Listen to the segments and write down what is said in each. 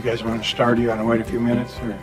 guys want to start? You want to wait a few minutes? Or?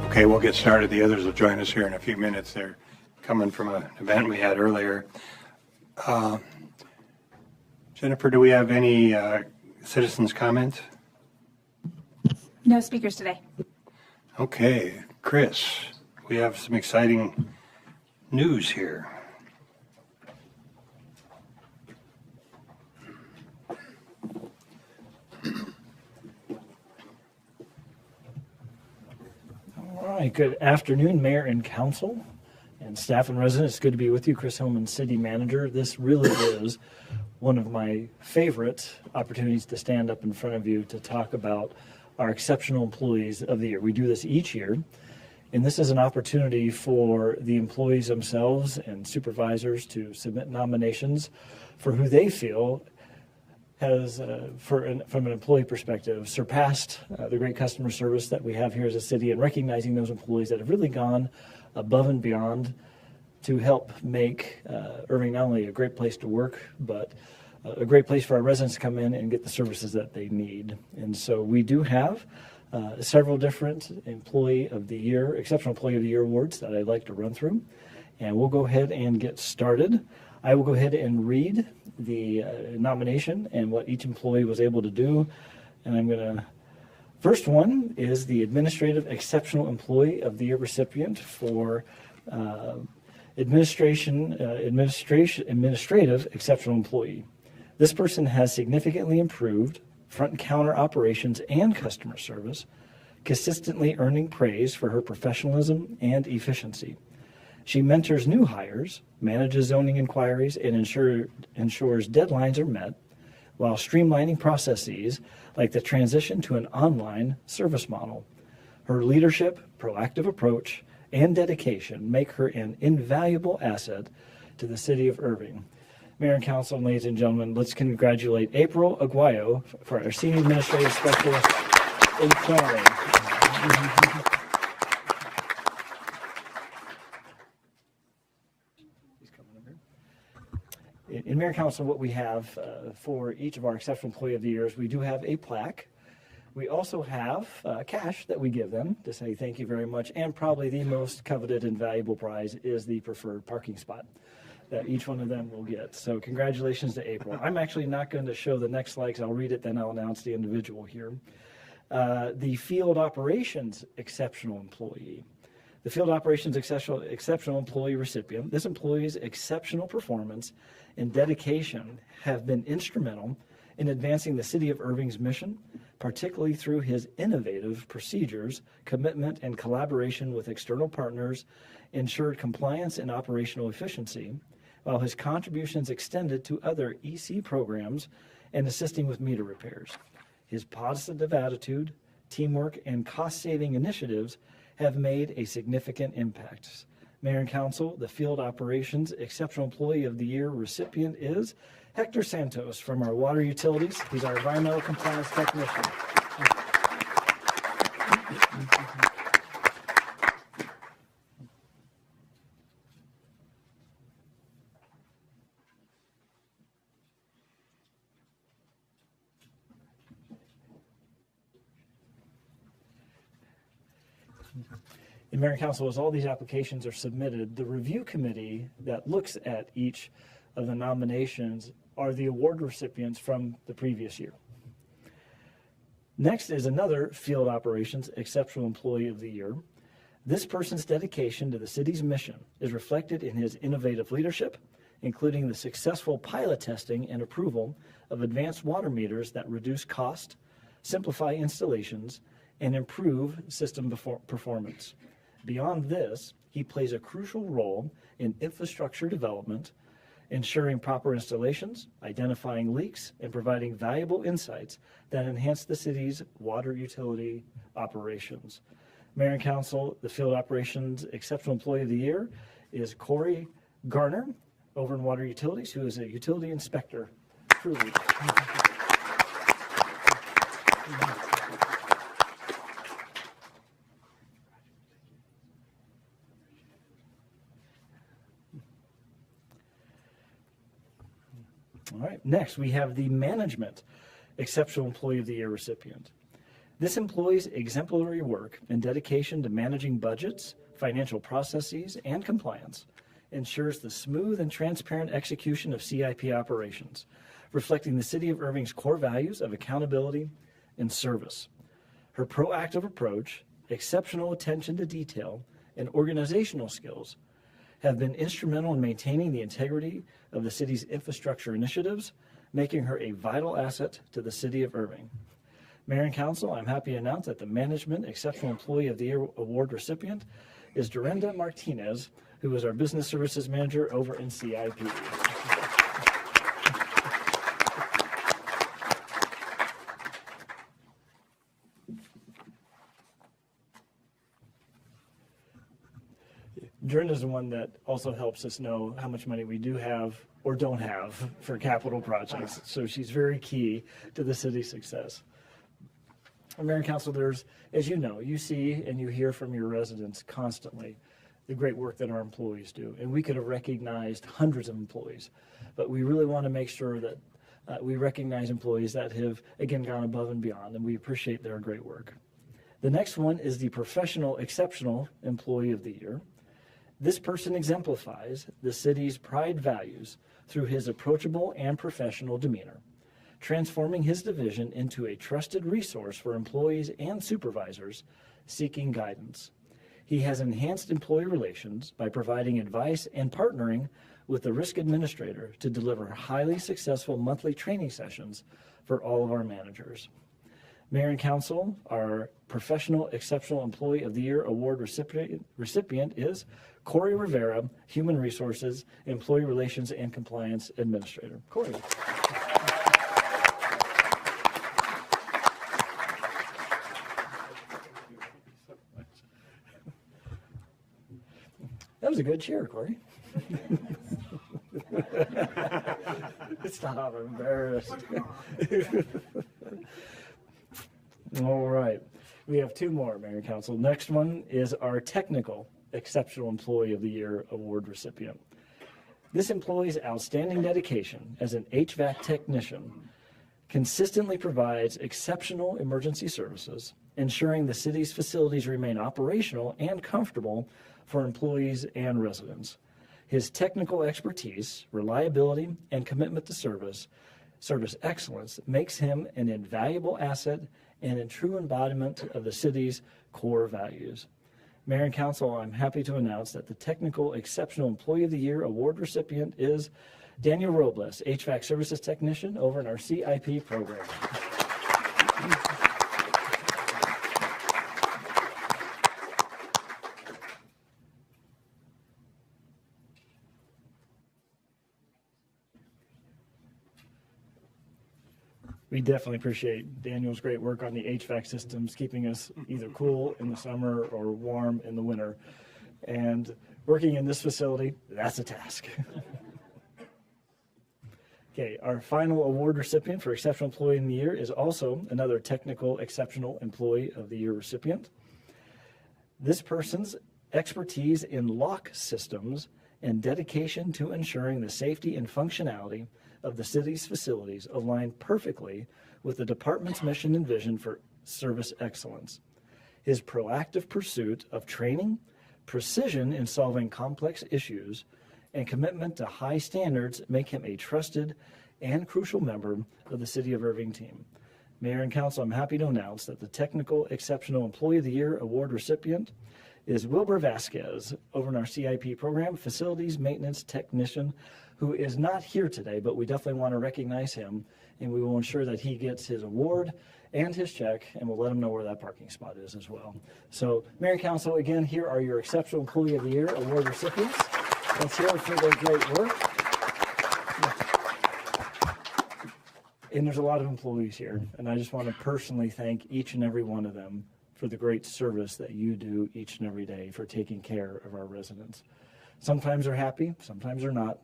Okay, we'll get started. The others will join us here in a few minutes. They're coming from an event we had earlier. Jennifer, do we have any citizens' comment? No speakers today. Okay, Chris, we have some exciting news here. All right, good afternoon, Mayor and Council and staff and residents. It's good to be with you, Chris Hillman, City Manager. This really is one of my favorite opportunities to stand up in front of you to talk about our exceptional employees of the year. We do this each year, and this is an opportunity for the employees themselves and supervisors to submit nominations for who they feel has, from an employee perspective, surpassed the great customer service that we have here as a city, and recognizing those employees that have really gone above and beyond to help make Irving not only a great place to work, but a great place for our residents to come in and get the services that they need. And so we do have several different Employee of the Year, Exceptional Employee of the Year awards that I'd like to run through. And we'll go ahead and get started. I will go ahead and read the nomination and what each employee was able to do. And I'm going to, first one is the Administrative Exceptional Employee of the Year recipient for Administrative Exceptional Employee. This person has significantly improved front counter operations and customer service, consistently earning praise for her professionalism and efficiency. She mentors new hires, manages zoning inquiries, and ensures deadlines are met, while streamlining processes like the transition to an online service model. Her leadership, proactive approach, and dedication make her an invaluable asset to the city of Irving. Mayor and Council, ladies and gentlemen, let's congratulate April Aguayo for our Senior Administrative Specialist in Planning. In Mayor and Council, what we have for each of our Exceptional Employee of the Years, we do have a plaque. We also have cash that we give them to say thank you very much, and probably the most coveted and valuable prize is the preferred parking spot that each one of them will get. So congratulations to April. I'm actually not going to show the next slide because I'll read it, then I'll announce the individual here. The Field Operations Exceptional Employee. The Field Operations Exceptional Employee recipient. This employee's exceptional performance and dedication have been instrumental in advancing the City of Irving's mission, particularly through his innovative procedures, commitment, and collaboration with external partners, ensured compliance and operational efficiency, while his contributions extended to other EC programs and assisting with meter repairs. His positive attitude, teamwork, and cost-saving initiatives have made a significant impact. Mayor and Council, the Field Operations Exceptional Employee of the Year recipient is Hector Santos from our water utilities. He's our environmental compliance technician. In Mayor and Council, as all these applications are submitted, the review committee that looks at each of the nominations are the award recipients from the previous year. Next is another Field Operations Exceptional Employee of the Year. This person's dedication to the city's mission is reflected in his innovative leadership, including the successful pilot testing and approval of advanced water meters that reduce cost, simplify installations, and improve system performance. Beyond this, he plays a crucial role in infrastructure development, ensuring proper installations, identifying leaks, and providing valuable insights that enhance the city's water utility operations. Mayor and Council, the Field Operations Exceptional Employee of the Year is Corey Garner over in Water Utilities, who is a utility inspector. Truly. All right, next we have the Management Exceptional Employee of the Year recipient. This employee's exemplary work and dedication to managing budgets, financial processes, and compliance ensures the smooth and transparent execution of CIP operations, reflecting the City of Irving's core values of accountability and service. Her proactive approach, exceptional attention to detail, and organizational skills have been instrumental in maintaining the integrity of the city's infrastructure initiatives, making her a vital asset to the City of Irving. Mayor and Council, I'm happy to announce that the Management Exceptional Employee of the Year Award recipient is Dorinda Martinez, who is our Business Services Manager over in CIP. Dorinda is the one that also helps us know how much money we do have or don't have for capital projects. So she's very key to the city's success. Mayor and Council, there's, as you know, you see and you hear from your residents constantly the great work that our employees do. And we could have recognized hundreds of employees, but we really want to make sure that we recognize employees that have, again, gone above and beyond, and we appreciate their great work. The next one is the Professional Exceptional Employee of the Year. This person exemplifies the city's pride values through his approachable and professional demeanor, transforming his division into a trusted resource for employees and supervisors seeking guidance. He has enhanced employee relations by providing advice and partnering with the risk administrator to deliver highly successful monthly training sessions for all of our managers. Mayor and Council, our Professional Exceptional Employee of the Year Award recipient is Corey Rivera, Human Resources, Employee Relations and Compliance Administrator. Corey. That was a good cheer, Corey. Stop, I'm embarrassed. All right. We have two more, Mayor and Council. Next one is our Technical Exceptional Employee of the Year Award recipient. This employee's outstanding dedication as an HVAC technician consistently provides exceptional emergency services, ensuring the city's facilities remain operational and comfortable for employees and residents. His technical expertise, reliability, and commitment to service excellence makes him an invaluable asset and a true embodiment of the city's core values. Mayor and Council, I'm happy to announce that the Technical Exceptional Employee of the Year Award recipient is Daniel Robles, HVAC Services Technician over in our CIP program. We definitely appreciate Daniel's great work on the HVAC systems, keeping us either cool in the summer or warm in the winter. And working in this facility, that's a task. Okay, our final award recipient for Exceptional Employee in the Year is also another Technical Exceptional Employee of the Year recipient. This person's expertise in lock systems and dedication to ensuring the safety and functionality of the city's facilities align perfectly with the department's mission and vision for service excellence. His proactive pursuit of training, precision in solving complex issues, and commitment to high standards make him a trusted and crucial member of the City of Irving team. Mayor and Council, I'm happy to announce that the Technical Exceptional Employee of the Year Award recipient is Wilbur Vasquez over in our CIP program, Facilities Maintenance Technician, who is not here today, but we definitely want to recognize him, and we will ensure that he gets his award and his check, and we'll let him know where that parking spot is as well. So, Mayor and Council, again, here are your Exceptional Employee of the Year Award recipients. Let's hear it for their great work. And there's a lot of employees here, and I just want to personally thank each and every one of them for the great service that you do each and every day for taking care of our residents. Sometimes they're happy, sometimes they're not.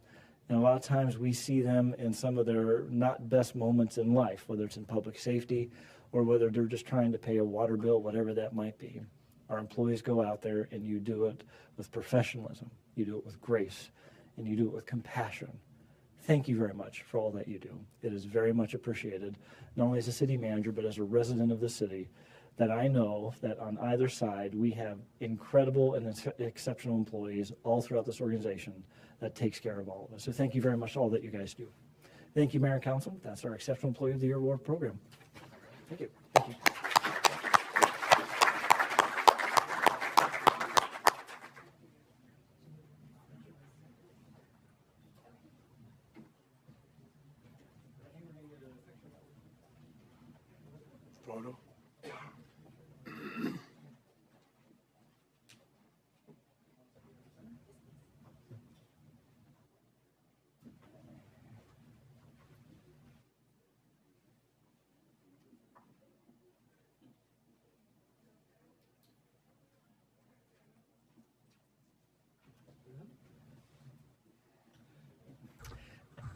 And a lot of times we see them in some of their not best moments in life, whether it's in public safety or whether they're just trying to pay a water bill, whatever that might be. Our employees go out there and you do it with professionalism, you do it with grace, and you do it with compassion. Thank you very much for all that you do. It is very much appreciated, not only as a city manager, but as a resident of the city, that I know that on either side we have incredible and exceptional employees all throughout this organization that takes care of all of us. So thank you very much for all that you guys do. Thank you, Mayor and Council. That's our Exceptional Employee of the Year Award program. Thank you. Thank you. Photo.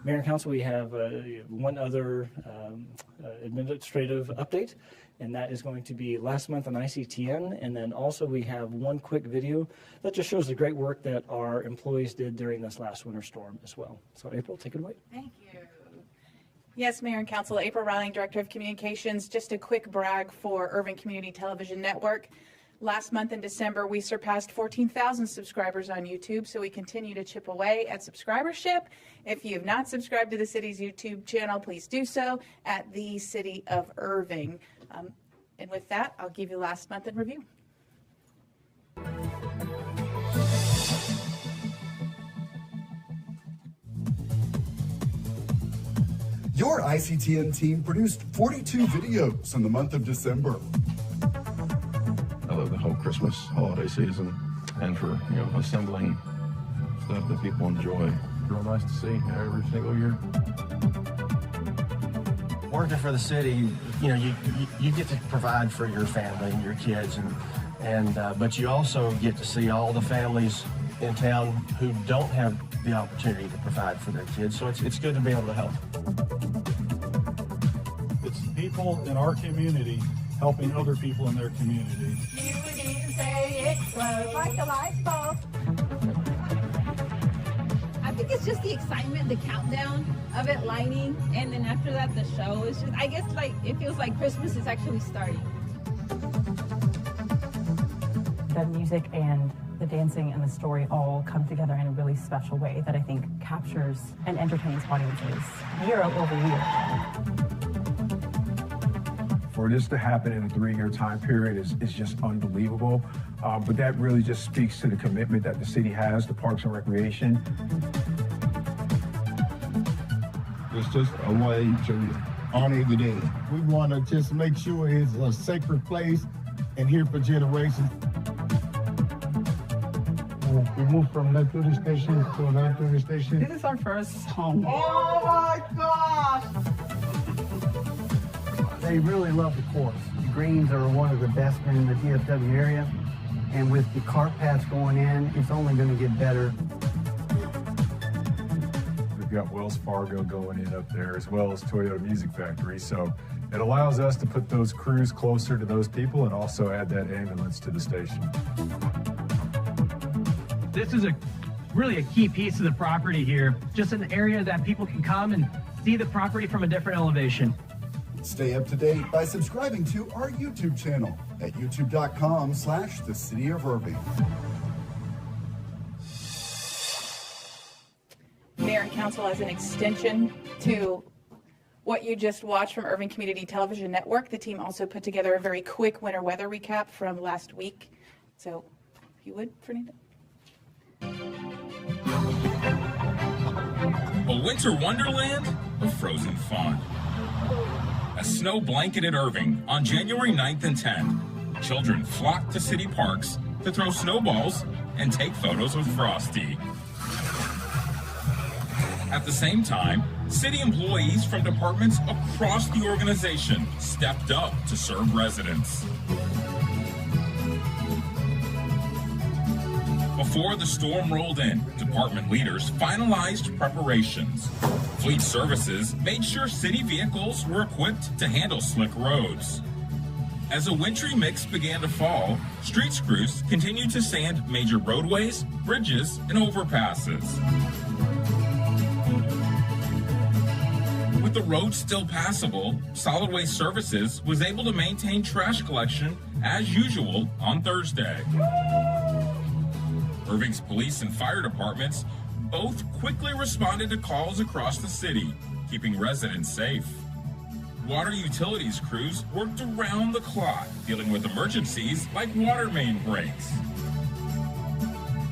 Mayor and Council, we have one other administrative update, and that is going to be last month on ICTN. And then also we have one quick video that just shows the great work that our employees did during this last winter storm as well. So April, take it away. Thank you. Yes, Mayor and Council, April Riley, Director of Communications. Just a quick brag for Irving Community Television Network. Last month in December, we surpassed 14,000 subscribers on YouTube, so we continue to chip away at subscribership. If you have not subscribed to the city's YouTube channel, please do so at the City of Irving. And with that, I'll give you last month in review. Your ICTN team produced 42 videos in the month of December. I love the whole Christmas holiday season and for, assembling stuff that people enjoy. Real nice to see every single year. Working for the city, you get to provide for your family and your kids, but you also get to see all the families in town who don't have the opportunity to provide for their kids. So it's good to be able to help. It's people in our community helping other people in their community. You would even say it glows like a light bulb. I think it's just the excitement, the countdown of it lighting, and then after that the show. It's just, I guess, like it feels like Christmas is actually starting. The music and the dancing and the story all come together in a really special way that I think captures and entertains audiences year over year. For this to happen in a 3-year time period is just unbelievable. But that really just speaks to the commitment that the city has to Parks and Recreation. It's just a way to honor the day. We want to just make sure it's a sacred place and here for generations. We moved from that tuning station to another tuning station. This is our first home. Oh my gosh! They really love the course. The greens are one of the best in the DFW area. And with the cart paths going in, it's only going to get better. We've got Wells Fargo going in up there, as well as Toyota Music Factory. So it allows us to put those crews closer to those people and also add that ambulance to the station. This is really a key piece of the property here. Just an area that people can come and see the property from a different elevation. Stay up to date by subscribing to our YouTube channel at youtube.com/the City of Irving. Mayor and Council, as an extension to what you just watched from Irving Community Television Network, the team also put together a very quick winter weather recap from last week. So, if you would, Fernando. A winter wonderland of frozen fun. A snow-blanketed Irving on January 9th and 10th. Children flocked to city parks to throw snowballs and take photos with Frosty. At the same time, city employees from departments across the organization stepped up to serve residents. Before the storm rolled in, department leaders finalized preparations. Fleet Services made sure city vehicles were equipped to handle slick roads. As a wintry mix began to fall, street crews continued to sand major roadways, bridges, and overpasses. With the roads still passable, Solid Waste Services was able to maintain trash collection as usual on Thursday. Irving's police and fire departments both quickly responded to calls across the city, keeping residents safe. Water utilities crews worked around the clock, dealing with emergencies like water main breaks.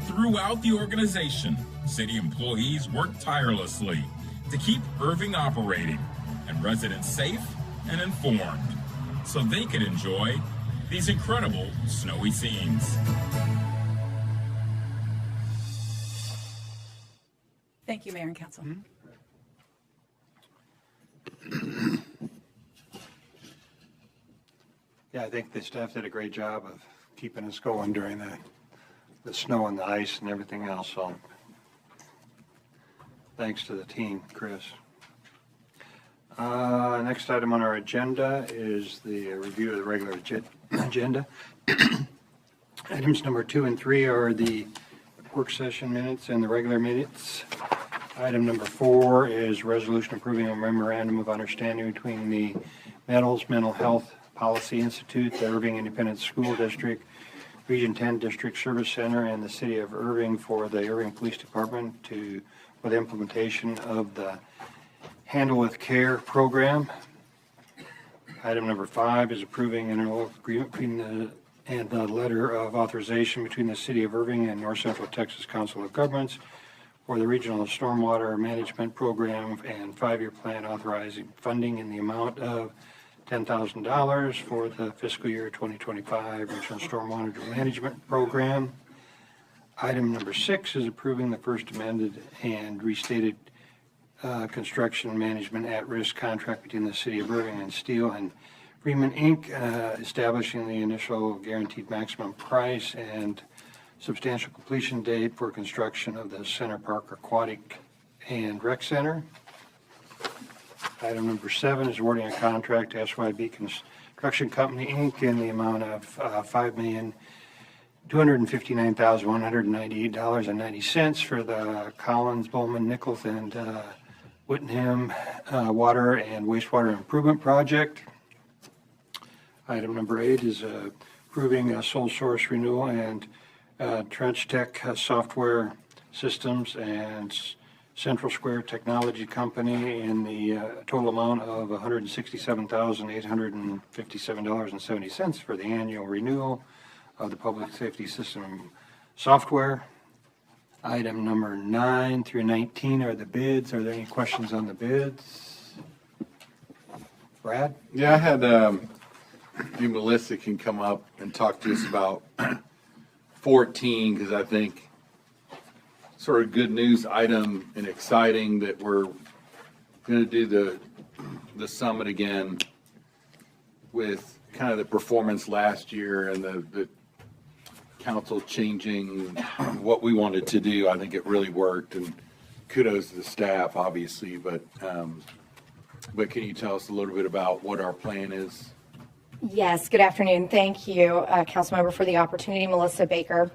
Throughout the organization, city employees worked tirelessly to keep Irving operating and residents safe and informed, so they could enjoy these incredible snowy scenes. Thank you, Mayor and Council. Yeah, I think the staff did a great job of keeping us going during the snow and the ice and everything else. So thanks to the team, Chris. Next item on our agenda is the review of the regular agenda. Items number 2 and 3 are the work session minutes and the regular minutes. Item number 4 is resolution approving a memorandum of understanding between the Meadows Mental Health Policy Institute, the Irving Independent School District, Region 10 District Service Center, and the City of Irving for the Irving Police Department for the implementation of the Handle with Care program. Item number 5 is approving an agreement between the letter of authorization between the City of Irving and North Central Texas Council of Governments for the Regional Stormwater Management Program and 5-year plan authorizing funding in the amount of $10,000 for the fiscal year 2025 Regional Stormwater Management Program. Item number 6 is approving the first amended and restated construction management at-risk contract between the City of Irving and Steel and Freeman Inc., establishing the initial guaranteed maximum price and substantial completion date for construction of the Center Park Aquatic and Rec Center. Item number 7 is awarding a contract to SYB Construction Company, Inc. in the amount of $5 $259,198.90 for the Collins, Bowman, Nichols, and Whittingham Water and Wastewater Improvement Project. Item number 8 is approving a sole source renewal and Trench Tech Software Systems and Central Square Technology Company in the total amount of $167,857.70 for the annual renewal of the public safety system software. Item number 9 through 19 are the bids. Are there any questions on the bids? Brad? Yeah, I had maybe Melissa can come up and talk to us about 14, because I think sort of good news item and exciting that we're going to do the summit again with kind of the performance last year and the council changing what we wanted to do. I think it really worked, and kudos to the staff, obviously, but can you tell us a little bit about what our plan is? Yes, good afternoon. Thank you, Councilmember, for the opportunity. Melissa Baker,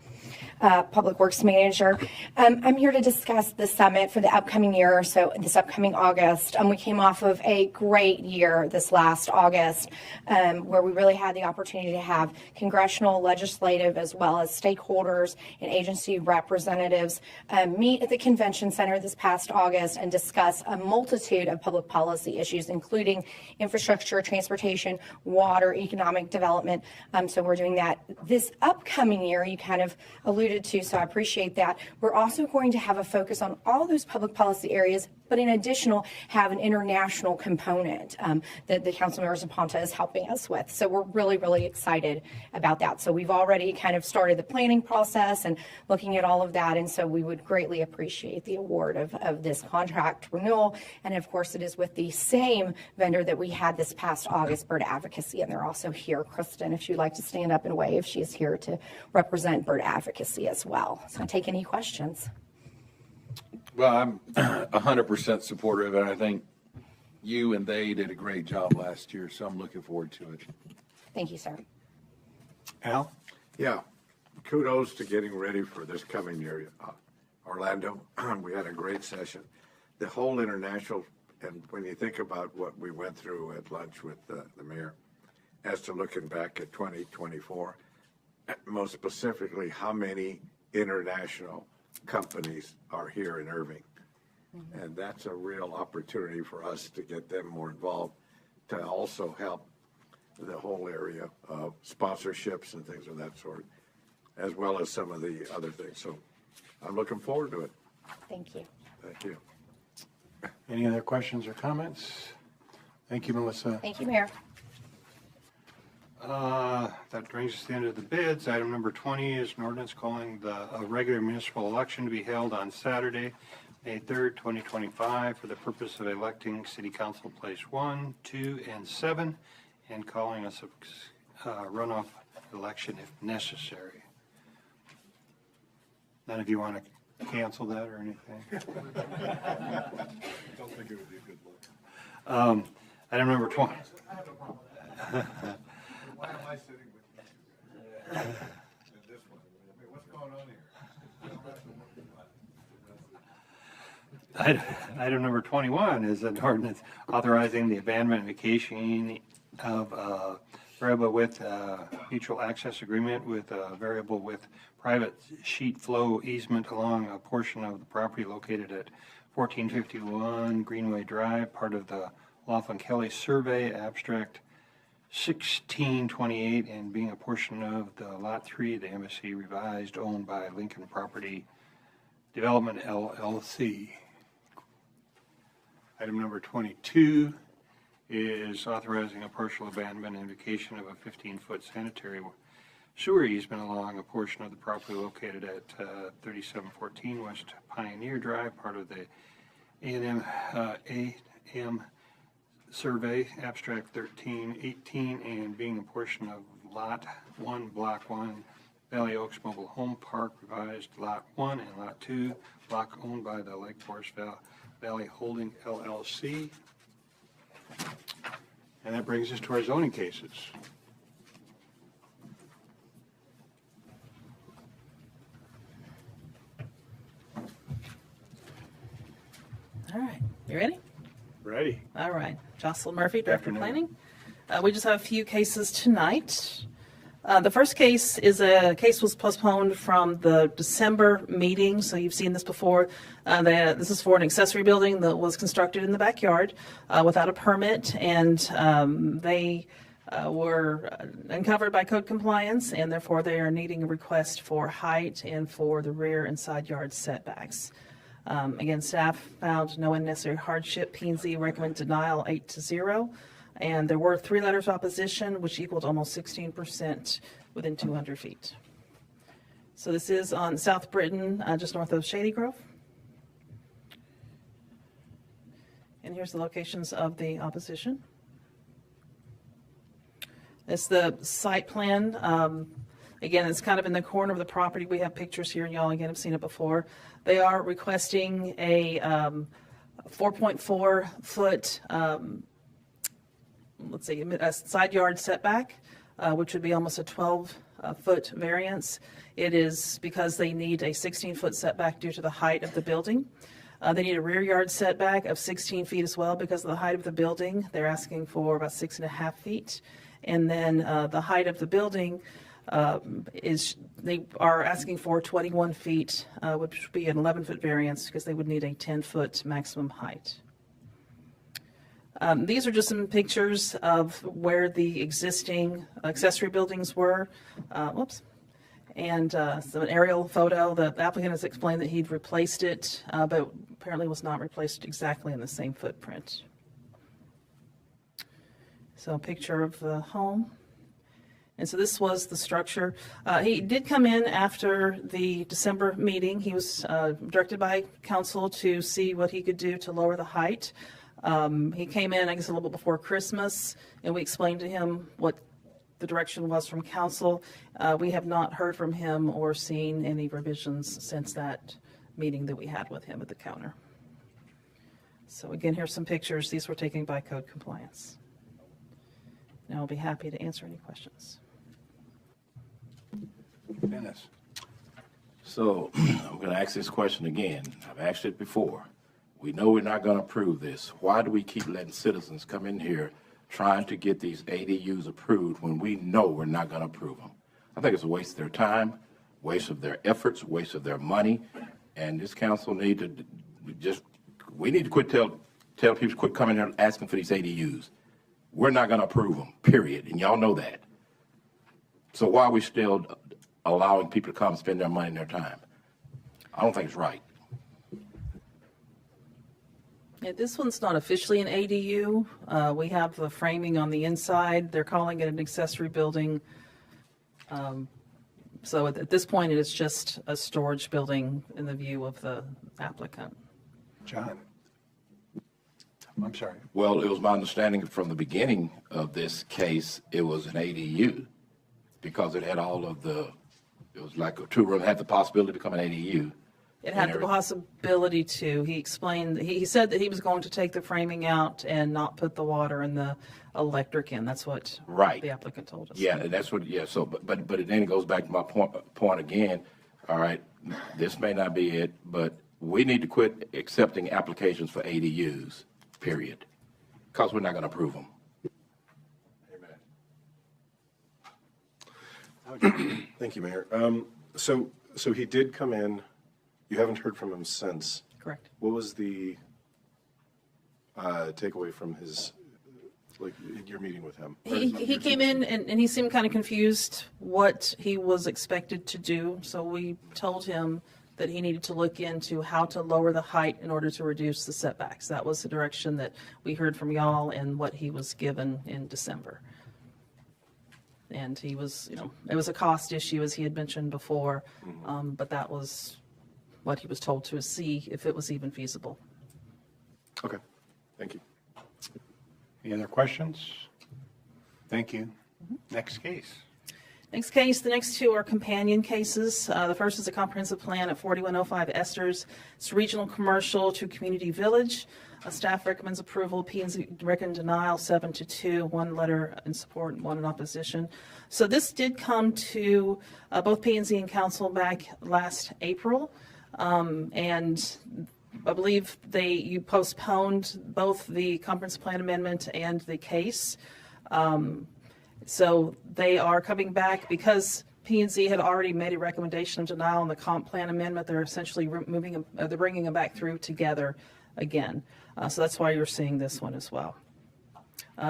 Public Works Manager. I'm here to discuss the summit for the upcoming year, so this upcoming August. We came off of a great year this last August, where we really had the opportunity to have congressional, legislative, as well as stakeholders and agency representatives meet at the convention center this past August and discuss a multitude of public policy issues, including infrastructure, transportation, water, economic development. So we're doing that this upcoming year. You kind of alluded to, so I appreciate that. We're also going to have a focus on all those public policy areas, but in additional have an international component that the Councilmember Zaponta is helping us with. So we're really, really excited about that. So we've already kind of started the planning process and looking at all of that, and so we would greatly appreciate the award of this contract renewal. And of course, it is with the same vendor that we had this past August, Bird Advocacy, and they're also here. Kristen, if you'd like to stand up and wave, she is here to represent Bird Advocacy as well. So take any questions. Well, I'm 100% supportive, and I think you and they did a great job last year, so I'm looking forward to it. Thank you, sir. Al? Yeah, kudos to getting ready for this coming year. Orlando, we had a great session. The whole international, and when you think about what we went through at lunch with the mayor, as to looking back at 2024, most specifically, how many international companies are here in Irving. And that's a real opportunity for us to get them more involved, to also help the whole area of sponsorships and things of that sort, as well as some of the other things. So I'm looking forward to it. Thank you. Thank you. Any other questions or comments? Thank you, Melissa. Thank you, Mayor. That brings us to the end of the bids. Item number 20 is an ordinance calling a regular municipal election to be held on Saturday, May 3rd, 2025, for the purpose of electing City Council Place 1, 2, and 7, and calling a runoff election if necessary. None of you want to cancel that or anything? I don't think it would be a good look. Item number 20. Why am I sitting with you? And this one. What's going on here? Item number 21 is an ordinance authorizing the abandonment and vacationing of variable with mutual access agreement with variable with private sheet flow easement along a portion of the property located at 1451 Greenway Drive, part of the Laughlin Kelly Survey, abstract 1628, and being a portion of the Lot 3, the MSC revised, owned by Lincoln Property Development LLC. Item number 22 is authorizing a partial abandonment and vacation of a 15-foot sanitary sewer easement along a portion of the property located at 3714 West Pioneer Drive, part of the A&M Survey, abstract 1318, and being a portion of Lot 1, Block 1, Valley Oaks Mobile Home Park, revised Lot 1 and Lot 2, block owned by the Lake Forest Valley Holding LLC. And that brings us to our zoning cases. All right. You ready? Ready. All right. Jocelyn Murphy, Director of Afternoon. Planning. We just have a few cases tonight. The first case is a case was postponed from the December meeting, so you've seen this before. This is for an accessory building that was constructed in the backyard without a permit, and they were uncovered by code compliance, and therefore they are needing a request for height and for the rear and side yard setbacks. Again, staff found no unnecessary hardship. P&Z recommend denial 8-0. And there were 3 letters of opposition, which equaled almost 16% within 200 feet. So this is on South Britain, just north of Shady Grove. And here's the locations of the opposition. It's the site plan. Again, it's kind of in the corner of the property. We have pictures here, and y'all again have seen it before. They are requesting a 4.4 foot let's see, a side yard setback, which would be almost a 12-foot variance. It is because they need a 16-foot setback due to the height of the building. They need a rear yard setback of 16 feet as well because of the height of the building. They're asking for about 6.5 feet. And then the height of the building they are asking for 21 feet, which would be an 11-foot variance because they would need a 10-foot maximum height. These are just some pictures of where the existing accessory buildings were. And so an aerial photo. The applicant has explained that he'd replaced it, but apparently was not replaced exactly in the same footprint. So a picture of the home. And so this was the structure. He did come in after the December meeting. He was directed by council to see what he could do to lower the height. He came in, I guess, a little bit before Christmas, and we explained to him what the direction was from council. We have not heard from him or seen any revisions since that meeting that we had with him at the counter. So again, here's some pictures. These were taken by code compliance. And I'll be happy to answer any questions. Dennis. So I'm going to ask this question again. I've asked it before. We know we're not going to approve this. Why do we keep letting citizens come in here trying to get these ADUs approved when we know we're not going to approve them? I think it's a waste of their time, waste of their efforts, waste of their money, and this council need to we need to quit tell people to quit coming here asking for these ADUs. We're not going to approve them, period, and y'all know that. So why are we still allowing people to come and spend their money and their time? I don't think it's right. Yeah, this one's not officially an ADU. We have the framing on the inside. They're calling it an accessory building. So at this point, it is just a storage building in the view of the applicant. John. I'm sorry. Well, it was my understanding from the beginning of this case, it was an ADU because it had all of it was like a two-room, had the possibility to become an ADU. It had the possibility to. He explained, he said that he was going to take the framing out and not put the water and the electric in. That's what the applicant told us. Yeah, and that's what, so, but then it goes back to my point again. All right, this may not be it, but we need to quit accepting applications for ADUs, period, because we're not going to approve them. Thank you, Mayor. So he did come in. You haven't heard from him since. Correct. What was the takeaway from your meeting with him? He came in and he seemed kind of confused what he was expected to do. So we told him that he needed to look into how to lower the height in order to reduce the setbacks. That was the direction that we heard from y'all and what he was given in December. And he was, it was a cost issue, as he had mentioned before, but that was what he was told to see if it was even feasible. Okay, thank you. Any other questions? Thank you. Next case. Next case, the next two are companion cases. The first is a comprehensive plan at 4105 Esters. It's regional commercial to community village. Staff recommends approval. P&Z recommend denial 7-2, 1 letter in support and 1 in opposition. So this did come to both P&Z and council back last April. And I believe you postponed both the comprehensive plan amendment and the case. So they are coming back because P&Z had already made a recommendation of denial on the comp plan amendment. They're essentially they're bringing them back through together again. So that's why you're seeing this one as well.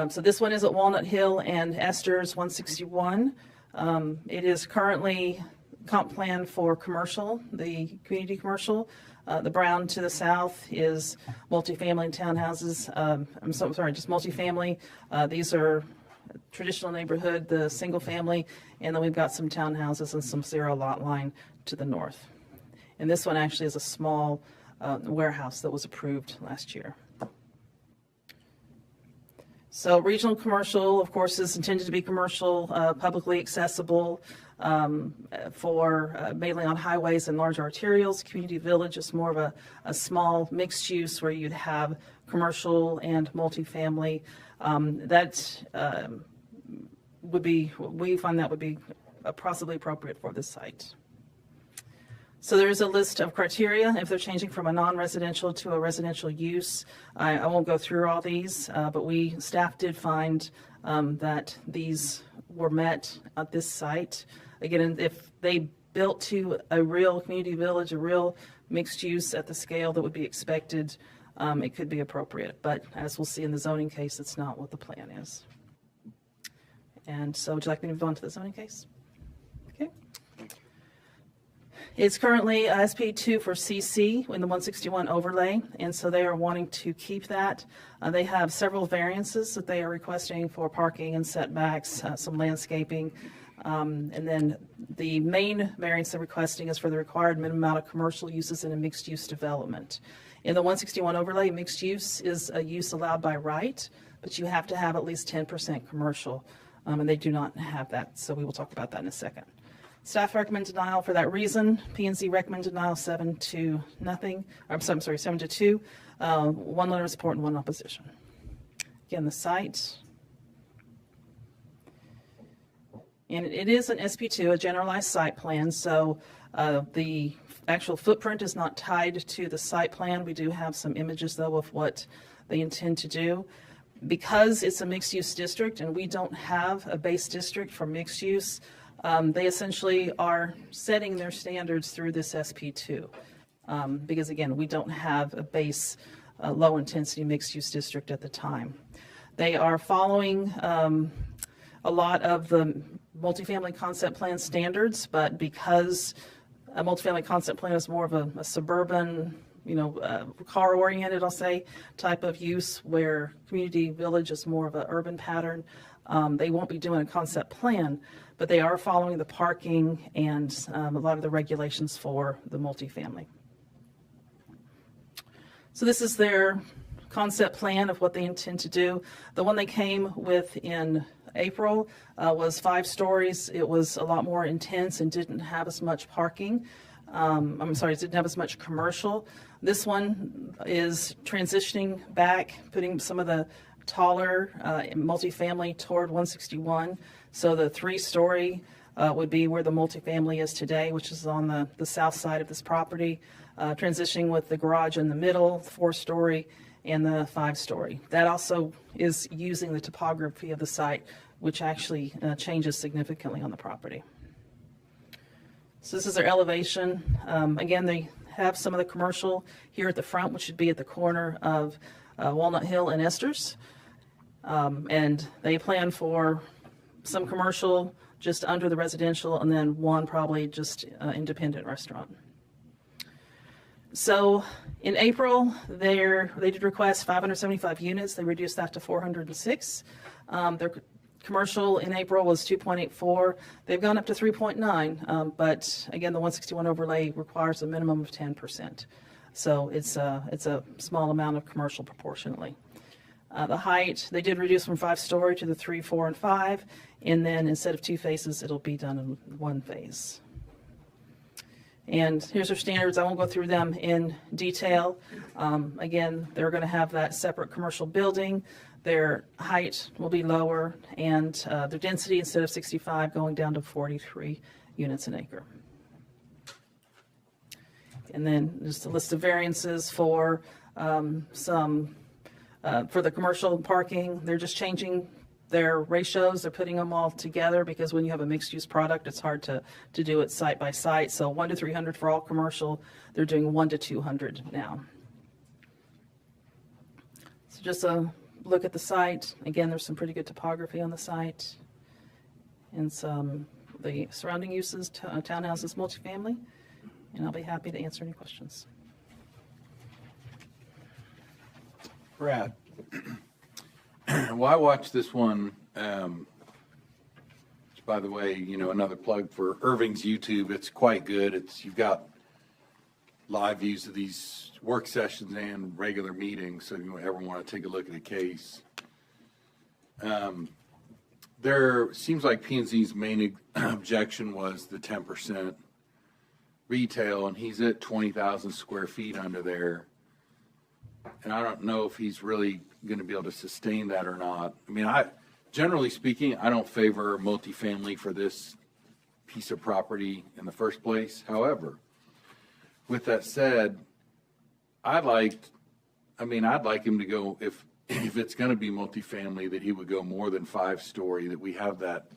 So this one is at Walnut Hill and Esther's 161. It is currently comp plan for commercial, the community commercial. The brown to the south is multifamily and townhouses. I'm so sorry, just multifamily. These are traditional neighborhood, the single family, and then we've got some townhouses and some zero lot line to the north. And this one actually is a small warehouse that was approved last year. So regional commercial, of course, is intended to be commercial, publicly accessible, for mainly on highways and large arterials. Community village is more of a small mixed use where you'd have commercial and multifamily. That would be, we find that would be possibly appropriate for this site. So there is a list of criteria if they're changing from a non-residential to a residential use. I won't go through all these, but staff did find that these were met at this site. Again, if they built to a real community village, a real mixed use at the scale that would be expected, it could be appropriate. But as we'll see in the zoning case, it's not what the plan is. And so would you like me to move on to the zoning case? Okay. It's currently SP2 for CC in the 161 overlay, and so they are wanting to keep that. They have several variances that they are requesting for parking and setbacks, some landscaping, and then the main variance they're requesting is for the required minimum amount of commercial uses in a mixed-use development. In the 161 overlay, mixed use is a use allowed by right, but you have to have at least 10% commercial, and they do not have that, so we will talk about that in a second. Staff recommend denial for that reason. P&Z recommend denial 7-2. I'm sorry, 7-2. 1 letter of support and 1 opposition. Again, the site. And it is an SP2, a generalized site plan, so the actual footprint is not tied to the site plan. We do have some images, though, of what they intend to do. Because it's a mixed-use district and we don't have a base district for mixed use, they essentially are setting their standards through this SP2 because, again, we don't have a base low-intensity mixed-use district at the time. They are following a lot of the multifamily concept plan standards, but because a multifamily concept plan is more of a suburban, car-oriented, I'll say, type of use, where community village is more of an urban pattern, they won't be doing a concept plan, but they are following the parking and a lot of the regulations for the multifamily. So this is their concept plan of what they intend to do. The one they came with in April was 5 stories. It was a lot more intense and didn't have as much parking. It didn't have as much commercial. This one is transitioning back, putting some of the taller multifamily toward 161. So the 3-story would be where the multifamily is today, which is on the south side of this property, transitioning with the garage in the middle, 4-story, and the 5-story. That also is using the topography of the site, which actually changes significantly on the property. So this is their elevation. Again, they have some of the commercial here at the front, which should be at the corner of Walnut Hill and Esther's. And they plan for some commercial just under the residential, and then one probably just independent restaurant. So in April, they did request 575 units. They reduced that to 406. Their commercial in April was 2.84. They've gone up to 3.9, but again, the 161 overlay requires a minimum of 10%. So it's a small amount of commercial proportionately. The height, they did reduce from 5-story to the 3, 4, and 5, and then instead of 2 phases, it'll be done in 1 phase. And here's their standards. I won't go through them in detail. Again, they're going to have that separate commercial building. Their height will be lower, and their density, instead of 65, going down to 43 units an acre. And then just a list of variances for for the commercial parking. They're just changing their ratios. They're putting them all together because when you have a mixed-use product, it's hard to do it site by site. So 1 to 300 for all commercial. They're doing 1 to 200 now. So just a look at the site. Again, there's some pretty good topography on the site. And some the surrounding uses, townhouses, multifamily. And I'll be happy to answer any questions. Brad, well, I watched this one, which, by the way, another plug for Irving's YouTube. It's quite good. You've got live views of these work sessions and regular meetings, so if you ever want to take a look at a case. There seems like P&Z's main objection was the 10% retail, and he's at 20,000 square feet under there. And I don't know if he's really going to be able to sustain that or not. I mean, generally speaking, I don't favor multifamily for this piece of property in the first place. However, with that said, I'd like him to go, if it's going to be multifamily, that he would go more than 5-story, that we have that.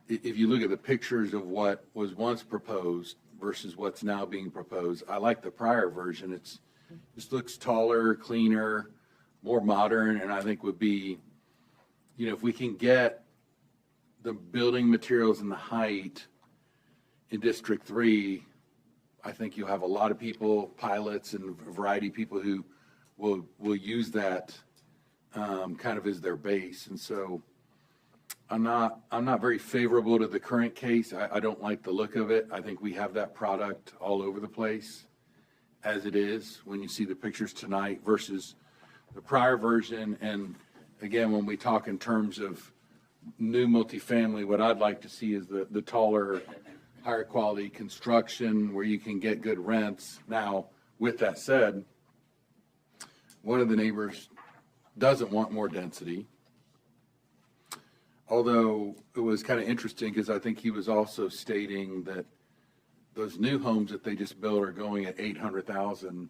If you look at the pictures of what was once proposed versus what's now being proposed, I like the prior version. It just looks taller, cleaner, more modern, and I think would be, if we can get the building materials and the height in District 3, I think you'll have a lot of people, pilots and a variety of people who will use that kind of as their base. And so I'm not very favorable to the current case. I don't like the look of it. I think we have that product all over the place as it is when you see the pictures tonight versus the prior version. And again, when we talk in terms of new multifamily, what I'd like to see is the taller, higher quality construction where you can get good rents. Now, with that said, one of the neighbors doesn't want more density. Although it was kind of interesting because I think he was also stating that those new homes that they just built are going at $800,000,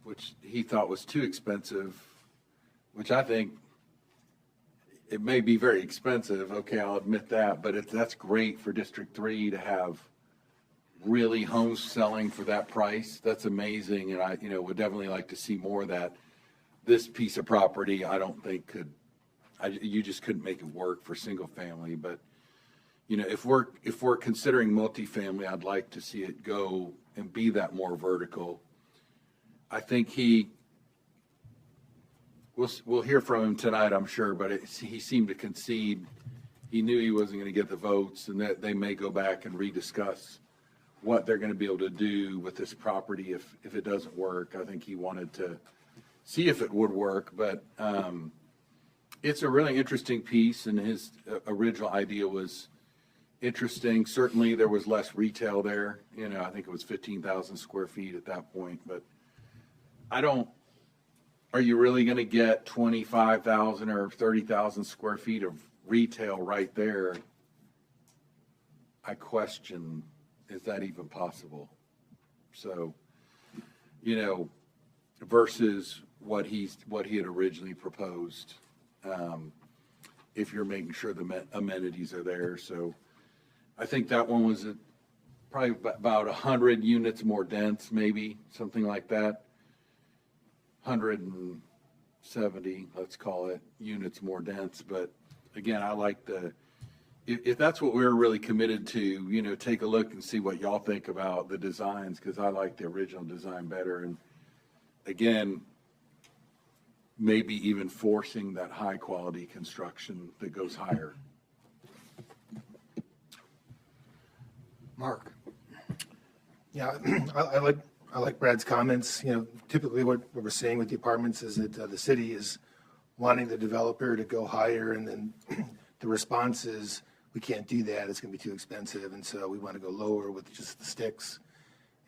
which he thought was too expensive, which I think it may be very expensive. Okay, I'll admit that, but that's great for District 3 to have really homes selling for that price. That's amazing, and I would definitely like to see more of that. This piece of property, I don't think you just couldn't make it work for single family. But if we're considering multifamily, I'd like to see it go and be that more vertical. I think we'll hear from him tonight, I'm sure, but he seemed to concede. He knew he wasn't going to get the votes, and that they may go back and rediscuss what they're going to be able to do with this property if it doesn't work. I think he wanted to see if it would work, but it's a really interesting piece, and his original idea was interesting. Certainly there was less retail there. I think it was 15,000 square feet at that point, but are you really going to get 25,000 or 30,000 square feet of retail right there? I question, is that even possible? So, versus what he had originally proposed, if you're making sure the amenities are there. So I think that one was probably about 100 units more dense, maybe something like that. 170, let's call it, units more dense. But again, I like if that's what we're really committed to, take a look and see what y'all think about the designs, because I like the original design better. And again, maybe even forcing that high quality construction that goes higher. Mark. Yeah, I like Brad's comments. Typically what we're seeing with the apartments is that the city is wanting the developer to go higher, and then the response is, we can't do that, it's going to be too expensive, and so we want to go lower with just the sticks.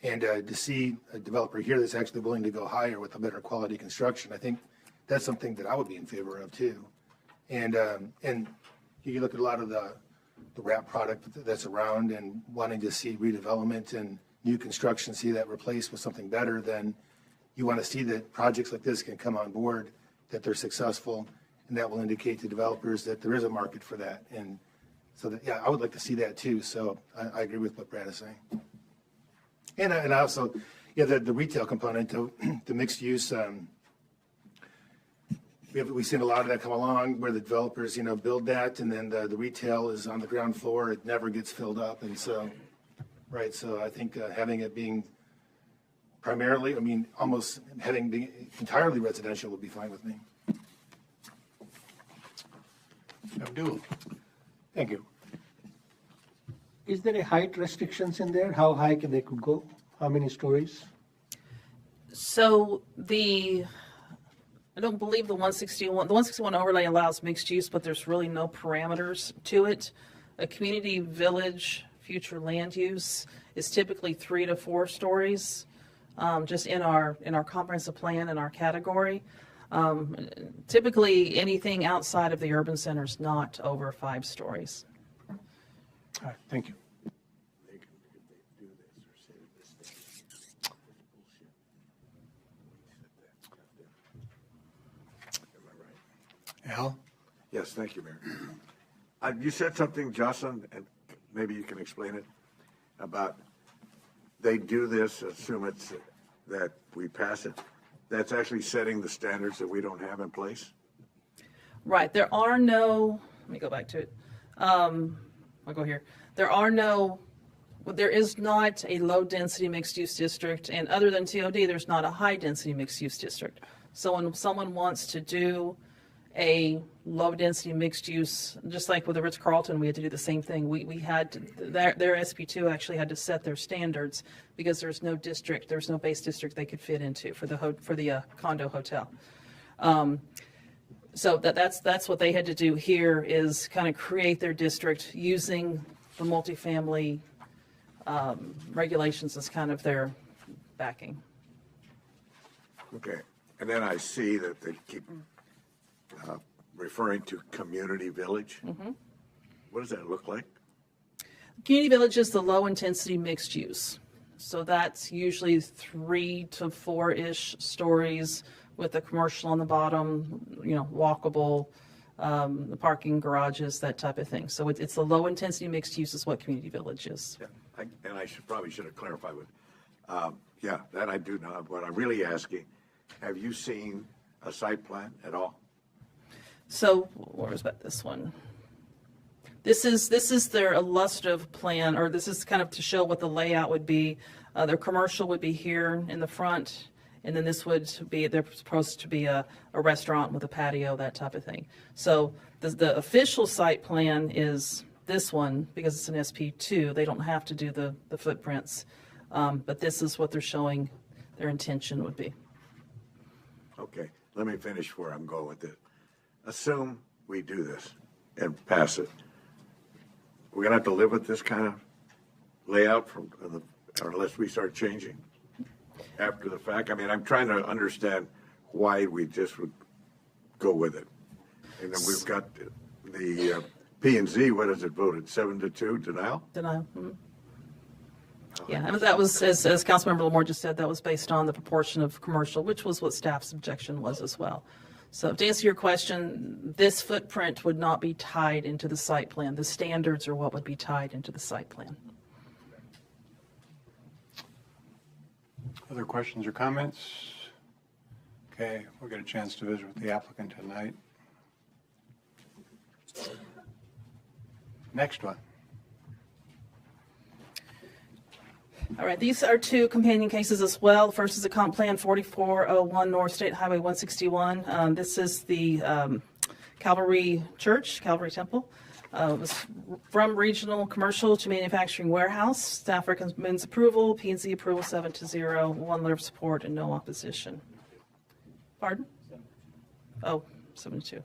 And to see a developer here that's actually willing to go higher with a better quality construction, I think that's something that I would be in favor of too. And you look at a lot of the wrap product that's around and wanting to see redevelopment, and new construction, see that replaced with something better, then you want to see that projects like this can come on board, that they're successful, and that will indicate to developers that there is a market for that. And so that, yeah, I would like to see that too. So I agree with what Brad is saying. And I also, yeah, the retail component, the mixed use, we've seen a lot of that come along where the developers, build that, and then the retail is on the ground floor. It never gets filled up. And so, right, so I think having it being primarily, almost being entirely residential would be fine with me. Abdul. Thank you. Is there a height restrictions in there? How high they could go? How many stories? So I don't believe the 161 overlay allows mixed use, but there's really no parameters to it. A community village future land use is typically 3 to 4 stories, just in our comprehensive plan in our category. Typically anything outside of the urban center is not over 5 stories. All right, thank you. Al? Yes, thank you, Mayor. You said something, Jocelyn, and maybe you can explain it, about they do this, assume it's that we pass it. That's actually setting the standards that we don't have in place? Right. There are no, let me go back to it. I'll go here. There is not a low density mixed use district, and other than TOD, there's not a high density mixed use district. So when someone wants to do a low density mixed use, just like with the Ritz-Carlton, we had to do the same thing. We had to, their SP2 actually had to set their standards because there's no base district they could fit into for the condo hotel. So that's what they had to do here, is kind of create their district using the multifamily regulations as kind of their backing. Okay, and then I see that they keep referring to community village. Mm-hmm. What does that look like? Community village is the low intensity mixed use. So that's usually 3 to 4-ish stories with a commercial on the bottom, walkable, the parking garages, that type of thing. So it's the low intensity mixed use is what community village is. Yeah, and I probably should have clarified with, that I do know. What I'm really asking, have you seen a site plan at all? So where was this one? This is their illustrative plan, or this is kind of to show what the layout would be. Their commercial would be here in the front, and then this would be, they're supposed to be a restaurant with a patio, that type of thing. So the official site plan is this one, because it's an SP2. They don't have to do the footprints, but this is what they're showing their intention would be. Okay, let me finish where I'm going with it. Assume we do this and pass it. We're gonna have to live with this kind of layout unless we start changing after the fact. I mean, I'm trying to understand why we just would go with it. And then we've got the P&Z, what is it voted, 7-2, denial? Denial. Mm-hmm. Yeah, and that was, as Councilmember Lamore just said, that was based on the proportion of commercial, which was what staff's objection was as well. So to answer your question, this footprint would not be tied into the site plan. The standards are what would be tied into the site plan. Other questions or comments? Okay, we'll get a chance to visit with the applicant tonight. Next one. All right, these are 2 companion cases as well. The first is a comp plan 4401 North State Highway 161. This is the Calvary Temple. It was from regional commercial to manufacturing warehouse. Staff recommends approval. P&Z approval 7-0. 1 letter of support and no opposition. Pardon? Oh, 7-2.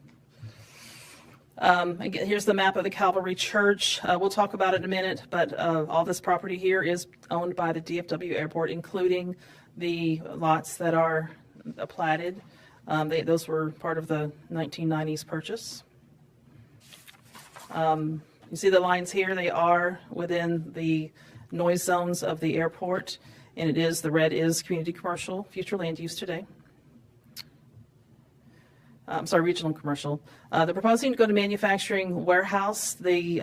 Again, here's the map of the Calvary Church. We'll talk about it in a minute, but all this property here is owned by the DFW Airport, including the lots that are platted. Those were part of the 1990s purchase. You see the lines here, they are within the noise zones of the airport, and the red is community commercial, future land use today. Regional commercial. They're proposing to go to manufacturing warehouse. The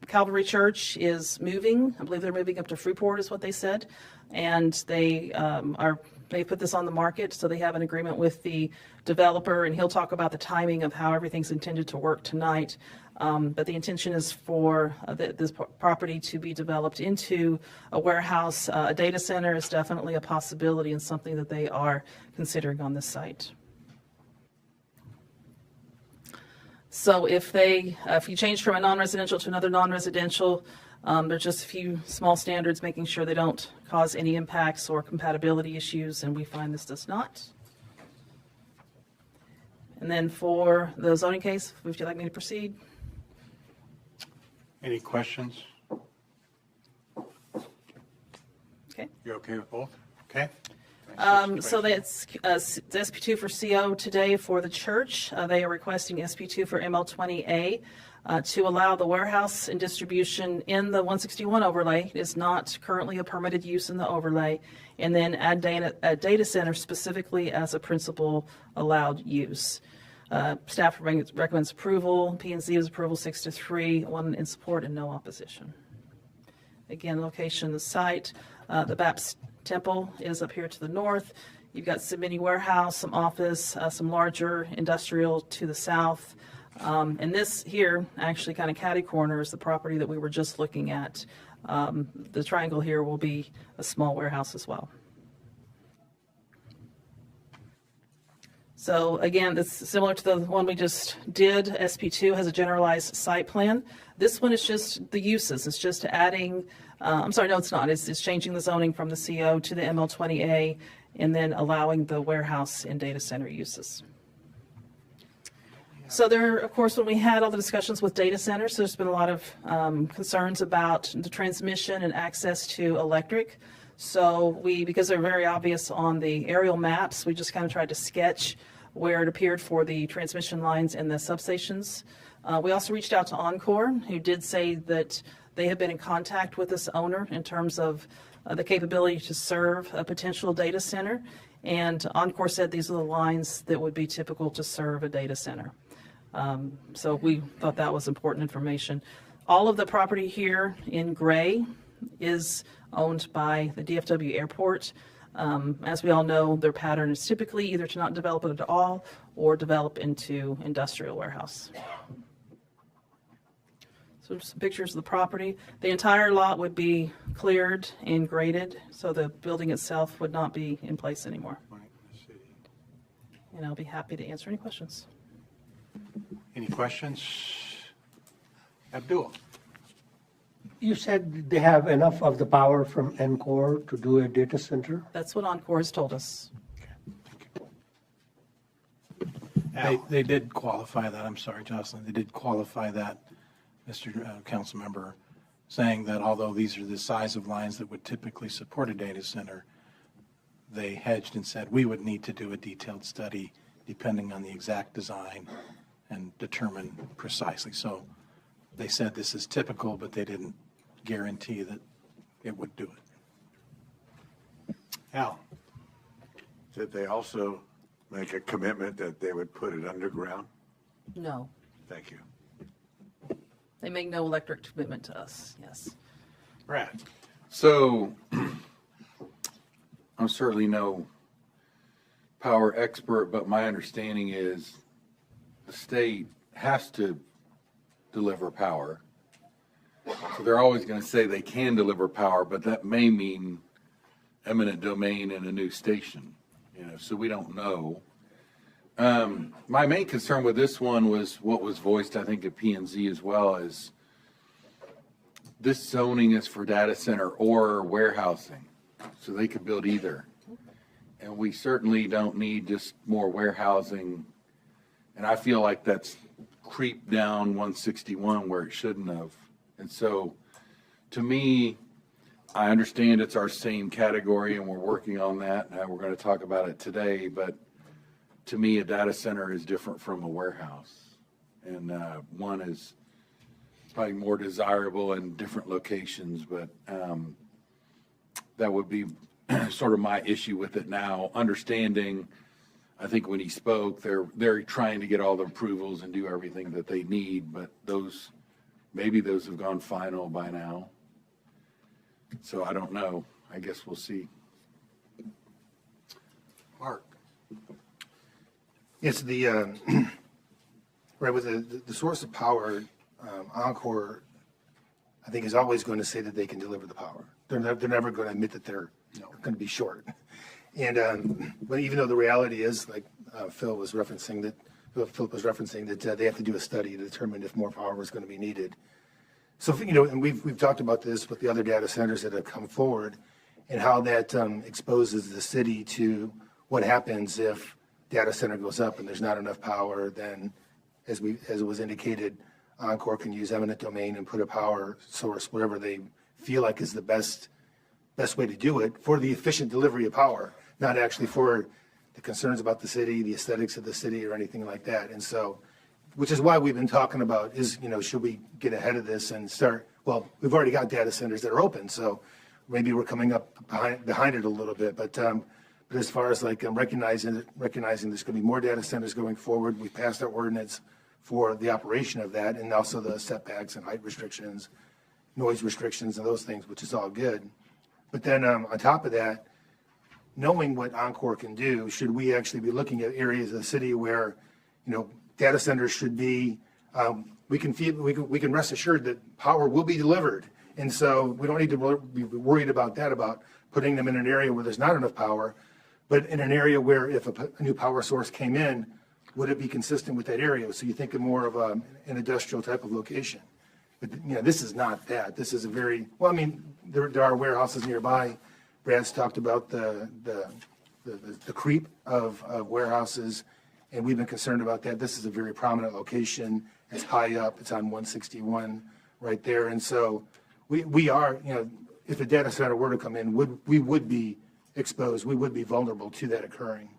Calvary Church is moving. I believe they're moving up to Freeport is what they said. And they put this on the market, so they have an agreement with the developer, and he'll talk about the timing of how everything's intended to work tonight. But the intention is for this property to be developed into a warehouse. A data center is definitely a possibility and something that they are considering on this site. So if you change from a non-residential to another non-residential, there's just a few small standards making sure they don't cause any impacts or compatibility issues, and we find this does not. And then for the zoning case, would you like me to proceed? Any questions? Okay. You're okay with both? Okay. So that's SP2 for CO today for the church. They are requesting SP2 for ML20A to allow the warehouse and distribution in the 161 overlay. It is not currently a permitted use in the overlay, and then add data center specifically as a principal allowed use. Staff recommends approval. P&Z is approval 6-3, 1 in support and no opposition. Again, location of the site. The BAPS Temple is up here to the north. You've got some mini warehouse, some office, some larger industrial to the south. And this here, actually kind of catty corner, is the property that we were just looking at. The triangle here will be a small warehouse as well. So again, this is similar to the one we just did. SP2 has a generalized site plan. This one is just the uses. It's just adding, I'm sorry, no, it's not. It's changing the zoning from the CO to the ML20A and then allowing the warehouse and data center uses. So there, of course, when we had all the discussions with data centers, there's been a lot of concerns about the transmission and access to electric. So because they're very obvious on the aerial maps, we just kind of tried to sketch where it appeared for the transmission lines and the substations. We also reached out to Encore, who did say that they have been in contact with this owner in terms of the capability to serve a potential data center. And Encore said these are the lines that would be typical to serve a data center. So we thought that was important information. All of the property here in gray is owned by the DFW Airport. As we all know, their pattern is typically either to not develop it at all or develop into industrial warehouse. So some pictures of the property. The entire lot would be cleared and graded, so the building itself would not be in place anymore. And I'll be happy to answer any questions. Any questions? Abdul? You said they have enough of the power from Encore to do a data center? That's what Encore has told us. They did qualify that. I'm sorry, Jocelyn. They did qualify that, Mr. Council Member, saying that although these are the size of lines that would typically support a data center, they hedged and said we would need to do a detailed study depending on the exact design and determine precisely. So they said this is typical, but they didn't guarantee that it would do it. Al? Did they also make a commitment that they would put it underground? No. Thank you. They make no electric commitment to us, yes. Brad? So, I'm certainly no power expert, but my understanding is the state has to deliver power. So they're always going to say they can deliver power, but that may mean eminent domain and a new station, so we don't know. My main concern with this one was what was voiced, I think, at P&Z as well, is this zoning is for data center or warehousing, so they could build either. And we certainly don't need just more warehousing, and I feel like that's creeped down 161 where it shouldn't have. And so, to me, I understand it's our same category and we're working on that, and we're going to talk about it today, but to me, a data center is different from a warehouse. And one is probably more desirable in different locations, but that would be sort of my issue with it now. Understanding, I think when he spoke, they're trying to get all the approvals and do everything that they need, but maybe those have gone final by now. So I don't know. I guess we'll see. Mark. Yes, right, with the source of power, Encore, I think, is always going to say that they can deliver the power. They're never going to admit that they're going to be short. And but even though the reality is, like Philip was referencing that they have to do a study to determine if more power is going to be needed. So and we've talked about this with the other data centers that have come forward, and how that exposes the city to what happens if data center goes up and there's not enough power. Then, as it was indicated, Encore can use eminent domain and put a power source wherever they feel like is the best way to do it for the efficient delivery of power, not actually for the concerns about the city, the aesthetics of the city, or anything like that. And so, which is why we've been talking about is, should we get ahead of this and start, well, we've already got data centers that are open, so maybe we're coming up behind it a little bit. But as far as like recognizing there's going to be more data centers going forward, we passed our ordinance for the operation of that, and also the setbacks and height restrictions, noise restrictions, and those things, which is all good. But then on top of that, knowing what Encore can do, should we actually be looking at areas of the city where, data centers should be, we can rest assured that power will be delivered. And so we don't need to be worried about that, about putting them in an area where there's not enough power, but in an area where if a new power source came in, would it be consistent with that area? So you think of more of an industrial type of location. But this is not that. This is a very, well, I mean, there are warehouses nearby. Brad's talked about the creep of warehouses, and we've been concerned about that. This is a very prominent location. It's high up. It's on 161 right there. And so we are, if a data center were to come in, we would be exposed. We would be vulnerable to that occurring.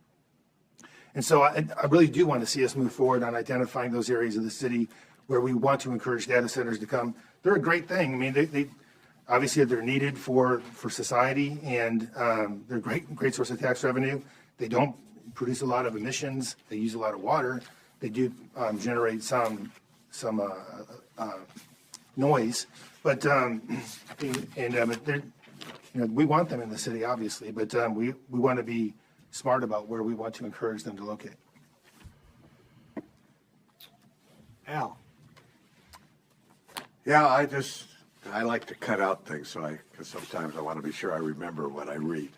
And so I really do want to see us move forward on identifying those areas of the city where we want to encourage data centers to come. They're a great thing. I mean, they obviously they're needed for society, and they're a great source of tax revenue. They don't produce a lot of emissions. They use a lot of water. They do generate some noise, but we want them in the city, obviously, but we want to be smart about where we want to encourage them to locate. Al. Yeah, I like to cut out things, because sometimes I want to be sure I remember what I read,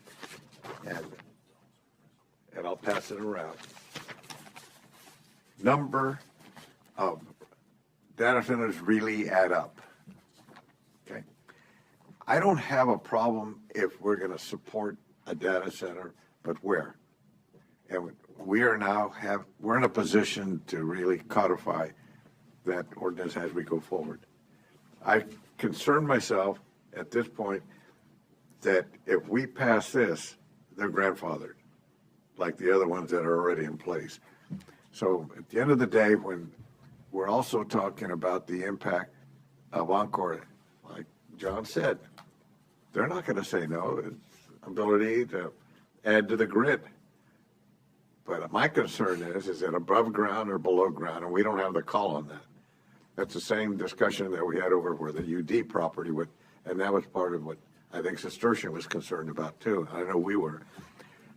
and I'll pass it around. Number of data centers really add up. Okay, I don't have a problem if we're going to support a data center, but where? And we're in a position to really codify that ordinance as we go forward. I concern myself at this point that if we pass this, they're grandfathered, like the other ones that are already in place. So at the end of the day, when we're also talking about the impact of Encore, like John said, they're not going to say no. It's ability to add to the grid. But my concern is it above ground or below ground, and we don't have the call on that. That's the same discussion that we had over where the UD property would, and that was part of what I think Cistercian was concerned about too. I know we were.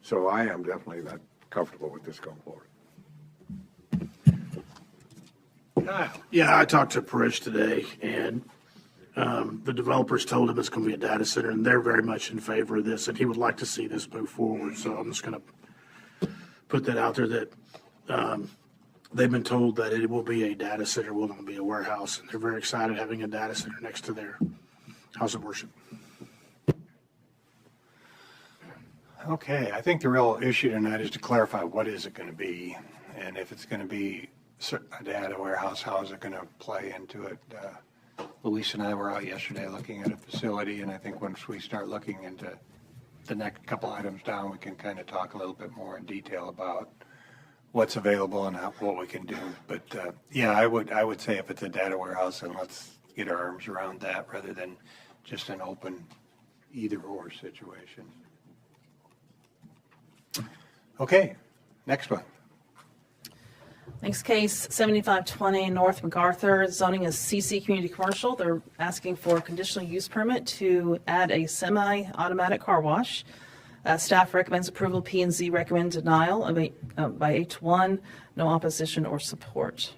So I am definitely not comfortable with this going forward. Yeah, I talked to Parrish today, and the developers told him it's going to be a data center, and they're very much in favor of this, and he would like to see this move forward. So I'm just going to put that out there that they've been told that it will be a data center, will not be a warehouse, and they're very excited having a data center next to their house of worship. Okay, I think the real issue tonight is to clarify what is it going to be, and if it's going to be a data warehouse, how is it going to play into it? Luis and I were out yesterday looking at a facility, and I think once we start looking into the next couple items down, we can kind of talk a little bit more in detail about what's available and what we can do. But yeah, I would say if it's a data warehouse, then let's get our arms around that rather than just an open either-or situation. Okay, next one. Next case, 7520 North MacArthur, zoning is CC Community Commercial. They're asking for a conditional use permit to add a semi-automatic car wash. Staff recommends approval. P&Z recommend denial of by 8-1, no opposition or support.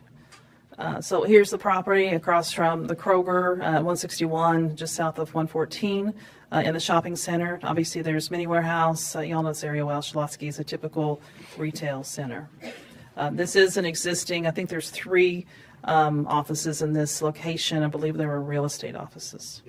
So here's the property across from the Kroger, 161, just south of 114, in the shopping center. Obviously, there's Mini Warehouse. You all know this area well. Shalotsky is a typical retail center. This is an existing, I think there's 3 offices in this location. I believe there were real estate offices.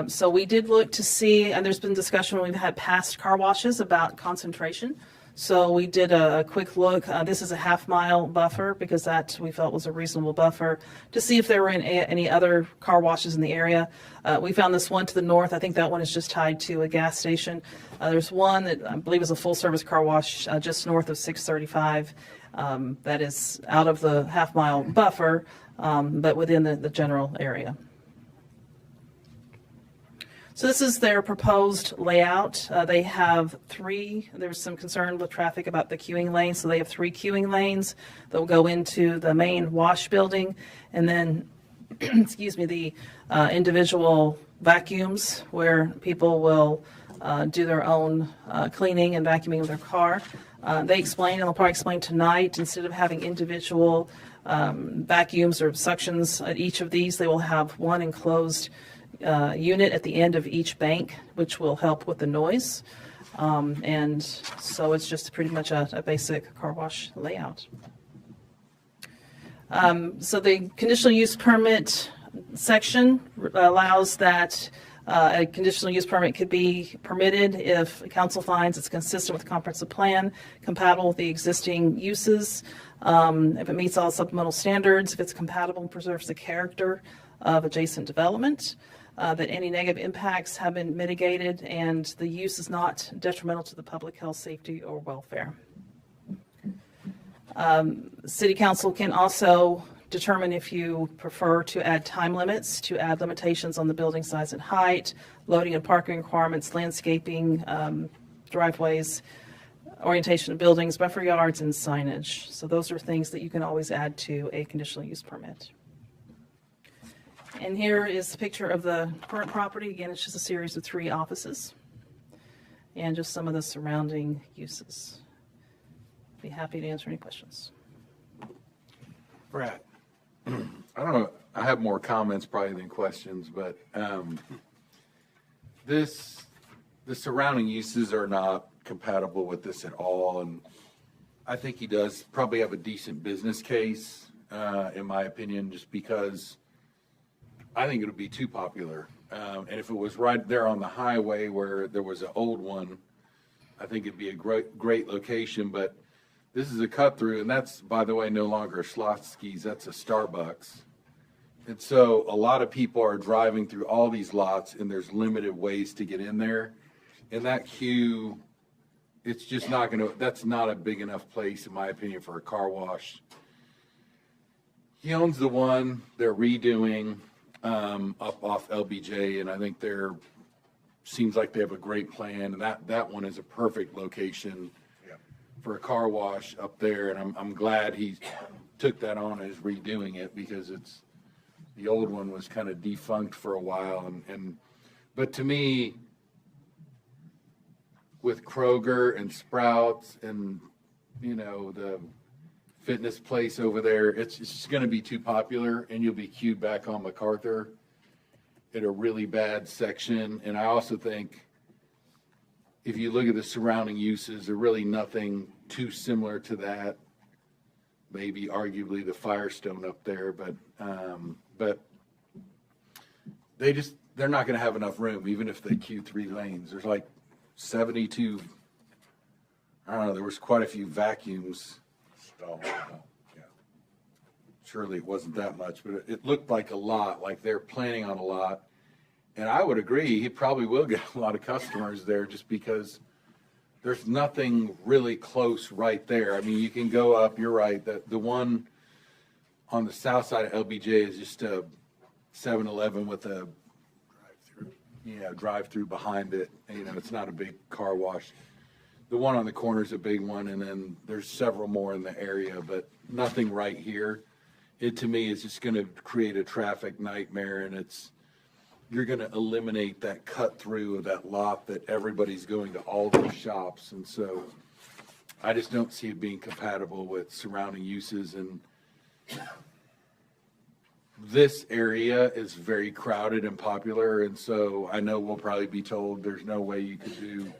So we did look to see, and there's been discussion when we've had past car washes about concentration. So we did a quick look. This is a half-mile buffer because that we felt was a reasonable buffer to see if there were any other car washes in the area. We found this one to the north. I think that one is just tied to a gas station. There's one that I believe is a full-service car wash just north of 635 that is out of the half-mile buffer, but within the general area. So this is their proposed layout. They have 3, there's some concern with traffic about the queuing lanes, so they have 3 queuing lanes that will go into the main wash building, and then, excuse me, the individual vacuums where people will do their own cleaning and vacuuming of their car. They explain, and they'll probably explain tonight, instead of having individual vacuums or suctions at each of these, they will have one enclosed unit at the end of each bank, which will help with the noise. And so it's just pretty much a basic car wash layout. So the conditional use permit section allows that a conditional use permit could be permitted if council finds it's consistent with the comprehensive plan, compatible with the existing uses, if it meets all supplemental standards, if it's compatible and preserves the character of adjacent development, that any negative impacts have been mitigated, and the use is not detrimental to the public health, safety, or welfare. City Council can also determine if you prefer to add time limits, to add limitations on the building size and height, loading and parking requirements, landscaping, driveways, orientation of buildings, buffer yards, and signage. So those are things that you can always add to a conditional use permit. And here is a picture of the current property. Again, it's just a series of 3 offices and just some of the surrounding uses. Be happy to answer any questions. Brad. I don't know. I have more comments probably than questions, but the surrounding uses are not compatible with this at all. And I think he does probably have a decent business case, in my opinion, just because I think it would be too popular. And if it was right there on the highway where there was an old one, I think it'd be a great location. But this is a cut through, and that's, by the way, no longer a Schlotzsky's, that's a Starbucks. And so a lot of people are driving through all these lots, and there's limited ways to get in there. And that queue, it's just not going to, that's not a big enough place, in my opinion, for a car wash. He owns the one they're redoing up off LBJ, and I think seems like they have a great plan, and that one is a perfect location for a car wash up there, and I'm glad he took that on and is redoing it, because the old one was kind of defunct for a while, but to me, with Kroger and Sprouts and the fitness place over there, it's just going to be too popular, and you'll be queued back on MacArthur at a really bad section. And I also think if you look at the surrounding uses, there's really nothing too similar to that. Maybe arguably the Firestone up there, but they're not going to have enough room, even if they queue 3 lanes. There's like 72. I don't know. There was quite a few vacuums. Surely it wasn't that much, but it looked like a lot, like they're planning on a lot. And I would agree, he probably will get a lot of customers there, just because there's nothing really close right there. I mean, you can go up, you're right, the one on the south side of LBJ is just a 7-Eleven with a drive-through behind it. You know, it's not a big car wash. The one on the corner is a big one, and then there's several more in the area, but nothing right here. It, to me, is just going to create a traffic nightmare, and you're going to eliminate that cut through of that lot that everybody's going to all those shops. And so I just don't see it being compatible with surrounding uses. And this area is very crowded and popular. And so I know we'll probably be told there's no way you could do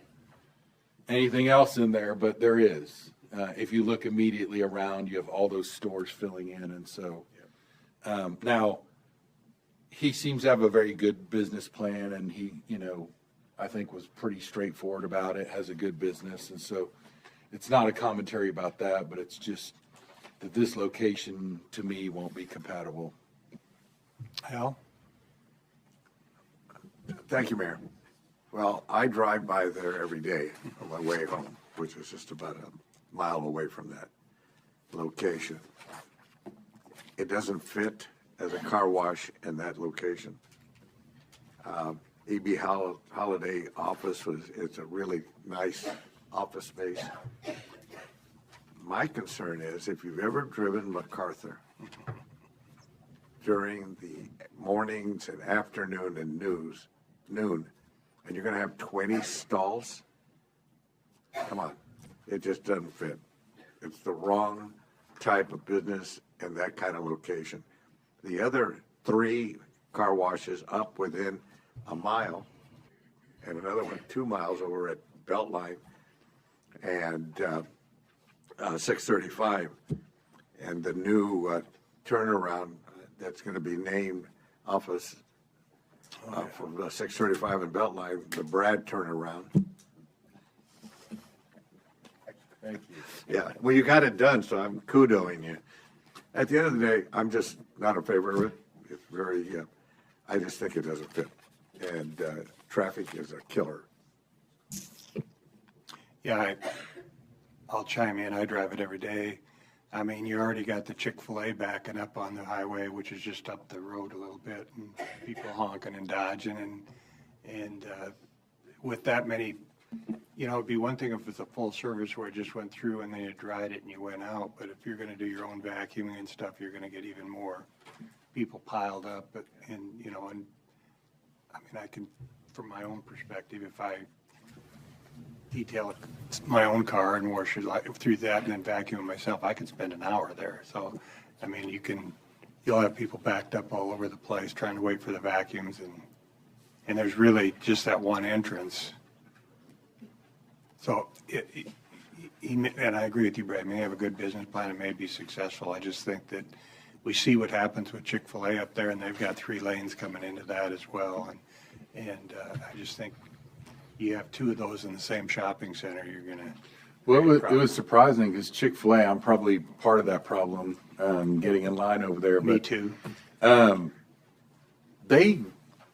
anything else in there, but there is. If you look immediately around, you have all those stores filling in. And so now he seems to have a very good business plan, and he, I think was pretty straightforward about it, has a good business. And so it's not a commentary about that, but it's just that this location to me won't be compatible. Al? Thank you, Mayor. Well, I drive by there every day on my way home, which is just about a mile away from that location. It doesn't fit as a car wash in that location. E.B. Holiday office it's a really nice office space. My concern is if you've ever driven MacArthur during the mornings and afternoon and noon, and you're going to have 20 stalls, come on, it just doesn't fit. It's the wrong type of business in that kind of location. The other 3 car washes up within a mile, and another one 2 miles over at Beltline and 635, and the new turnaround that's going to be named office from 635 and Beltline, the Brad turnaround. Thank you. Yeah, well, you got it done, so I'm kudoing you. At the end of the day, I'm just not in favor of it. It's very, I just think it doesn't fit. And traffic is a killer. Yeah, I'll chime in. I drive it every day. I mean, you already got the Chick-fil-A backing up on the highway, which is just up the road a little bit, and people honking and dodging. And with that many, it'd be one thing if it's a full service where it just went through and then you dried it and you went out. But if you're going to do your own vacuuming and stuff, you're going to get even more people piled up. And I mean, I can, from my own perspective, if I detail my own car and wash it through that and then vacuum it myself, I can spend an hour there. So, I mean, you'll have people backed up all over the place trying to wait for the vacuums, and there's really just that one entrance. So, and I agree with you, Brad. I mean, they have a good business plan and may be successful. I just think that we see what happens with Chick-fil-A up there, and they've got 3 lanes coming into that as well. And I just think you have 2 of those in the same shopping center, you're going to... Well, it was surprising because Chick-fil-A, I'm probably part of that problem, getting in line over there. Me too. They,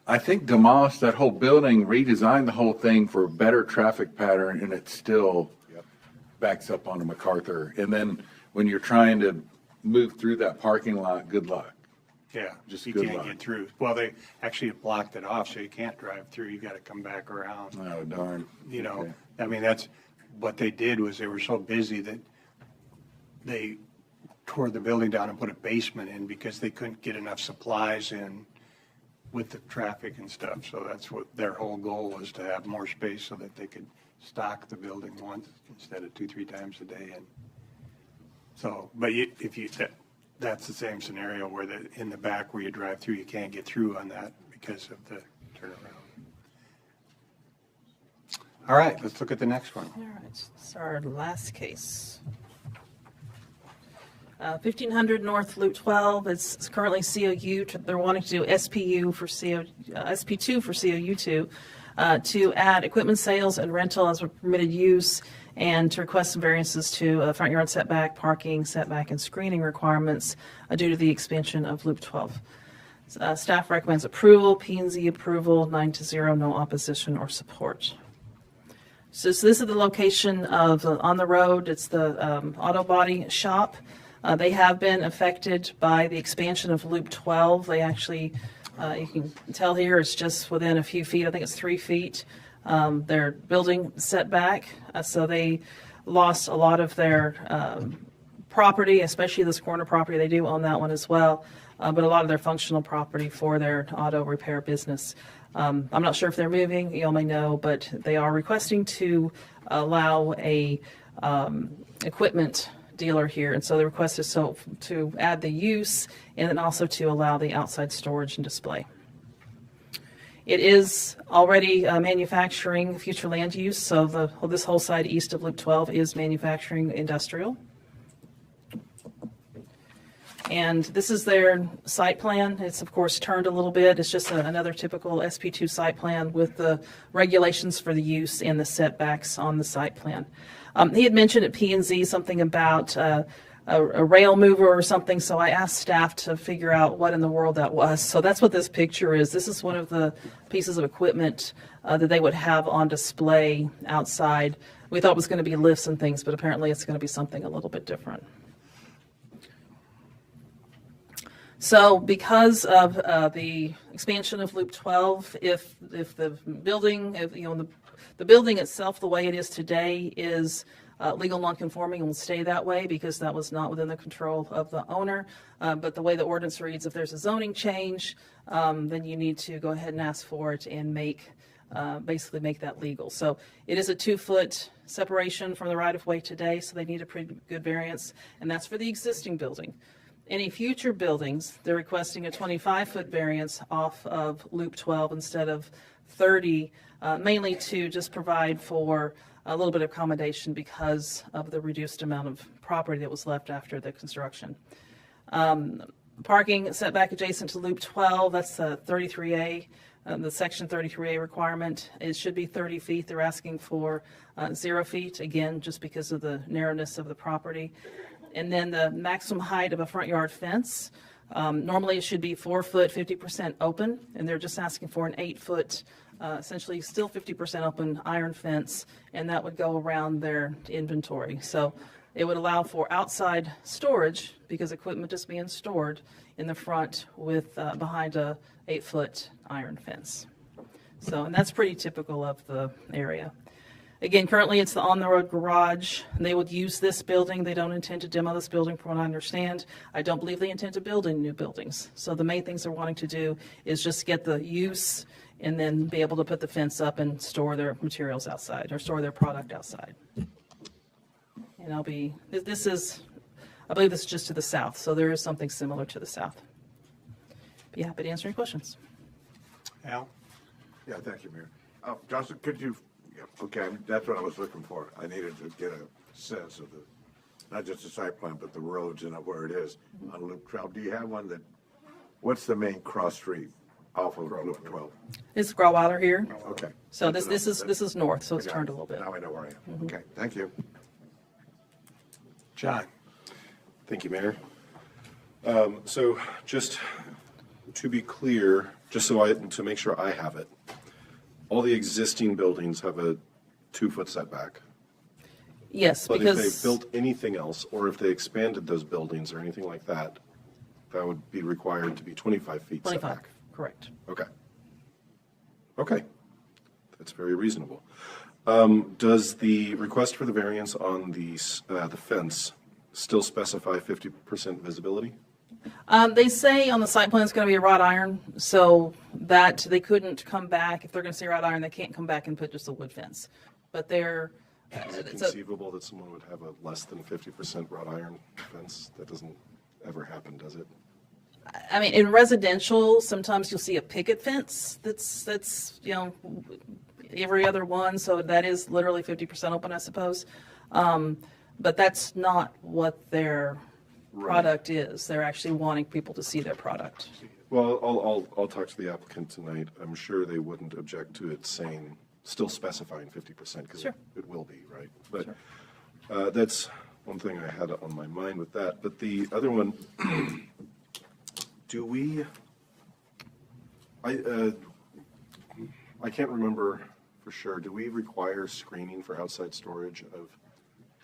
I think, demolished that whole building, redesigned the whole thing for a better traffic pattern, and it still backs up onto MacArthur. And then when you're trying to move through that parking lot, good luck. Yeah, Just you good can't luck. get through. Well, they actually blocked it off, so you can't drive through. You got to come back around. Oh, darn. Okay. I mean, that's what they did was they were so busy that they tore the building down and put a basement in because they couldn't get enough supplies in with the traffic and stuff. So that's what their whole goal was, to have more space so that they could stock the building once instead of 2-3 times a day. And so, but that's the same scenario where in the back where you drive through, you can't get through on that because of the turnaround. All right, let's look at the next one. All right, this is our last case. 1500 North Loop 12. It's currently COU. They're wanting to do SPU for SP2 for COU2 to add equipment sales and rental as a permitted use, and to request some variances to front yard setback, parking setback, and screening requirements due to the expansion of Loop 12. Staff recommends approval. P&Z approval 9-0, no opposition or support. So this is the location of on the road. It's the auto body shop. They have been affected by the expansion of Loop 12. They actually, you can tell here, it's just within a few feet. I think it's 3 feet. Their building setback, so they lost a lot of their property, especially this corner property. They do own that one as well, but a lot of their functional property for their auto repair business. I'm not sure if they're moving, you all may know, but they are requesting to allow a equipment dealer here. And so the request is to add the use and then also to allow the outside storage and display. It is already manufacturing future land use, so this whole side east of Loop 12 is manufacturing industrial. And this is their site plan. It's, of course, turned a little bit. It's just another typical SP2 site plan with the regulations for the use and the setbacks on the site plan. He had mentioned at P&Z something about a rail mover or something, so I asked staff to figure out what in the world that was. So that's what this picture is. This is one of the pieces of equipment that they would have on display outside. We thought it was going to be lifts and things, but apparently it's going to be something a little bit different. So because of the expansion of Loop 12, if the building, the building itself, the way it is today, is legal nonconforming and will stay that way because that was not within the control of the owner. But the way the ordinance reads, if there's a zoning change, then you need to go ahead and ask for it and basically make that legal. So it is a 2-foot separation from the right-of-way today, so they need a pretty good variance, and that's for the existing building. Any future buildings, they're requesting a 25-foot variance off of Loop 12 instead of 30, mainly to just provide for a little bit of accommodation because of the reduced amount of property that was left after the construction. Parking setback adjacent to Loop 12, that's the 33A, the Section 33A requirement. It should be 30 feet. They're asking for 0 feet, again, just because of the narrowness of the property. And then the maximum height of a front yard fence, normally it should be 4 foot, 50% open, and they're just asking for an 8 foot, essentially still 50% open iron fence, and that would go around their inventory. So it would allow for outside storage because equipment is being stored in the front with behind a 8 foot iron fence. So, and that's pretty typical of the area. Again, currently it's the on-the-road garage. They would use this building. They don't intend to demo this building from what I understand. I don't believe they intend to build any new buildings. So the main things they're wanting to do is just get the use and then be able to put the fence up and store their materials outside or store their product outside. And I believe this is just to the south. So there is something similar to the south. Be happy to answer any questions. Al? Yeah, thank you, Mayor. Johnson, could you, okay, that's what I was looking for. I needed to get a sense of not just the site plan, but the roads and where it is on Loop 12. Do you have one what's the main cross street off of Loop 12? It's Grauweiler here. Okay. So this is north, so it's turned a little bit. Now I know where I am. Okay, thank you. John? Thank you, Mayor. So just to be clear, just to make sure I have it, all the existing buildings have a 2-foot setback. Yes, But because if they built anything else, or if they expanded those buildings or anything like that, that would be required to be 25 feet 25, setback. correct. Okay. Okay. That's very reasonable. Does the request for the variance on the fence still specify 50% visibility? They say on the site plan it's going to be a wrought iron, so that they couldn't come back. If they're going to say wrought iron, they can't come back and put just a wood fence. But they're... Is it conceivable that someone would have a less than 50% wrought iron fence? That doesn't ever happen, does it? I mean, in residential, sometimes you'll see a picket fence that's every other one, so that is literally 50% open, I suppose. But that's not what their product is. They're actually wanting people to see their product. Well, I'll talk to the applicant tonight. I'm sure they wouldn't object to it still specifying 50%, because Sure. it will be, right? But that's one thing I had on my mind with that. But the other one, do we, I can't remember for sure. Do we require screening for outside storage of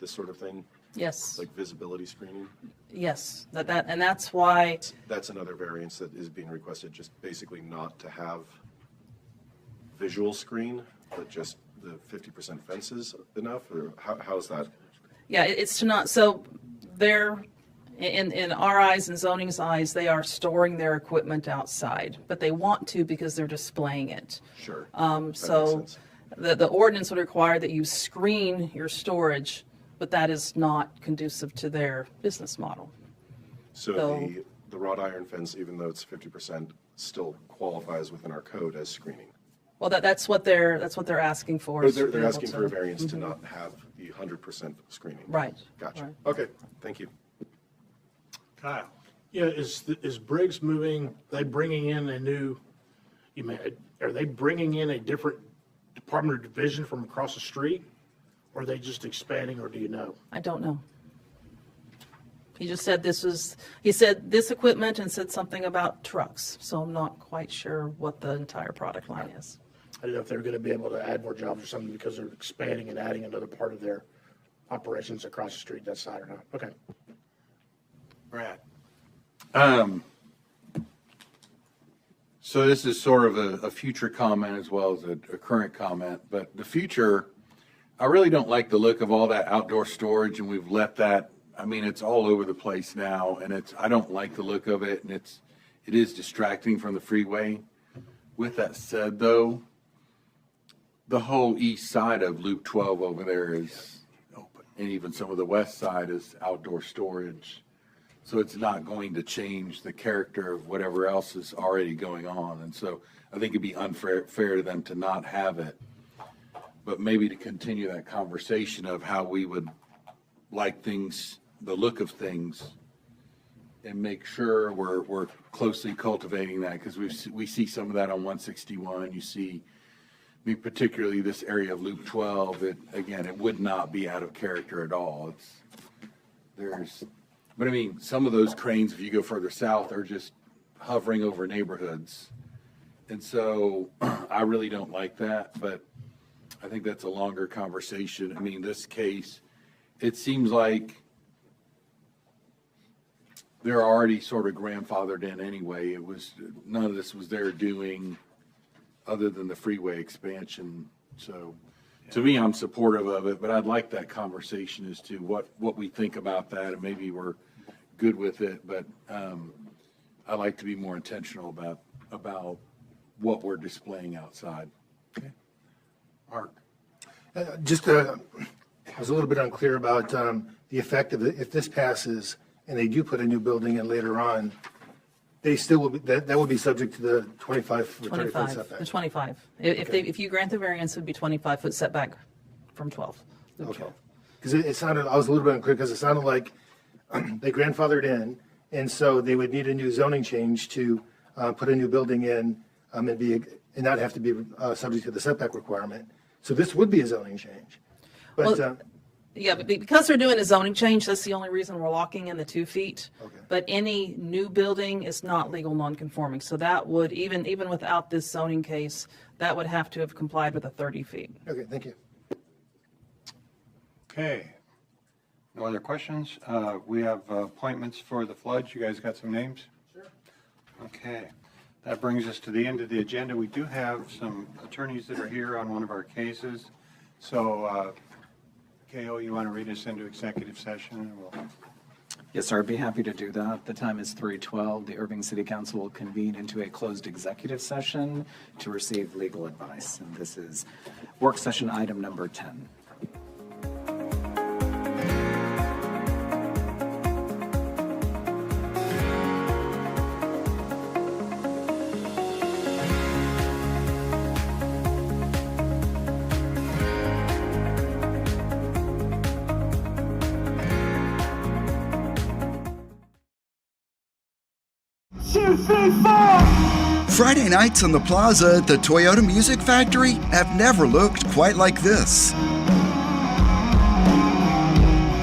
this sort of thing? Yes. Like visibility screening? Yes, and that's why. That's another variance that is being requested, just basically not to have visual screen, but just the 50% fences enough, or how's that? Yeah, it's to not, so they're, in our eyes and zoning's eyes, they are storing their equipment outside, but they want to because they're displaying it. Sure. So the ordinance would require that you screen your storage, but that is not conducive to their business model. So the wrought iron fence, even though it's 50%, still qualifies within our code as screening. Well, that's what they're asking for. But they're asking for a variance to not have the 100% screening. Right. Gotcha. Right. Okay, thank you. Kyle. Yeah, is Briggs moving, they bringing in a new, are they bringing in a different department or division from across the street? Or are they just expanding, or do you know? I don't know. He just said he said this equipment and said something about trucks. So I'm not quite sure what the entire product line is. I don't know if they're going to be able to add more jobs or something because they're expanding and adding another part of their operations across the street, that side or not. Okay. Brad. So this is sort of a future comment as well as a current comment, but the future, I really don't like the look of all that outdoor storage, and we've let that, I mean, it's all over the place now, and I don't like the look of it, and it is distracting from the freeway. With that said, though, the whole east side of Loop 12 over there is open, and even some of the west side is outdoor storage. So it's not going to change the character of whatever else is already going on. And so I think it'd be unfair to them to not have it, but maybe to continue that conversation of how we would like things, the look of things, and make sure we're closely cultivating that, because we see some of that on 161. You see, I mean, particularly this area of Loop 12. It would not be out of character at all. But I mean, some of those cranes, if you go further south, are just hovering over neighborhoods, and so I really don't like that. But I think that's a longer conversation. I mean, this case, it seems like they're already sort of grandfathered in anyway. None of this was their doing other than the freeway expansion. So to me, I'm supportive of it, but I'd like that conversation as to what we think about that, and maybe we're good with it, but I like to be more intentional about what we're displaying outside. Okay. Mark. I was a little bit unclear about the effect of it. If this passes and they do put a new building in later on, they still will be, that would be subject to the 25 or 30 foot setback. The 25. If you grant the variance, it would be 25-foot setback from 12. Okay. Because it sounded, I was a little bit unclear because it sounded like they grandfathered in, and so they would need a new zoning change to put a new building in and not have to be subject to the setback requirement. So this would be a zoning change. But yeah, but because they're doing a zoning change, that's the only reason we're locking in the 2 feet. Okay. But any new building is not legal non-conforming. So that would, even without this zoning case, that would have to have complied with the 30 feet. Okay, thank you. Okay. No other questions? We have appointments for the floods. You guys got some names? Sure. Okay. That brings us to the end of the agenda. We do have some attorneys that are here on one of our cases. So, KO, you want to read us into executive session? And we'll... Yes, sir. I'd be happy to do that. The time is 3:12. The Irving City Council will convene into a closed executive session to receive legal advice. And this is work session item number 10. Friday nights on the plaza at the Toyota Music Factory have never looked quite like this.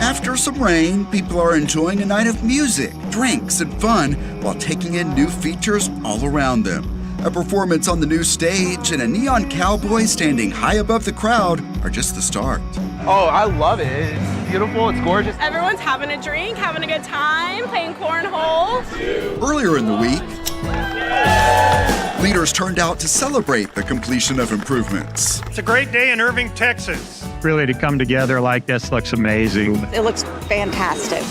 After some rain, people are enjoying a night of music, drinks, and fun while taking in new features all around them. A performance on the new stage and a neon cowboy standing high above the crowd are just the start. Oh, I love it. It's beautiful. It's gorgeous. Everyone's having a drink, having a good time, playing cornhole. Earlier in the week, leaders turned out to celebrate the completion of improvements. It's a great day in Irving, Texas. Really, to come together like this looks amazing. It looks fantastic.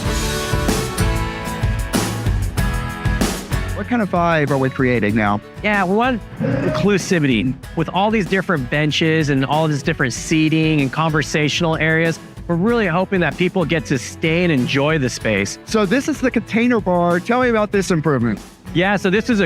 What kind of vibe are we creating now? Yeah, we want inclusivity with all these different benches and all this different seating and conversational areas. We're really hoping that people get to stay and enjoy the space. So this is the container bar. Tell me about this improvement. Yeah, so this is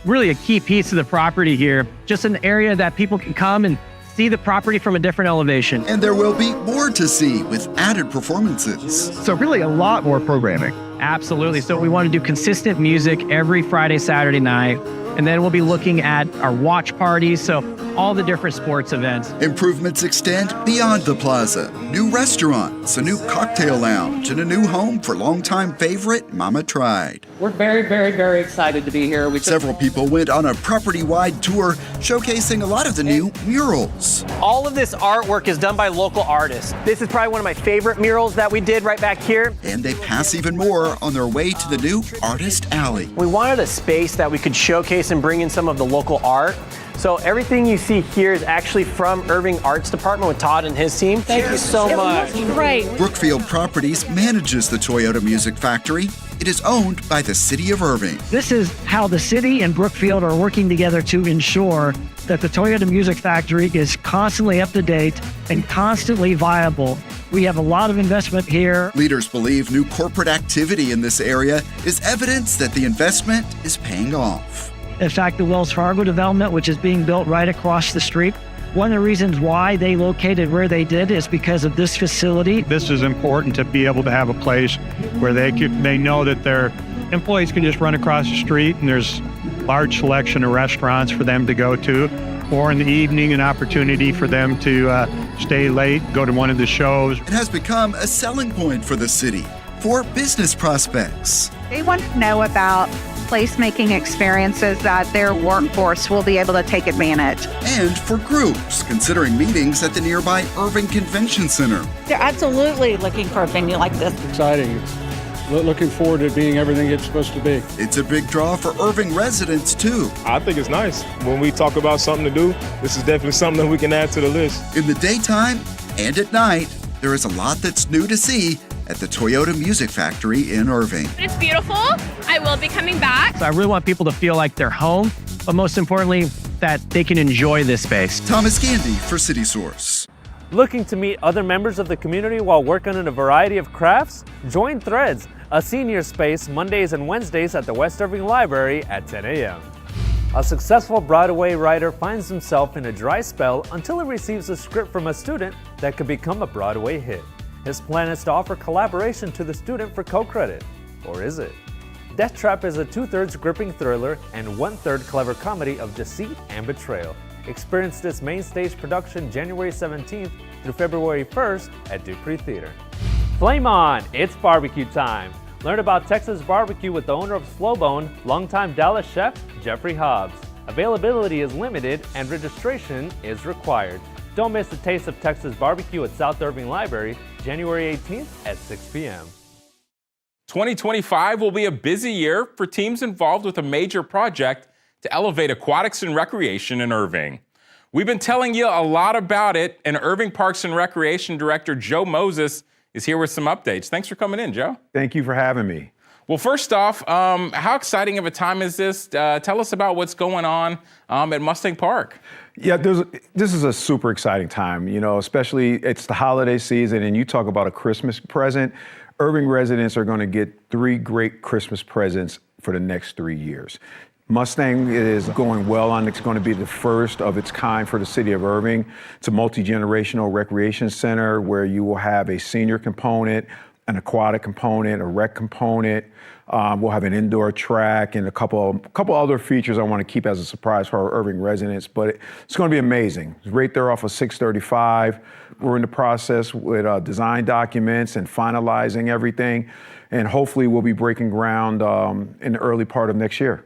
really a key piece of the property here. Just an area that people can come and see the property from a different elevation. And there will be more to see with added performances. So really a lot more programming. Absolutely. So we want to do consistent music every Friday, Saturday night. And then we'll be looking at our watch parties, so all the different sports events. Improvements extend beyond the plaza. New restaurants, a new cocktail lounge, and a new home for longtime favorite Mama Tried. We're very, very, very excited to be here. Several people went on a property-wide tour showcasing a lot of the new murals. All of this artwork is done by local artists. This is probably one of my favorite murals that we did right back here. And they pass even more on their way to the new Artist Alley. We wanted a space that we could showcase and bring in some of the local art. So everything you see here is actually from Irving Arts Department with Todd and his team. Thank you so much. Great. Brookfield Properties manages the Toyota Music Factory. It is owned by the City of Irving. This is how the city and Brookfield are working together to ensure that the Toyota Music Factory is constantly up to date and constantly viable. We have a lot of investment here. Leaders believe new corporate activity in this area is evidence that the investment is paying off. In fact, the Wells Fargo development, which is being built right across the street, one of the reasons why they located where they did is because of this facility. This is important to be able to have a place where they know that their employees can just run across the street and there's a large selection of restaurants for them to go to, or in the evening an opportunity for them to stay late, go to one of the shows. It has become a selling point for the city for business prospects. They want to know about placemaking experiences that their workforce will be able to take advantage. And for groups considering meetings at the nearby Irving Convention Center. They're absolutely looking for a venue like this. Exciting. Looking forward to being everything it's supposed to be. It's a big draw for Irving residents, too. I think it's nice. When we talk about something to do, this is definitely something that we can add to the list. In the daytime and at night, there is a lot that's new to see at the Toyota Music Factory in Irving. It's beautiful. I will be coming back. So I really want people to feel like they're home, but most importantly, that they can enjoy this space. Thomas Gandy for City Source. Looking to meet other members of the community while working on a variety of crafts? Join Threads, a senior space Mondays and Wednesdays at the West Irving Library at 10 a.m. A successful Broadway writer finds himself in a dry spell until he receives a script from a student that could become a Broadway hit. His plan is to offer collaboration to the student for co-credit. Or is it? Death Trap is a 2/3 gripping thriller and 1/3 clever comedy of deceit and betrayal. Experience this main stage production January 17th through February 1st at Dupree Theater. Flame on! It's barbecue time! Learn about Texas barbecue with the owner of Slowbone, longtime Dallas chef Jeffrey Hobbs. Availability is limited and registration is required. Don't miss the taste of Texas barbecue at South Irving Library, January 18th at 6 p.m. 2025 will be a busy year for teams involved with a major project to elevate aquatics and recreation in Irving. We've been telling you a lot about it, and Irving Parks and Recreation Director Joe Moses is here with some updates. Thanks for coming in, Joe. Thank you for having me. Well, first off, how exciting of a time is this? Tell us about what's going on at Mustang Park. Yeah, this is a super exciting time, especially it's the holiday season and you talk about a Christmas present. Irving residents are going to get 3 great Christmas presents for the next 3 years. Mustang is going well on. It's going to be the first of its kind for the city of Irving. It's a multi-generational recreation center where you will have a senior component, an aquatic component, a rec component. We'll have an indoor track and a couple other features I want to keep as a surprise for our Irving residents, but it's going to be amazing. It's right there off of 635. We're in the process with design documents and finalizing everything, and hopefully we'll be breaking ground in the early part of next year.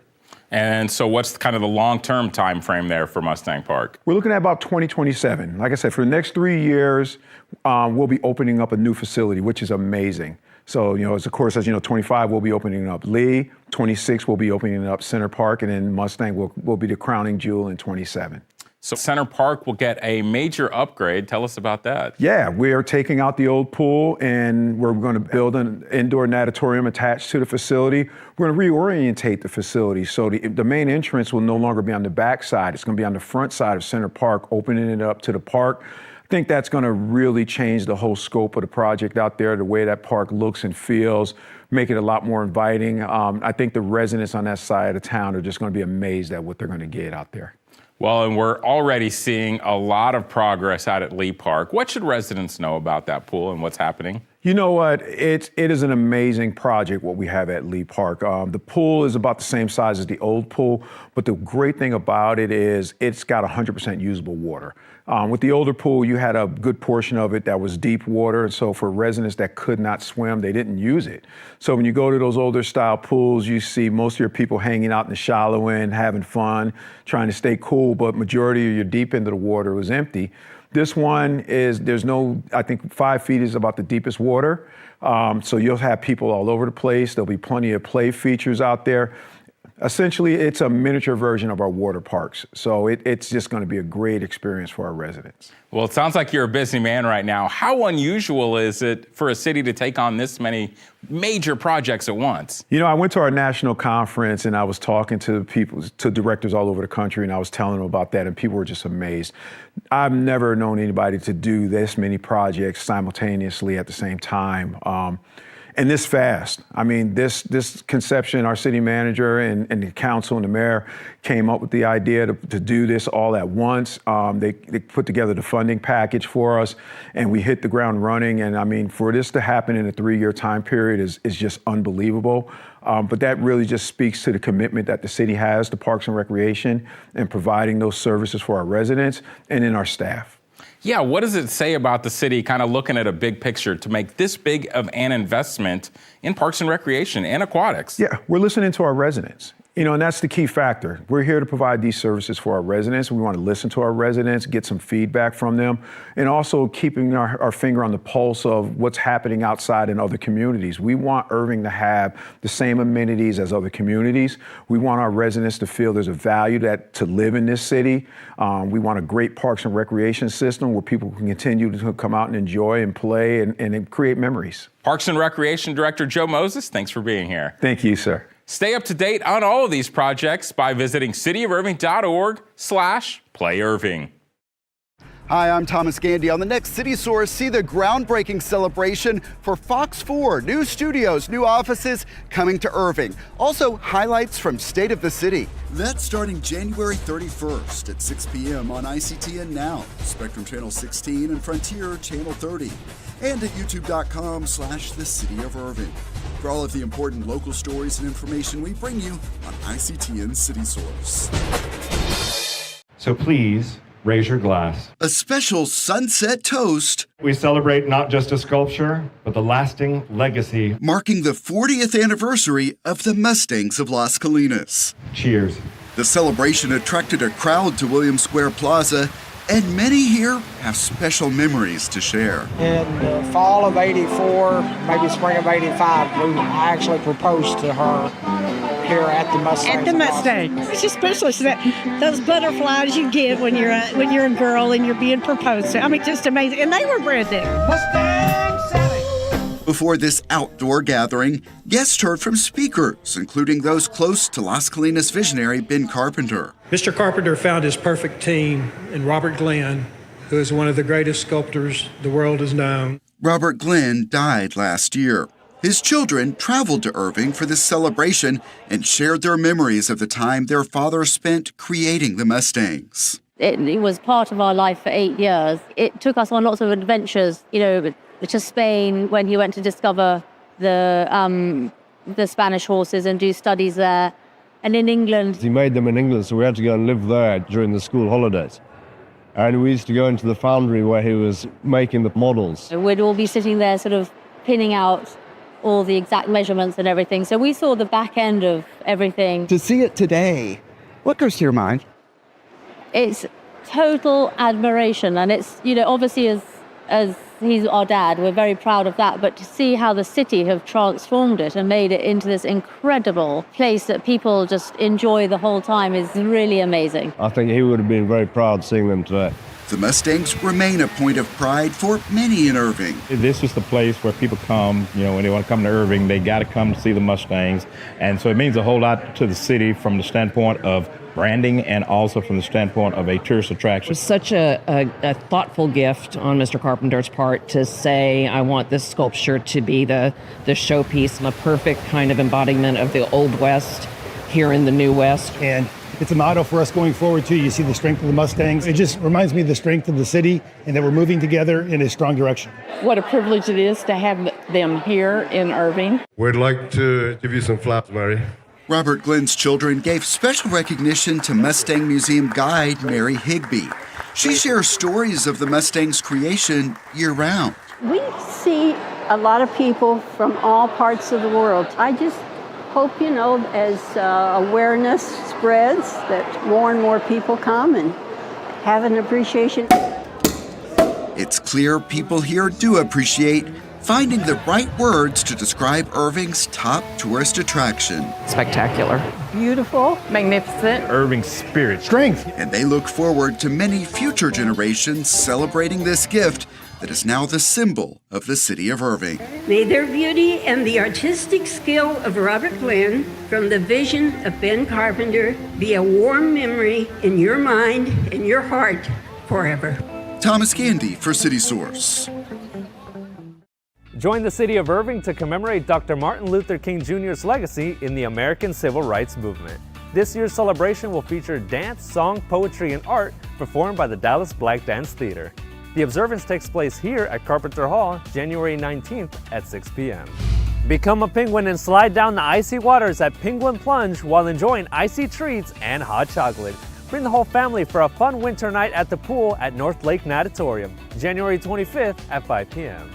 And so what's kind of the long-term time frame there for Mustang Park? We're looking at about 2027. Like I said, for the next 3 years, we'll be opening up a new facility, which is amazing. So, as 25, we'll be opening up Lee, 26, we'll be opening up Center Park, and then Mustang will be the crowning jewel in 27. So Center Park will get a major upgrade. Tell us about that. Yeah, we are taking out the old pool and we're going to build an indoor natatorium attached to the facility. We're going to reorientate the facility. So the main entrance will no longer be on the back side. It's going to be on the front side of Center Park, opening it up to the park. I think that's going to really change the whole scope of the project out there, the way that park looks and feels, make it a lot more inviting. I think the residents on that side of town are just going to be amazed at what they're going to get out there. Well, and we're already seeing a lot of progress out at Lee Park. What should residents know about that pool and what's happening? You know what? It is an amazing project, what we have at Lee Park. The pool is about the same size as the old pool, but the great thing about it is it's got 100% usable water. With the older pool, you had a good portion of it that was deep water, and so for residents that could not swim, they didn't use it. So when you go to those older style pools, you see most of your people hanging out in the shallow end, having fun, trying to stay cool, but majority of your deep end of the water was empty. This one is, I think 5 feet is about the deepest water. So you'll have people all over the place. There'll be plenty of play features out there. Essentially, it's a miniature version of our water parks. So it's just going to be a great experience for our residents. Well, it sounds like you're a busy man right now. How unusual is it for a city to take on this many major projects at once? I went to our national conference and I was talking to directors all over the country, and I was telling them about that, and people were just amazed. I've never known anybody to do this many projects simultaneously at the same time. And this fast. I mean, this conception, our city manager and the council and the mayor came up with the idea to do this all at once. They put together the funding package for us, and we hit the ground running. And I mean, for this to happen in a 3-year time period is just unbelievable. But that really just speaks to the commitment that the city has to Parks and Recreation and providing those services for our residents and in our staff. Yeah, what does it say about the city kind of looking at a big picture to make this big of an investment in Parks and Recreation and aquatics? Yeah, we're listening to our residents. And that's the key factor. We're here to provide these services for our residents. We want to listen to our residents, get some feedback from them, and also keeping our finger on the pulse of what's happening outside in other communities. We want Irving to have the same amenities as other communities. We want our residents to feel there's a value to live in this city. We want a great Parks and Recreation system where people can continue to come out and enjoy and play and create memories. Parks and Recreation Director Joe Moses, thanks for being here. Thank you, sir. Stay up to date on all of these projects by visiting cityofirving.org/playirving. Hi, I'm Thomas Gandy. On the next City Source, see the groundbreaking celebration for Fox 4. New studios, new offices coming to Irving. Also, highlights from State of the City. That's starting January 31st at 6 p.m. on ICTN Now, Spectrum Channel 16 and Frontier Channel 30. And at youtube.com/the City of Irving. For all of the important local stories and information we bring you on ICTN City Source. So please, raise your glass. A special sunset toast. We celebrate not just a sculpture, but the lasting legacy. Marking the 40th anniversary of the Mustangs of Las Colinas. Cheers. The celebration attracted a crowd to Williams Square Plaza, and many here have special memories to share. In the fall of '84, maybe spring of '85, I actually proposed to her here at the Mustang. At the Mustang. It's just special. It's those butterflies you get when you're a girl and you're being proposed to. I mean, just amazing. And they were bred there. Mustang City. Before this outdoor gathering, guests heard from speakers, including those close to Las Colinas visionary Ben Carpenter. Mr. Carpenter found his perfect team in Robert Glenn, who is one of the greatest sculptors the world has known. Robert Glenn died last year. His children traveled to Irving for this celebration and shared their memories of the time their father spent creating the Mustangs. It was part of our life for 8 years. It took us on lots of adventures, to Spain when he went to discover the Spanish horses and do studies there. And in England. He made them in England, so we had to go and live there during the school holidays. And we used to go into the foundry where he was making the models. We'd all be sitting there sort of pinning out all the exact measurements and everything. So we saw the back end of everything. To see it today, what goes to your mind? It's total admiration, and it's, you know, obviously as he's our dad, we're very proud of that, but to see how the city have transformed it and made it into this incredible place that people just enjoy the whole time is really amazing. I think he would have been very proud seeing them today. The Mustangs remain a point of pride for many in Irving. This is the place where people come, you know, when they want to come to Irving, they got to come to see the Mustangs. And so it means a whole lot to the city from the standpoint of branding and also from the standpoint of a tourist attraction. It was such a thoughtful gift on Mr. Carpenter's part to say, I want this sculpture to be the showpiece and a perfect kind of embodiment of the Old West here in the New West. And it's a motto for us going forward, too. You see the strength of the Mustangs. It just reminds me of the strength of the city and that we're moving together in a strong direction. What a privilege it is to have them here in Irving. We'd like to give you some flowers, Mary. Robert Glenn's children gave special recognition to Mustang Museum guide Mary Higbee. She shares stories of the Mustang's creation year-round. We see a lot of people from all parts of the world. I just hope, you know, as awareness spreads, that more and more people come and have an appreciation. It's clear people here do appreciate finding the right words to describe Irving's top tourist attraction. Spectacular. Beautiful. Magnificent. Irving's spirit. Strength. And they look forward to many future generations celebrating this gift that is now the symbol of the city of Irving. May their beauty and the artistic skill of Robert Glenn from the vision of Ben Carpenter be a warm memory in your mind and your heart forever. Thomas Gandy for City Source. Join the city of Irving to commemorate Dr. Martin Luther King Jr.'s legacy in the American Civil Rights Movement. This year's celebration will feature dance, song, poetry, and art performed by the Dallas Black Dance Theater. The observance takes place here at Carpenter Hall, January 19th at 6 p.m. Become a penguin and slide down the icy waters at Penguin Plunge while enjoying icy treats and hot chocolate. Bring the whole family for a fun winter night at the pool at North Lake Natatorium, January 25th at 5 p.m.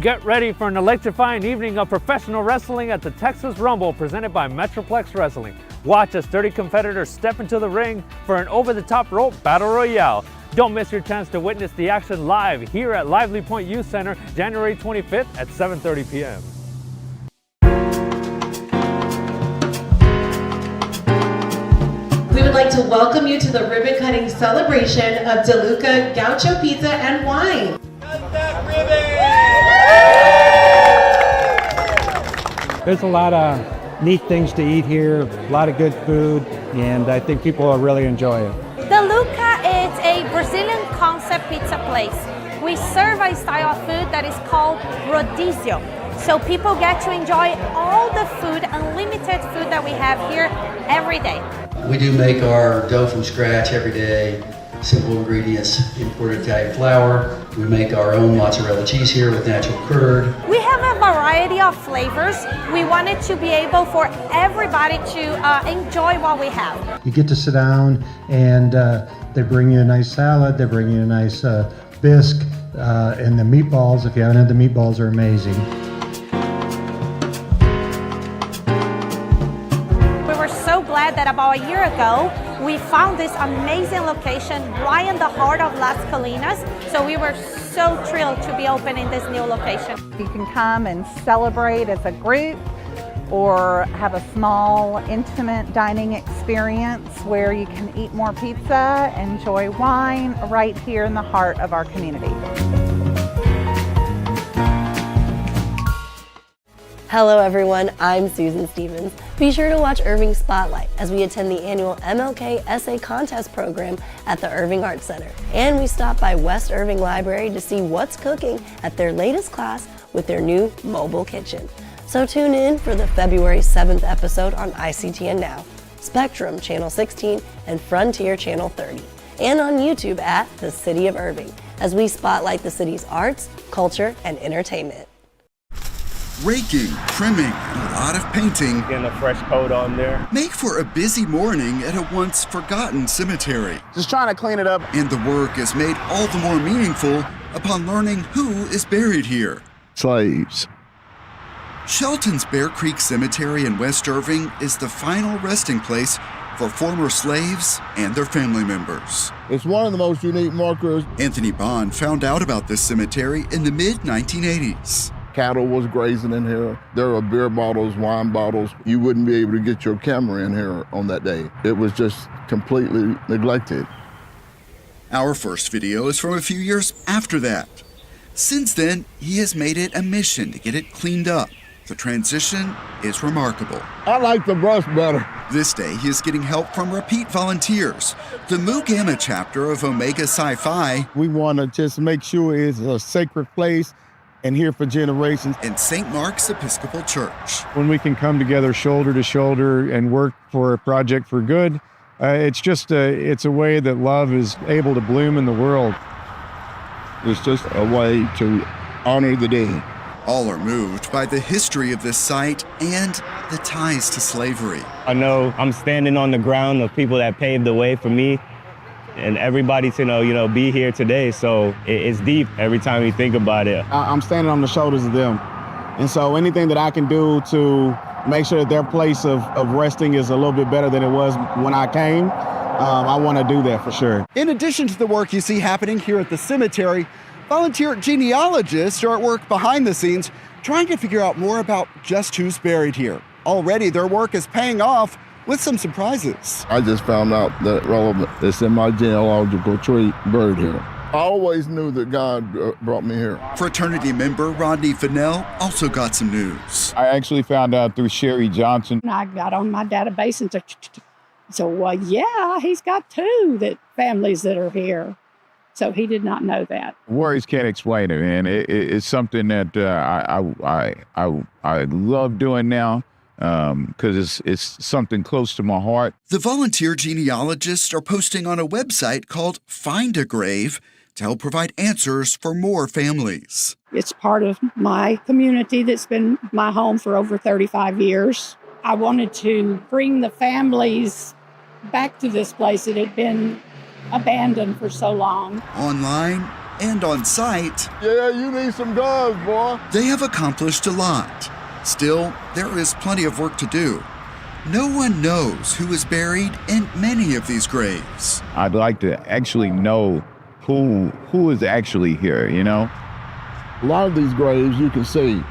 Get ready for an electrifying evening of professional wrestling at the Texas Rumble presented by Metroplex Wrestling. Watch as 30 competitors step into the ring for an over-the-top rope battle royale. Don't miss your chance to witness the action live here at Lively Point Youth Center, January 25th at 7:30 p.m. We would like to welcome you to the ribbon cutting celebration of DeLuca Gaucho Pizza and Wine. There's a lot of neat things to eat here, a lot of good food, and I think people will really enjoy it. DeLuca is a Brazilian concept pizza place. We serve a style of food that is called rodizio. So people get to enjoy all the food, unlimited food that we have here every day. We do make our dough from scratch every day. Simple ingredients, imported Italian flour. We make our own mozzarella cheese here with natural curd. We have a variety of flavors. We wanted to be able for everybody to enjoy what we have. You get to sit down and they bring you a nice salad, they bring you a nice bisque, and the meatballs, if you haven't had the meatballs, are amazing. That about a year ago, we found this amazing location right in the heart of Las Colinas. So we were so thrilled to be opening this new location. You can come and celebrate as a group or have a small, intimate dining experience where you can eat more pizza, enjoy wine right here in the heart of our community. Hello everyone, I'm Susan Stevens. Be sure to watch Irving Spotlight as we attend the annual MLK Essay Contest program at the Irving Arts Center. And we stop by West Irving Library to see what's cooking at their latest class with their new mobile kitchen. So tune in for the February 7th episode on ICTN Now, Spectrum Channel 16, and Frontier Channel 30, and on YouTube at The City of Irving as we spotlight the city's arts, culture, and entertainment. Raking, trimming, and a lot of painting. Getting a fresh coat on there. Make for a busy morning at a once forgotten cemetery. Just trying to clean it up. And the work is made all the more meaningful upon learning who is buried here. Slaves. Shelton's Bear Creek Cemetery in West Irving is the final resting place for former slaves and their family members. It's one of the most unique markers. Anthony Bond found out about this cemetery in the mid-1980s. Cattle was grazing in here. There were beer bottles, wine bottles. You wouldn't be able to get your camera in here on that day. It was just completely neglected. Our first video is from a few years after that. Since then, he has made it a mission to get it cleaned up. The transition is remarkable. I like the brush better. This day, he is getting help from repeat volunteers. The Mu Gamma chapter of Omega Psi Phi. We want to just make sure it's a sacred place and here for generations. And St. Mark's Episcopal Church. When we can come together shoulder to shoulder and work for a project for good, it's a way that love is able to bloom in the world. It's just a way to honor the dead. All are moved by the history of this site and the ties to slavery. I know I'm standing on the ground of people that paved the way for me, and everybody to be here today. So it's deep every time you think about it. I'm standing on the shoulders of them, and so anything that I can do to make sure that their place of resting is a little bit better than it was when I came, I want to do that for sure. In addition to the work you see happening here at the cemetery, volunteer genealogists are at work behind the scenes trying to figure out more about just who's buried here. Already, their work is paying off with some surprises. I just found out that relevant that's in my genealogical tree buried here. I always knew that God brought me here. Fraternity member Rodney Fennell also got some news. I actually found out through Sherry Johnson. I got on my database and yeah, he's got two families that are here. So he did not know that. Words can't explain it, man. It's something that I love doing now because it's something close to my heart. The volunteer genealogists are posting on a website called Find a Grave to help provide answers for more families. It's part of my community that's been my home for over 35 years. I wanted to bring the families back to this place that had been abandoned for so long. Online and on site. Yeah, you need some guns, boy. They have accomplished a lot. Still, there is plenty of work to do. No one knows who is buried in many of these graves. I'd like to actually know who is actually here, A lot of these graves you can see,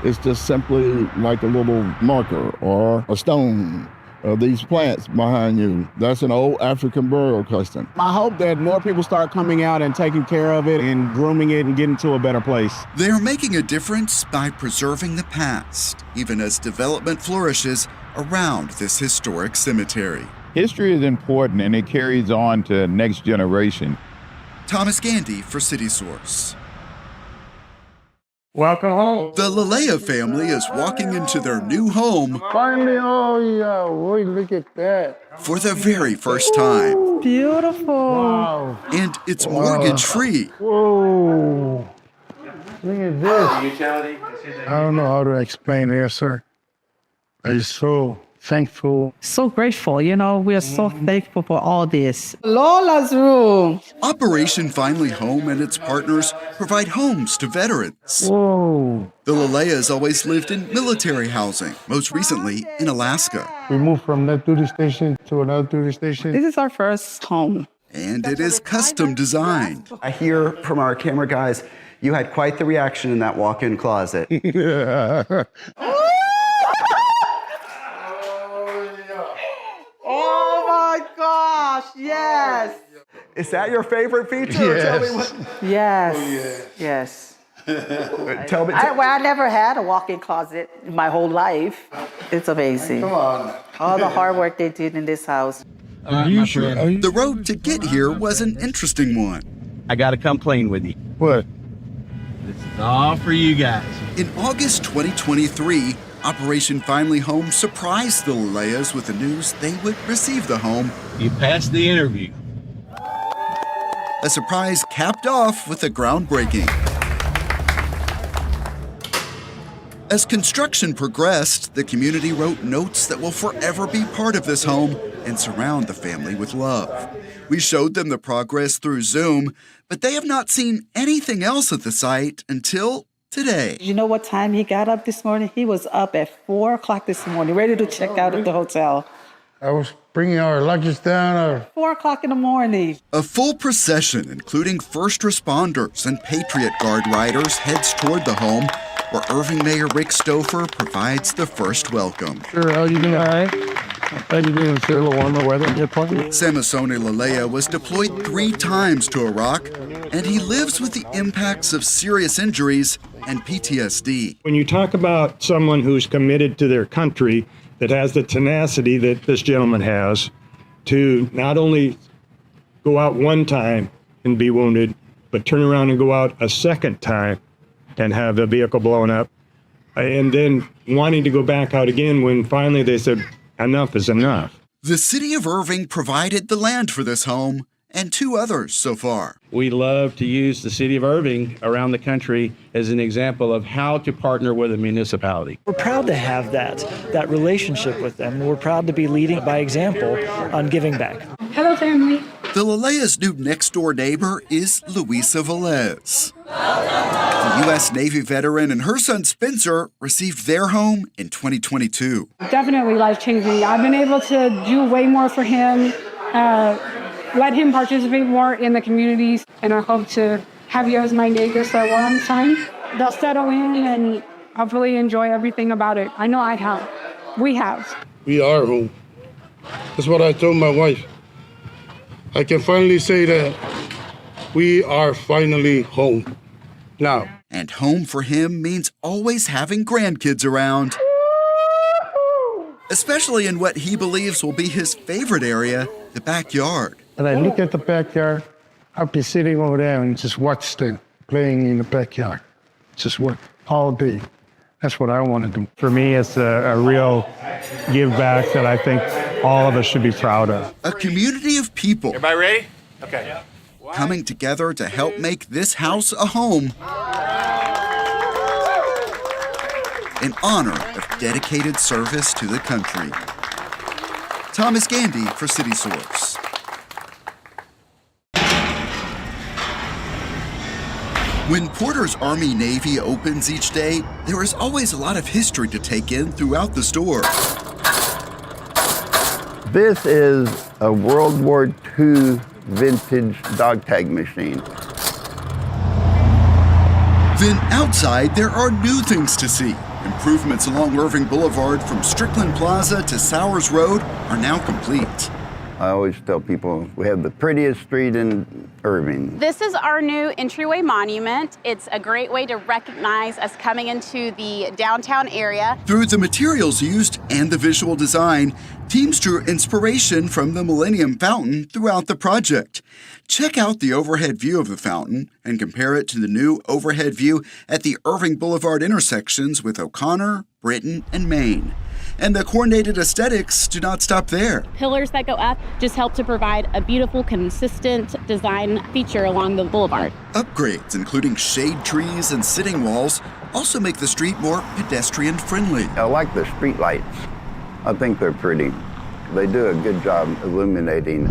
it's just simply like a little marker or a stone. These plants behind you, that's an old African burial custom. I hope that more people start coming out and taking care of it and grooming it and getting to a better place. They are making a difference by preserving the past, even as development flourishes around this historic cemetery. History is important and it carries on to the next generation. Thomas Gandy for City Source. Welcome home. The Lalea family is walking into their new home. Finally, oh yeah, boy, look at that. For the very first time. Beautiful. Wow. And it's mortgage-free. Whoa. Look at this. I don't know how to explain it, sir. I'm so thankful. So grateful, we are so thankful for all this. Lola's room. Operation Finally Home and its partners provide homes to veterans. Whoa. The Laleas always lived in military housing, most recently in Alaska. We moved from that duty station to another duty station. This is our first home. And it is custom designed. I hear from our camera guys, you had quite the reaction in that walk-in closet. Oh my gosh, yes. Is that your favorite feature? Yes. Tell me what. Yes. Oh, yeah. Yes. Tell me. I never had a walk-in closet my whole life. It's amazing. Come on. All the hard work they did in this house. Are you sure? The road to get here was an interesting one. I got to come playing with you. What? This is all for you guys. In August 2023, Operation Finally Home surprised the Laleas with the news they would receive the home. You passed the interview. A surprise capped off with a groundbreaking. As construction progressed, the community wrote notes that will forever be part of this home and surround the family with love. We showed them the progress through Zoom, but they have not seen anything else at the site until today. You know what time he got up this morning? He was up at 4 o'clock this morning, ready to check out at the hotel. I was bringing our luggage down. 4 o'clock in the morning. A full procession, including first responders and Patriot Guard riders, heads toward the home where Irving Mayor Rick Stouffer provides the first welcome. Sure, how you doing? All right. How you doing? It's a little warmer weather. Samasone Lalea was deployed 3 times to Iraq, and he lives with the impacts of serious injuries and PTSD. When you talk about someone who's committed to their country, that has the tenacity that this gentleman has, to not only go out one time and be wounded, but turn around and go out a second time and have the vehicle blown up, and then wanting to go back out again when finally they said, enough is enough. The city of Irving provided the land for this home and 2 others so far. We love to use the city of Irving around the country as an example of how to partner with a municipality. We're proud to have that relationship with them. We're proud to be leading by example on giving back. Hello, family. The Lalea's new next-door neighbor is Luisa Velez. The U.S. Navy veteran and her son Spencer received their home in 2022. Definitely life-changing. I've been able to do way more for him, let him participate more in the communities, and I hope to have you as my neighbors for a long time. They'll settle in and hopefully enjoy everything about it. I know I have. We have. We are home. That's what I told my wife. I can finally say that we are finally home now. And home for him means always having grandkids around. Especially in what he believes will be his favorite area, the backyard. And I look at the backyard, I'll be sitting over there and just watch them playing in the backyard. Just work all day. That's what I want to do. For me, it's a real give back that I think all of us should be proud of. A community of people. Everybody ready? Okay. Coming together to help make this house a home in honor of dedicated service to the country. Thomas Gandy for City Source. When Porter's Army Navy opens each day, there is always a lot of history to take in throughout the store. This is a World War II vintage dog tag machine. Then outside, there are new things to see. Improvements along Irving Boulevard from Strickland Plaza to Sowers Road are now complete. I always tell people we have the prettiest street in Irving. This is our new entryway monument. It's a great way to recognize us coming into the downtown area. Through the materials used and the visual design, teams drew inspiration from the Millennium Fountain throughout the project. Check out the overhead view of the fountain and compare it to the new overhead view at the Irving Boulevard intersections with O'Connor, Britton, and Main. And the coordinated aesthetics do not stop there. Pillars that go up just help to provide a beautiful, consistent design feature along the boulevard. Upgrades, including shade trees and sitting walls, also make the street more pedestrian-friendly. I like the street lights. I think they're pretty. They do a good job illuminating.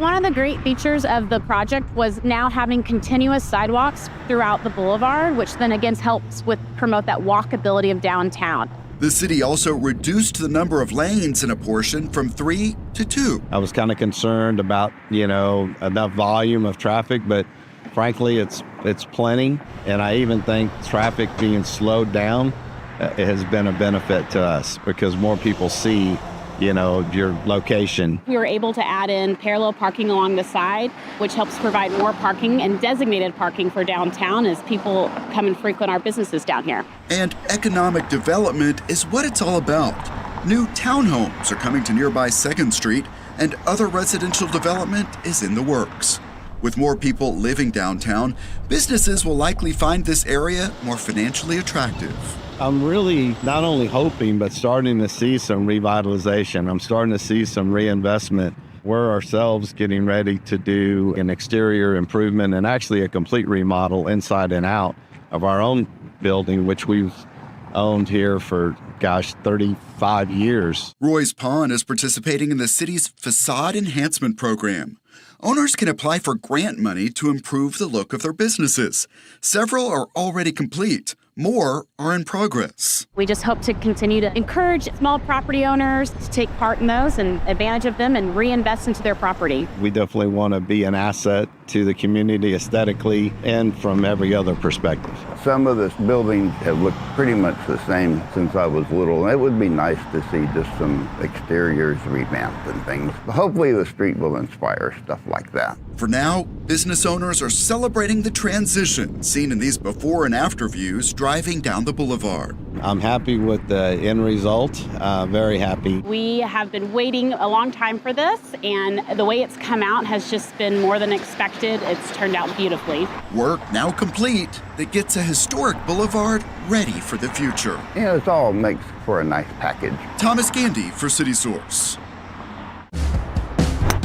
One of the great features of the project was now having continuous sidewalks throughout the boulevard, which then again helps with promote that walkability of downtown. The city also reduced the number of lanes in a portion from 3 to 2. I was kind of concerned about, enough volume of traffic, but frankly, it's plenty. And I even think traffic being slowed down has been a benefit to us because more people see, your location. We were able to add in parallel parking along the side, which helps provide more parking and designated parking for downtown as people come and frequent our businesses down here. And economic development is what it's all about. New townhomes are coming to nearby 2nd Street, and other residential development is in the works. With more people living downtown, businesses will likely find this area more financially attractive. I'm really not only hoping, but starting to see some revitalization. I'm starting to see some reinvestment. We're ourselves getting ready to do an exterior improvement and actually a complete remodel inside and out of our own building, which we've owned here for, 35 years. Roy's Pawn is participating in the city's facade enhancement program. owners can apply for grant money to improve the look of their businesses. Several are already complete. More are in progress. We just hope to continue to encourage small property owners to take part in those and advantage of them and reinvest into their property. We definitely want to be an asset to the community aesthetically and from every other perspective. Some of the buildings have looked pretty much the same since I was little. It would be nice to see just some exteriors revamped and things. Hopefully the street will inspire stuff like that. For now, business owners are celebrating the transition seen in these before and after views driving down the boulevard. I'm happy with the end result, very happy. We have been waiting a long time for this, and the way it's come out has just been more than expected. It's turned out beautifully. Work now complete that gets a historic boulevard ready for the future. Yeah, it all makes for a nice package. Thomas Gandy for City Source.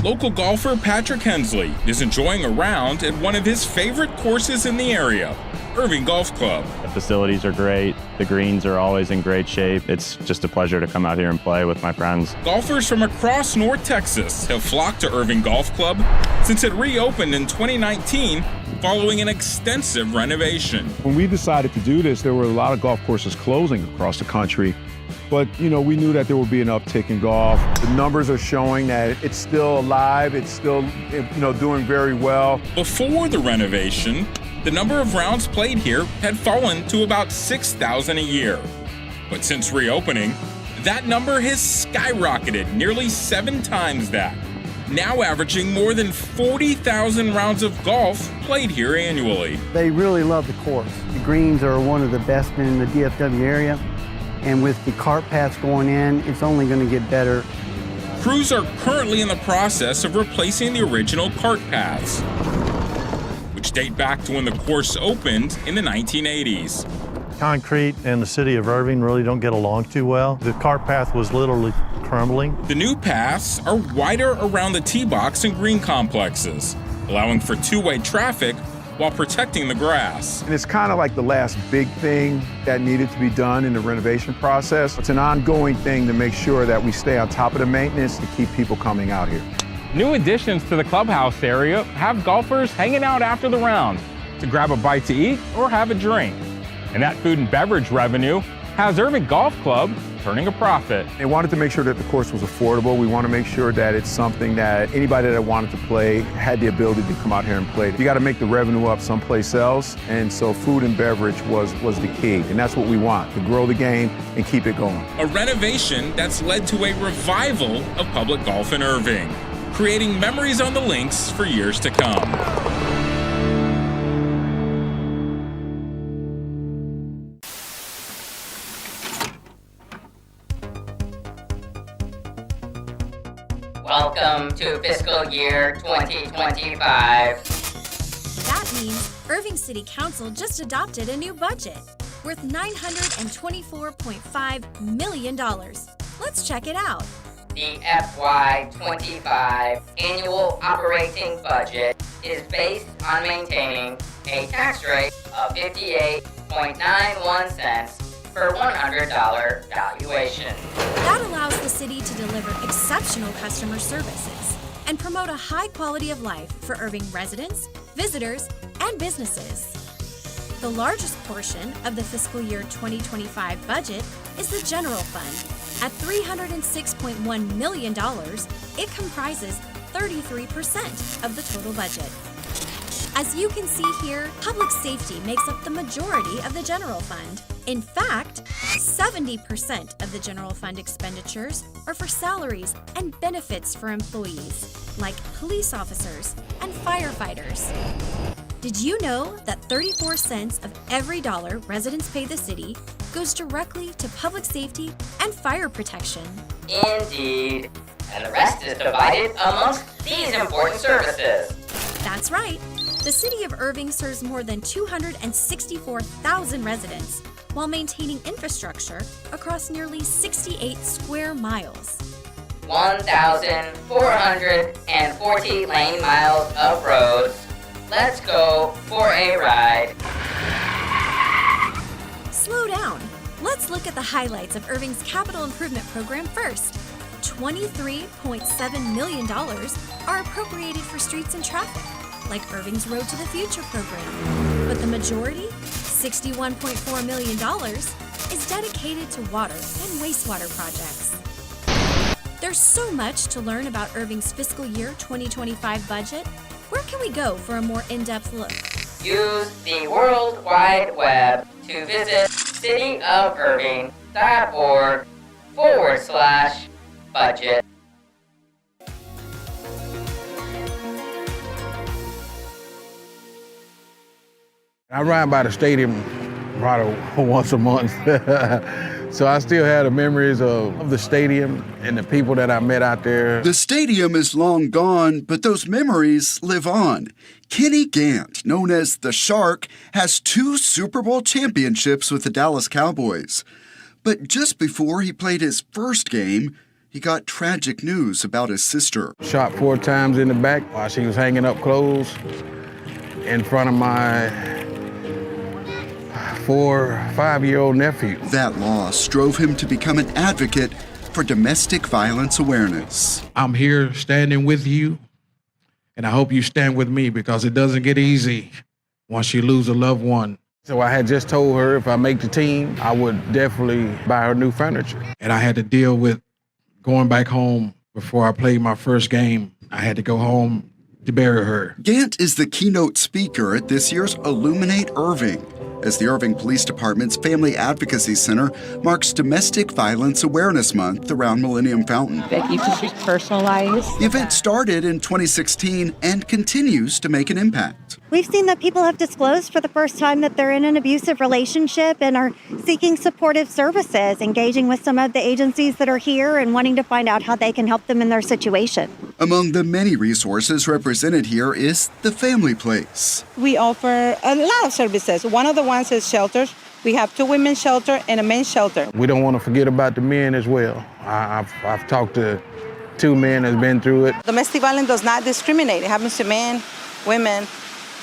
Local golfer Patrick Hensley is enjoying a round at one of his favorite courses in the area, Irving Golf Club. The facilities are great. The greens are always in great shape. It's just a pleasure to come out here and play with my friends. Golfers from across North Texas have flocked to Irving Golf Club since it reopened in 2019 following an extensive renovation. When we decided to do this, there were a lot of golf courses closing across the country. But, we knew that there would be an uptick in golf. The numbers are showing that it's still alive. It's still, doing very well. Before the renovation, the number of rounds played here had fallen to about 6,000 a year. But since reopening, that number has skyrocketed nearly 7 times that, now averaging more than 40,000 rounds of golf played here annually. They really love the course. The greens are one of the best in the DFW area. And with the cart paths going in, it's only going to get better. Crews are currently in the process of replacing the original cart paths, which date back to when the course opened in the 1980s. Concrete and the city of Irving really don't get along too well. The cart path was literally crumbling. The new paths are wider around the tee box and green complexes, allowing for two-way traffic while protecting the grass. And it's kind of like the last big thing that needed to be done in the renovation process. It's an ongoing thing to make sure that we stay on top of the maintenance to keep people coming out here. New additions to the clubhouse area have golfers hanging out after the round to grab a bite to eat or have a drink. And that food and beverage revenue has Irving Golf Club turning a profit. They wanted to make sure that the course was affordable. We want to make sure that it's something that anybody that wanted to play had the ability to come out here and play. You got to make the revenue up someplace else, and so food and beverage was the key, and that's what we want, to grow the game and keep it going. A renovation that's led to a revival of public golf in Irving, creating memories on the links for years to come. Welcome to fiscal year 2025. That means Irving City Council just adopted a new budget worth $924.5 million. Let's check it out. The FY25 annual operating budget is based on maintaining a tax rate of 58.91 cents per $100 valuation. That allows the city to deliver exceptional customer services and promote a high quality of life for Irving residents, visitors, and businesses. The largest portion of the fiscal year 2025 budget is the general fund. At $306.1 million, it comprises 33% of the total budget. As you can see here, public safety makes up the majority of the general fund. In fact, 70% of the general fund expenditures are for salaries and benefits for employees, like police officers and firefighters. Did you know that 34 cents of every dollar residents pay the city goes directly to public safety and fire protection? Indeed. And the rest is divided amongst these important services. That's right. The city of Irving serves more than 264,000 residents while maintaining infrastructure across nearly 68 square miles. 1,440 lane miles of roads. Let's go for a ride. Slow down. Let's look at the highlights of Irving's capital improvement program first. $23.7 million are appropriated for streets and traffic, like Irving's Road to the Future program. But the majority, $61.4 million, is dedicated to water and wastewater projects. There's so much to learn about Irving's fiscal year 2025 budget. Where can we go for a more in-depth look? Use the World Wide Web to visit cityofirving.org/budget. I ride by the stadium probably once a month. So I still have the memories of the stadium and the people that I met out there. The stadium is long gone, but those memories live on. Kenny Gant, known as the Shark, has 2 Super Bowl championships with the Dallas Cowboys. But just before he played his first game, he got tragic news about his sister. Shot 4 times in the back while she was hanging up clothes in front of my 5-year-old nephew. That loss drove him to become an advocate for domestic violence awareness. I'm here standing with you, and I hope you stand with me because it doesn't get easy once you lose a loved one. So I had just told her if I make the team, I would definitely buy her new furniture. And I had to deal with going back home before I played my first game. I had to go home to bury her. Gant is the keynote speaker at this year's Illuminate Irving, as the Irving Police Department's Family Advocacy Center marks Domestic Violence Awareness Month around Millennium Fountain. That you can just personalize. The event started in 2016 and continues to make an impact. We've seen that people have disclosed for the first time that they're in an abusive relationship and are seeking supportive services, engaging with some of the agencies that are here and wanting to find out how they can help them in their situation. Among the many resources represented here is the Family Place. We offer a lot of services. One of the ones is shelters. We have 2 women's shelter and a men's shelter. We don't want to forget about the men as well. I've talked to 2 men that's been through it. Domestic violence does not discriminate. It happens to men, women,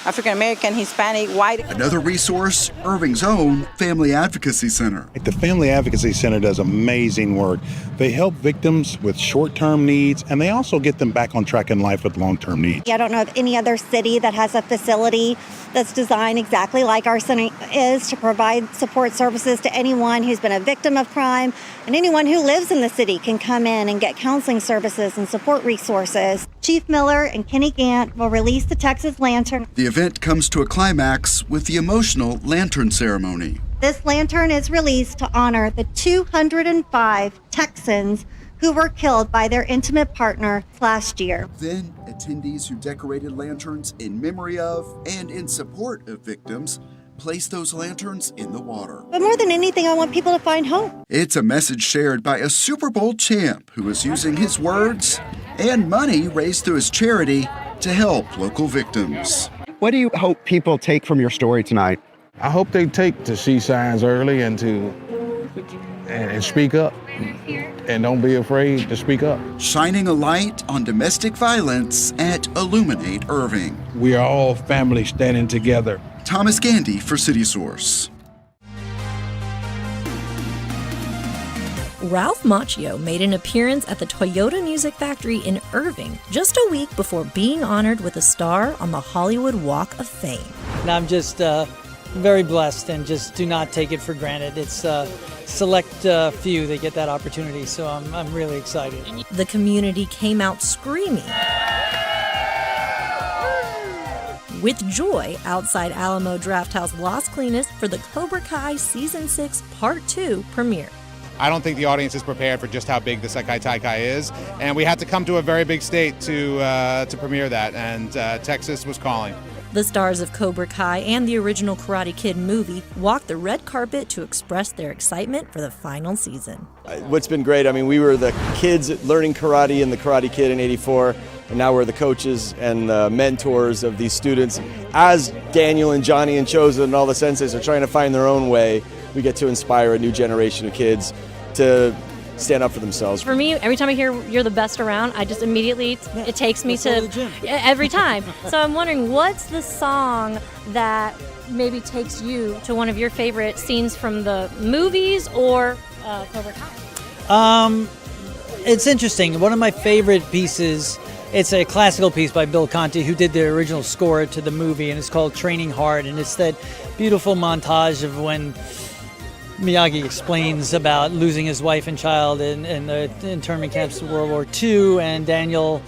African American, Hispanic, white. Another resource, Irving's own Family Advocacy Center. The Family Advocacy Center does amazing work. They help victims with short-term needs, and they also get them back on track in life with long-term needs. I don't know of any other city that has a facility that's designed exactly like our center is to provide support services to anyone who's been a victim of crime, and anyone who lives in the city can come in and get counseling services and support resources. Chief Miller and Kenny Gant will release the Texas Lantern. The event comes to a climax with the emotional lantern ceremony. This lantern is released to honor the 205 Texans who were killed by their intimate partner last year. Then, attendees who decorated lanterns in memory of and in support of victims place those lanterns in the water. But more than anything, I want people to find hope. It's a message shared by a Super Bowl champ who is using his words and money raised through his charity to help local victims. What do you hope people take from your story tonight? I hope they take to see signs early and speak up. And don't be afraid to speak up. Shining a light on domestic violence at Illuminate Irving. We are all family standing together. Thomas Gandy for City Source. Ralph Macchio made an appearance at the Toyota Music Factory in Irving just a week before being honored with a star on the Hollywood Walk of Fame. And I'm just very blessed and just do not take it for granted. It's a select few that get that opportunity, so I'm really excited. The community came out screaming with joy outside Alamo Drafthouse Las Colinas for the Cobra Kai Season 6 Part 2 premiere. I don't think the audience is prepared for just how big the Sekai Taikai is, and we had to come to a very big state to premiere that, and Texas was calling. The stars of Cobra Kai and the original Karate Kid movie walked the red carpet to express their excitement for the final season. What's been great, I mean, we were the kids learning karate in the Karate Kid in '84, and now we're the coaches and the mentors of these students. As Daniel and Johnny and Chosen and all the senseis are trying to find their own way, we get to inspire a new generation of kids to stand up for themselves. For me, every time I hear "You're the best around," I just immediately, it takes me to, every time. So I'm wondering, what's the song that maybe takes you to one of your favorite scenes from the movies or Cobra Kai? It's interesting. One of my favorite pieces, it's a classical piece by Bill Conti, who did the original score to the movie, and it's called Training Hard. And it's that beautiful montage of when Miyagi explains about losing his wife and child in the internment camps of World War II, and Daniel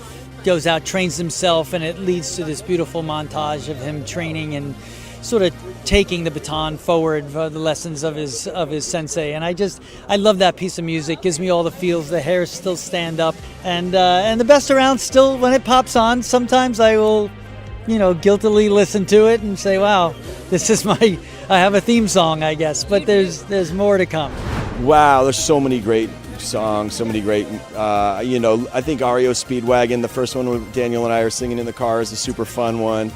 goes out, trains himself, and it leads to this beautiful montage of him training and sort of taking the baton forward for the lessons of his sensei. And I love that piece of music. Gives me all the feels. The hairs still stand up, and the best around still when it pops on. Sometimes I will, guiltily listen to it and say, "Wow, this is I have a theme song, I guess." But there's more to come. Wow, there's so many great songs, so many great, I think REO Speedwagon, the first one with Daniel and I are singing in the car, is a super fun one.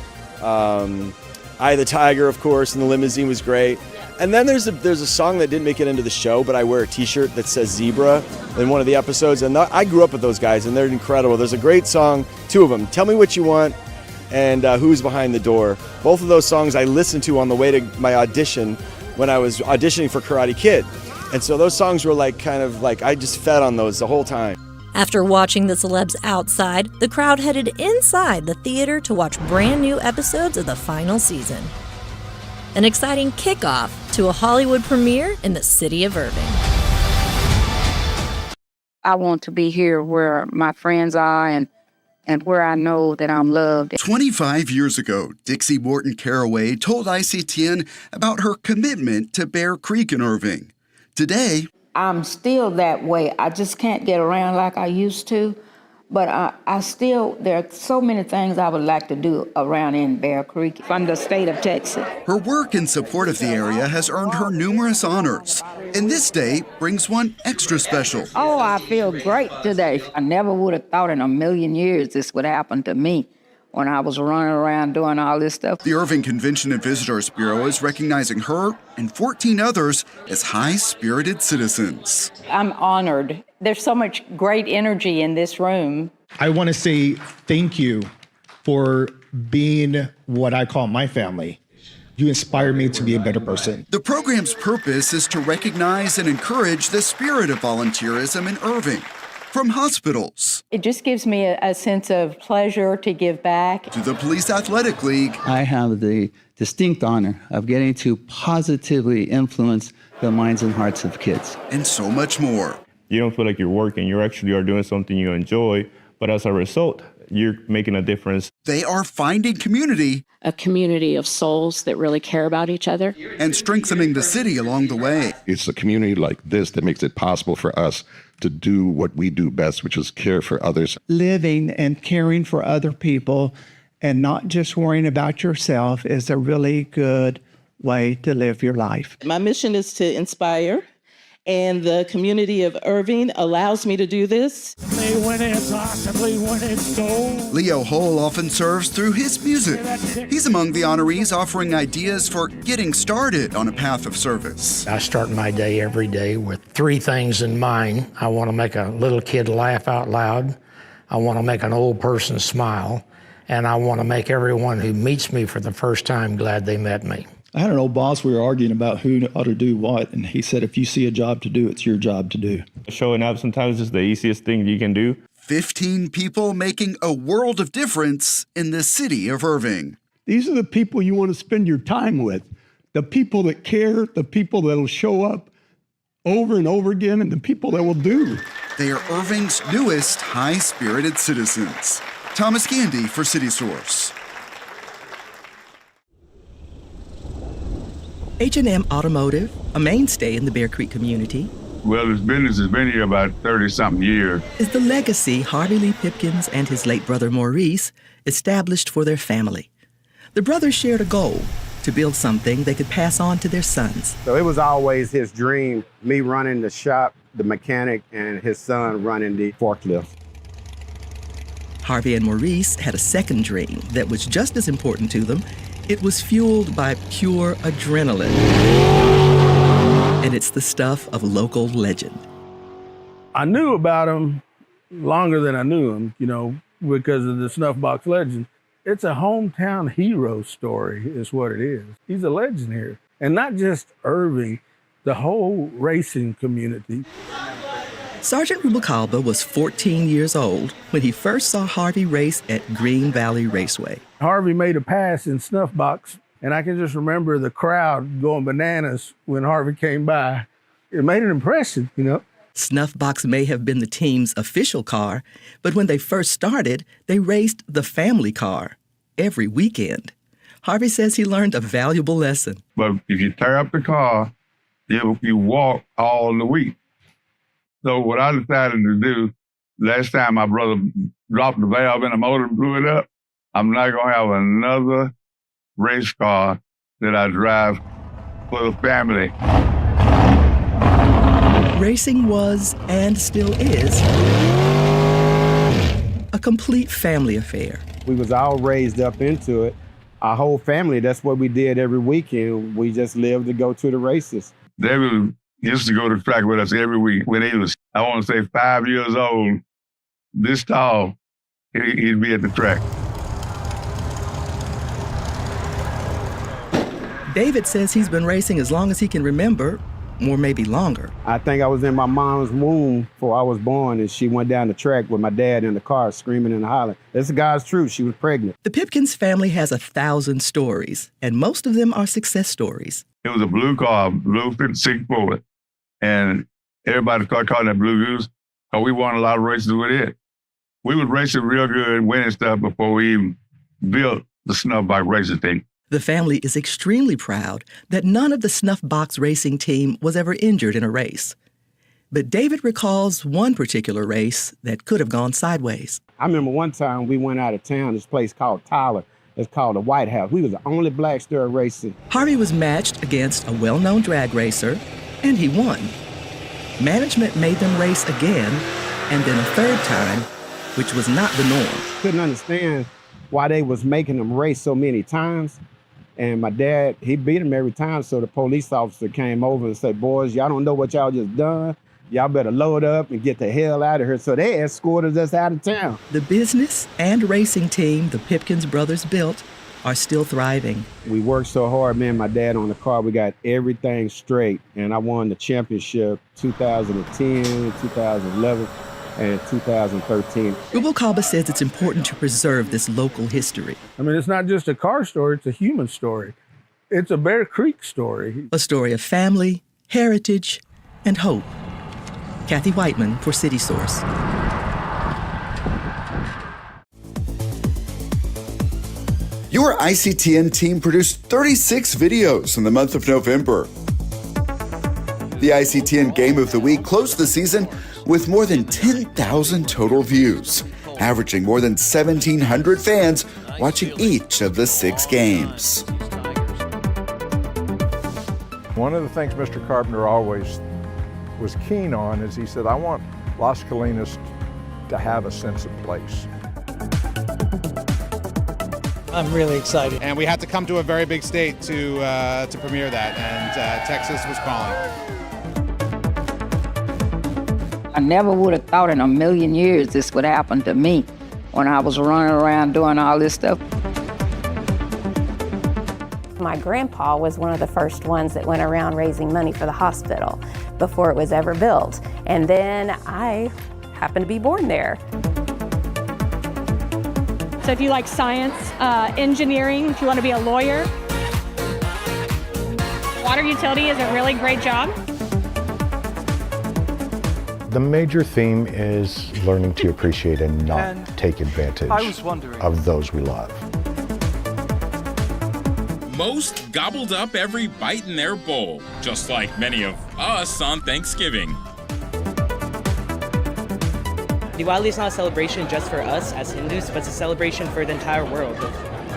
Eye of the Tiger, of course, and the limousine was great. And then there's a song that didn't make it into the show, but I wear a t-shirt that says Zebra in one of the episodes, and I grew up with those guys, and they're incredible. There's a great song, two of them, Tell Me What You Want and Who's Behind the Door. Both of those songs I listened to on the way to my audition when I was auditioning for Karate Kid. And so those songs were I just fed on those the whole time. After watching the celebs outside, the crowd headed inside the theater to watch brand new episodes of the final season. An exciting kickoff to a Hollywood premiere in the city of Irving. I want to be here where my friends are and where I know that I'm loved. 25 years ago, Dixie Morton Caraway told ICTN about her commitment to Bear Creek in Irving. Today, I'm still that way. I just can't get around like I used to. But there are so many things I would like to do around in Bear Creek from the state of Texas. Her work in support of the area has earned her numerous honors, and this day brings one extra special. Oh, I feel great today. I never would have thought in a million years this would happen to me when I was running around doing all this stuff. The Irving Convention and Visitors Bureau is recognizing her and 14 others as high-spirited citizens. I'm honored. There's so much great energy in this room. I want to say thank you for being what I call my family. You inspire me to be a better person. The program's purpose is to recognize and encourage the spirit of volunteerism in Irving. From hospitals. It just gives me a sense of pleasure to give back. To the Police Athletic League. I have the distinct honor of getting to positively influence the minds and hearts of kids. And so much more. You don't feel like you're working, you actually are doing something you enjoy, but as a result, you're making a difference. They are finding community. A community of souls that really care about each other. And strengthening the city along the way. It's a community like this that makes it possible for us to do what we do best, which is care for others. Living and caring for other people and not just worrying about yourself is a really good way to live your life. My mission is to inspire, and the community of Irving allows me to do this. Leo Hull often serves through his music. He's among the honorees offering ideas for getting started on a path of service. I start my day every day with three things in mind. I want to make a little kid laugh out loud. I want to make an old person smile. And I want to make everyone who meets me for the first time glad they met me. I had an old boss, we were arguing about who ought to do what, and he said, if you see a job to do, it's your job to do. Showing up sometimes is the easiest thing you can do. 15 people making a world of difference in the city of Irving. These are the people you want to spend your time with. The people that care, the people that will show up over and over again, and the people that will do. They are Irving's newest high-spirited citizens. Thomas Gandy for City Source. H&M Automotive, a mainstay in the Bear Creek community. Well, this business has been here about 30-something years. Is the legacy Harvey Lee Pipkins and his late brother Maurice established for their family. The brothers shared a goal to build something they could pass on to their sons. So it was always his dream, me running the shop, the mechanic, and his son running the forklift. Harvey and Maurice had a second dream that was just as important to them. It was fueled by pure adrenaline. And it's the stuff of local legend. I knew about him longer than I knew him, because of the Snuffbox Legend. It's a hometown hero story is what it is. He's a legend here. And not just Irving, the whole racing community. Sergeant Rubalcaba was 14 years old when he first saw Harvey race at Green Valley Raceway. Harvey made a pass in Snuff Box, and I can just remember the crowd going bananas when Harvey came by. It made an impression, you know. Snuff Box may have been the team's official car, but when they first started, they raced the family car every weekend. Harvey says he learned a valuable lesson. But if you tear up the car, you walk all the week. So what I decided to do, last time my brother dropped the valve in the motor and blew it up, I'm not going to have another race car that I drive for the family. Racing was, and still is, a complete family affair. We was all raised up into it. Our whole family, that's what we did every weekend. We just lived to go to the races. David used to go to the track with us every week. When he was, I want to say 5 years old, this tall, he'd be at the track. David says he's been racing as long as he can remember, or maybe longer. I think I was in my mom's womb before I was born, and she went down the track with my dad in the car screaming and hollering. That's the God's truth. She was pregnant. The Pipkins family has 1,000 stories, and most of them are success stories. It was a blue car, blue 56 Ford, and everybody started calling that Blue Goose because we won a lot of races with it. We was racing real good, winning stuff before we even built the Snuff Box racing team. The family is extremely proud that none of the Snuff Box racing team was ever injured in a race. But David recalls one particular race that could have gone sideways. I remember one time we went out of town, this place called Tyler. It's called the White House. We was the only black star racing. Harvey was matched against a well-known drag racer, and he won. Management made them race again, and then a third time, which was not the norm. Couldn't understand why they was making them race so many times. And my dad, he beat him every time, so the police officer came over and said, boys, y'all don't know what y'all just done. Y'all better load up and get the hell out of here. So they escorted us out of town. The business and racing team the Pipkins brothers built are still thriving. We worked so hard, me and my dad on the car. We got everything straight. And I won the championship 2010, 2011, and 2013. Rubalcaba says it's important to preserve this local history. I mean, it's not just a car story, it's a human story. It's a Bear Creek story. A story of family, heritage, and hope. Kathy Whiteman for City Source. Your ICTN team produced 36 videos in the month of November. The ICTN Game of the Week closed the season with more than 10,000 total views, averaging more than 1,700 fans watching each of the 6 games. One of the things Mr. Carpenter always was keen on is he said, I want Las Colinas to have a sense of place. I'm really excited. And we had to come to a very big state to premiere that, and Texas was calling. I never would have thought in a million years this would happen to me when I was running around doing all this stuff. My grandpa was one of the first ones that went around raising money for the hospital before it was ever built. And then I happened to be born there. So if you like science, engineering, if you want to be a lawyer, water utility is a really great job. The major theme is learning to appreciate and not take advantage of those we love. Most gobbled up every bite in their bowl, just like many of us on Thanksgiving. Diwali is not a celebration just for us as Hindus, but it's a celebration for the entire world,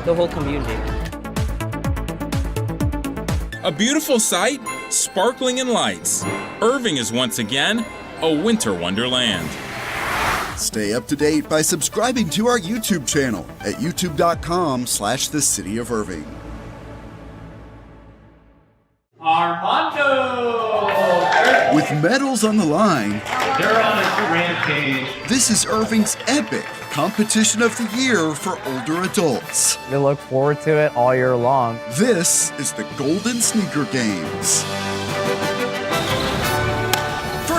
the whole community. A beautiful sight, sparkling in lights. Irving is once again a winter wonderland. Stay up to date by subscribing to our YouTube channel at youtube.com/The City of Irving. Armando! With medals on the line, They're on a rampage. This is Irving's epic competition of the year for older adults. We look forward to it all year long. This is the Golden Sneaker Games.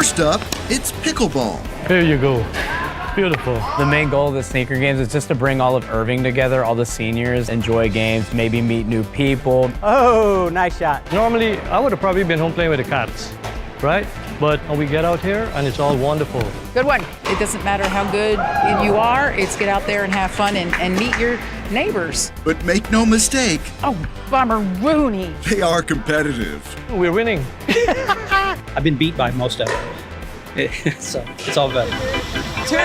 First up, it's pickleball. Here you go. Beautiful. The main goal of the sneaker games is just to bring all of Irving together, all the seniors, enjoy games, maybe meet new people. Oh, nice shot. Normally, I would have probably been home playing with the cats, right? But we get out here and it's all wonderful. Good one. It doesn't matter how good you are, it's get out there and have fun and meet your neighbors. But make no mistake. Oh, bummer Rooney. They are competitive. We're winning. I've been beat by most of it. So it's all good. 2, 1,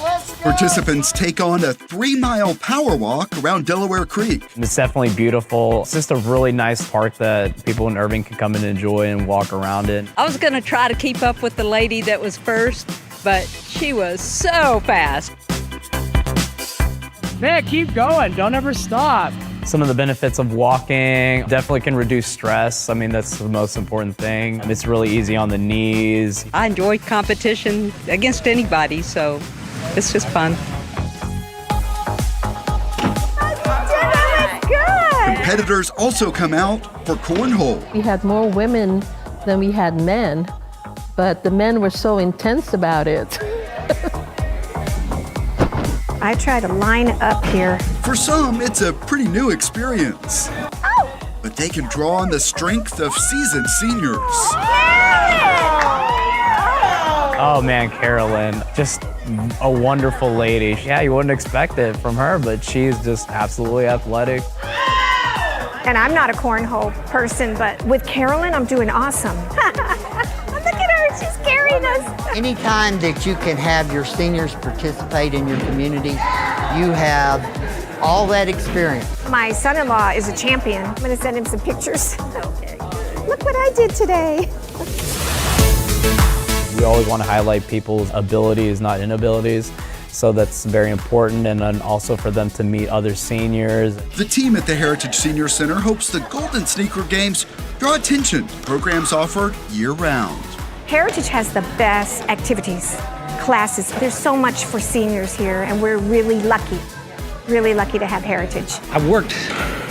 let's go! Participants take on a 3-mile power walk around Delaware Creek. It's definitely beautiful. It's just a really nice park that people in Irving can come and enjoy and walk around in. I was going to try to keep up with the lady that was first, but she was so fast. Man, keep going. Don't ever stop. Some of the benefits of walking definitely can reduce stress. I mean, that's the most important thing. It's really easy on the knees. I enjoy competition against anybody, so it's just fun. Competitors also come out for cornhole. We had more women than we had men, but the men were so intense about it. I try to line up here. For some, it's a pretty new experience. Oh! But they can draw on the strength of seasoned seniors. Oh man, Carolyn, just a wonderful lady. Yeah, you wouldn't expect it from her, but she's just absolutely athletic. And I'm not a cornhole person, but with Carolyn, I'm doing awesome. Look at her, she's carrying us. Anytime that you can have your seniors participate in your community, you have all that experience. My son-in-law is a champion. I'm gonna send him some pictures. Okay. Look what I did today. We always want to highlight people's abilities, not inabilities. So that's very important, and then also for them to meet other seniors. The team at the Heritage Senior Center hopes the Golden Sneaker Games draw attention to programs offered year-round. Heritage has the best activities, classes. There's so much for seniors here, and we're really lucky to have Heritage. I've worked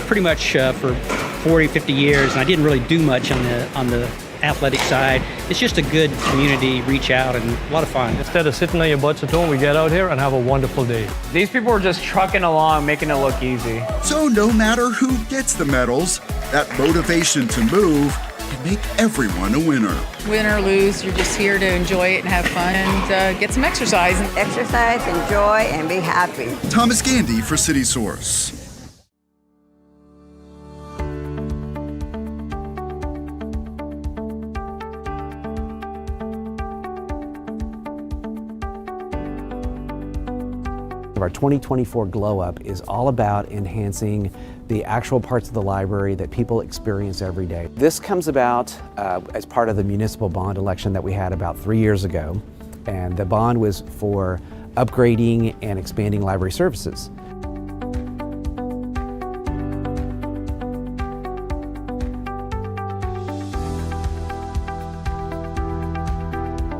pretty much for 40, 50 years, and I didn't really do much on the athletic side. It's just a good community reach out and a lot of fun. Instead of sitting on your butts at home, we get out here and have a wonderful day. These people are just trucking along, making it look easy. So no matter who gets the medals, that motivation to move can make everyone a winner. Win or lose, you're just here to enjoy it and have fun and get some exercise. Exercise, enjoy, and be happy. Thomas Gandy for City Source. Our 2024 Glow Up is all about enhancing the actual parts of the library that people experience every day. This comes about as part of the municipal bond election that we had about 3 years ago, and the bond was for upgrading and expanding library services.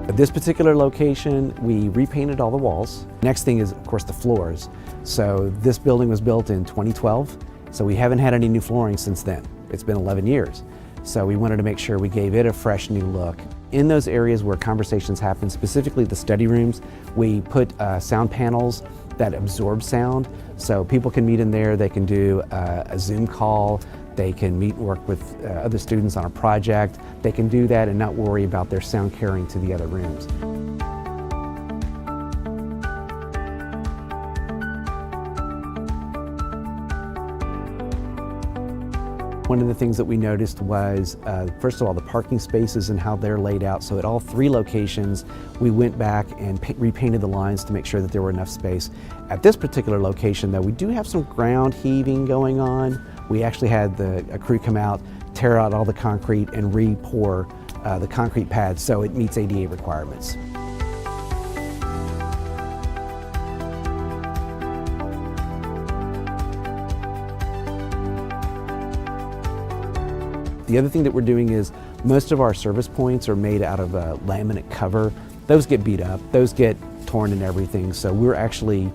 At this particular location, we repainted all the walls. Next thing is, of course, the floors. So this building was built in 2012, so we haven't had any new flooring since then. It's been 11 years. So we wanted to make sure we gave it a fresh new look. In those areas where conversations happen, specifically the study rooms, we put sound panels that absorb sound. So people can meet in there, they can do a Zoom call, they can meet and work with other students on a project. They can do that and not worry about their sound carrying to the other rooms. One of the things that we noticed was, first of all, the parking spaces and how they're laid out. So at all 3 locations, we went back and repainted the lines to make sure that there were enough space. At this particular location, though, we do have some ground heaving going on. We actually had a crew come out, tear out all the concrete and re-pour the concrete pads so it meets ADA requirements. The other thing that we're doing is most of our service points are made out of a laminate cover. Those get beat up, those get torn and everything, so we're actually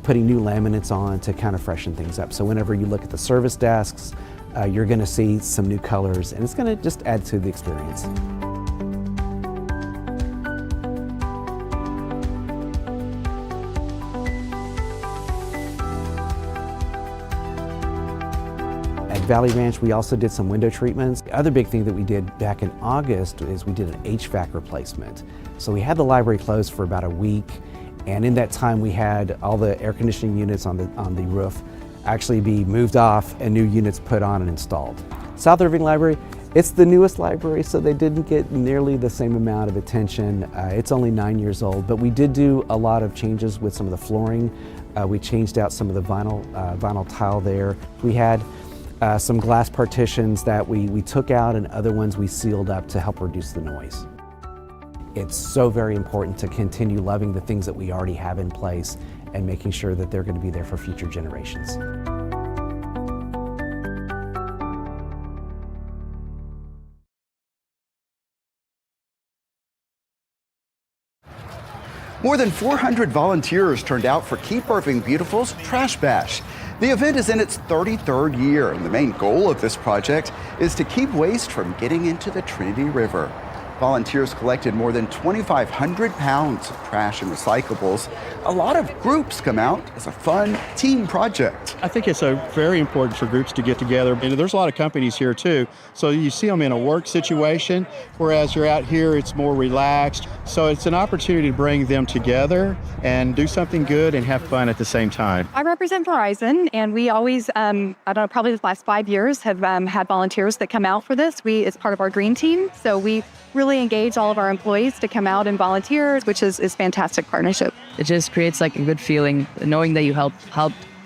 putting new laminates on to kind of freshen things up. So whenever you look at the service desks, you're going to see some new colors, and it's going to just add to the experience. Valley Ranch, we also did some window treatments. The other big thing that we did back in August is we did an HVAC replacement. So we had the library closed for about a week, and in that time we had all the air conditioning units on the roof actually be moved off and new units put on and installed. South Irving Library, it's the newest library, so they didn't get nearly the same amount of attention. It's only 9 years old, but we did do a lot of changes with some of the flooring. We changed out some of the vinyl tile there. We had some glass partitions that we took out, and other ones we sealed up to help reduce the noise. It's so very important to continue loving the things that we already have in place and making sure that they're going to be there for future generations. More than 400 volunteers turned out for Keep Irving Beautiful's Trash Bash. The event is in its 33rd year, and the main goal of this project is to keep waste from getting into the Trinity River. Volunteers collected more than 2,500 pounds of trash and recyclables. A lot of groups come out as a fun team project. I think it's very important for groups to get together. And there's a lot of companies here too. So you see them in a work situation, whereas you're out here, it's more relaxed. So it's an opportunity to bring them together and do something good and have fun at the same time. I represent Verizon, and we always, I don't know, probably the last 5 years have had volunteers that come out for this. It's part of our green team. So we really engage all of our employees to come out and volunteer, which is fantastic partnership. It just creates like a good feeling, knowing that you help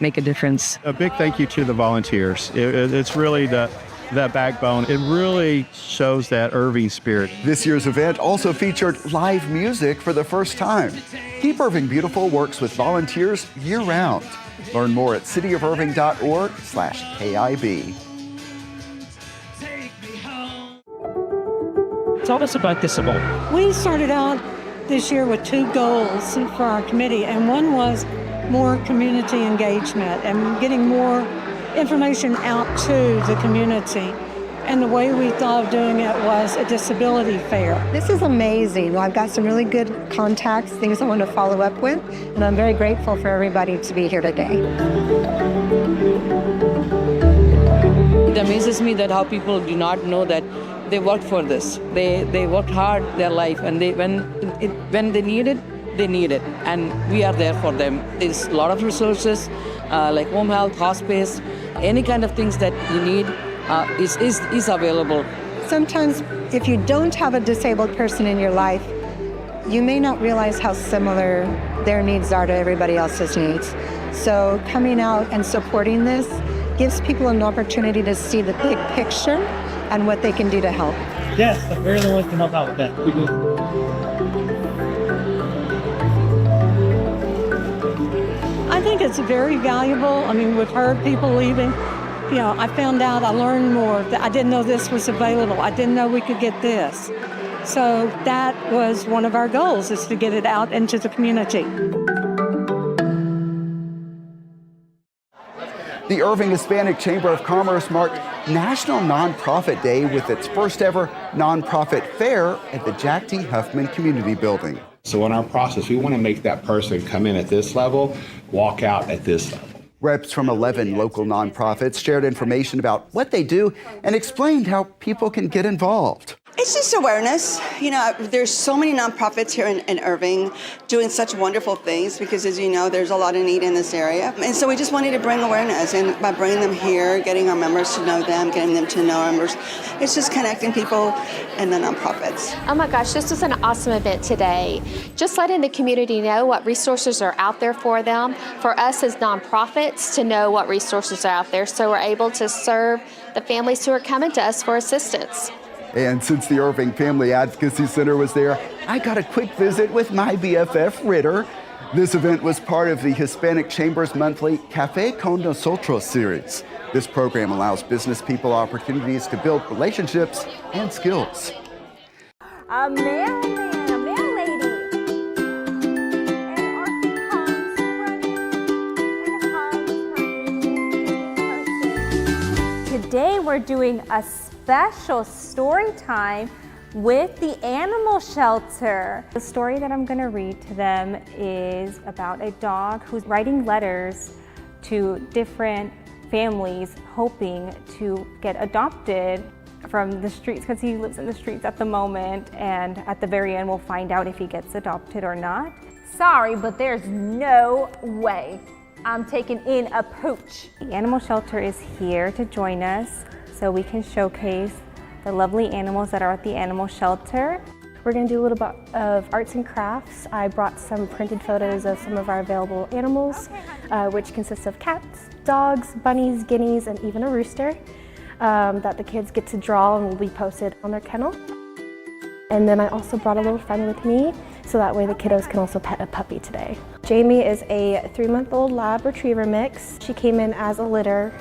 make a difference. A big thank you to the volunteers. It's really the backbone. It really shows that Irving spirit. This year's event also featured live music for the first time. Keep Irving Beautiful works with volunteers year-round. Learn more at cityofirving.org/KIB. Tell us about this event. We started out this year with 2 goals for our committee, and one was more community engagement and getting more information out to the community. And the way we thought of doing it was a disability fair. This is amazing. I've got some really good contacts, things I want to follow up with, and I'm very grateful for everybody to be here today. It amazes me that how people do not know that they worked for this. They worked hard their life, and when they need it, they need it. And we are there for them. There's a lot of resources like home health, hospice, any kind of things that you need is available. Sometimes if you don't have a disabled person in your life, you may not realize how similar their needs are to everybody else's needs. So coming out and supporting this gives people an opportunity to see the big picture and what they can do to help. Yes, we're the ones to help out with that. I think it's very valuable. I mean, we've heard people leaving. You know, I found out, I learned more. That I didn't know this was available. I didn't know we could get this. So that was one of our goals, is to get it out into the community. The Irving Hispanic Chamber of Commerce marked National Nonprofit Day with its first ever nonprofit fair at the Jack T. Huffman Community Building. So in our process, we want to make that person come in at this level, walk out at this level. Reps from 11 local nonprofits shared information about what they do and explained how people can get involved. It's just awareness. You know, there's so many nonprofits here in Irving doing such wonderful things because, as you know, there's a lot of need in this area. And so we just wanted to bring awareness, and by bringing them here, getting our members to know them, getting them to know our members, it's just connecting people and the nonprofits. Oh my gosh, this was an awesome event today. Just letting the community know what resources are out there for them, for us as nonprofits to know what resources are out there so we're able to serve the families who are coming to us for assistance. And since the Irving Family Advocacy Center was there, I got a quick visit with my BFF, Ritter. This event was part of the Hispanic Chamber's monthly Café con Nosotros series. This program allows business people opportunities to build relationships and skills. A mailman, a mail lady. And Archie comes running. Today we're doing a special story time with the animal shelter. The story that I'm going to read to them is about a dog who's writing letters to different families hoping to get adopted from the streets, because he lives in the streets at the moment, and at the very end we'll find out if he gets adopted or not. Sorry, but there's no way I'm taking in a pooch. The animal shelter is here to join us so we can showcase the lovely animals that are at the animal shelter. We're going to do a little bit of arts and crafts. I brought some printed photos of some of our available animals, which consists of cats, dogs, bunnies, guineas, and even a rooster that the kids get to draw and will be posted on their kennel. And then I also brought a little friend with me, so that way the kiddos can also pet a puppy today. Jamie is a 3-month-old lab retriever mix. She came in as a litter.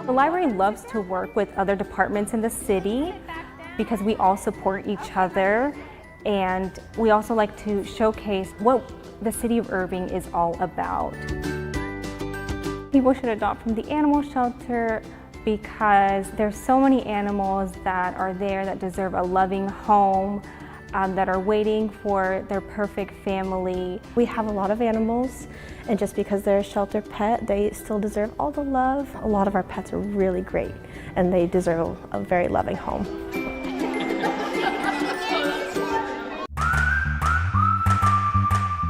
The library loves to work with other departments in the city because we all support each other, and we also like to showcase what the city of Irving is all about. People should adopt from the animal shelter because there's so many animals that are there that deserve a loving home, that are waiting for their perfect family. We have a lot of animals, and just because they're a shelter pet, they still deserve all the love. A lot of our pets are really great, and they deserve a very loving home.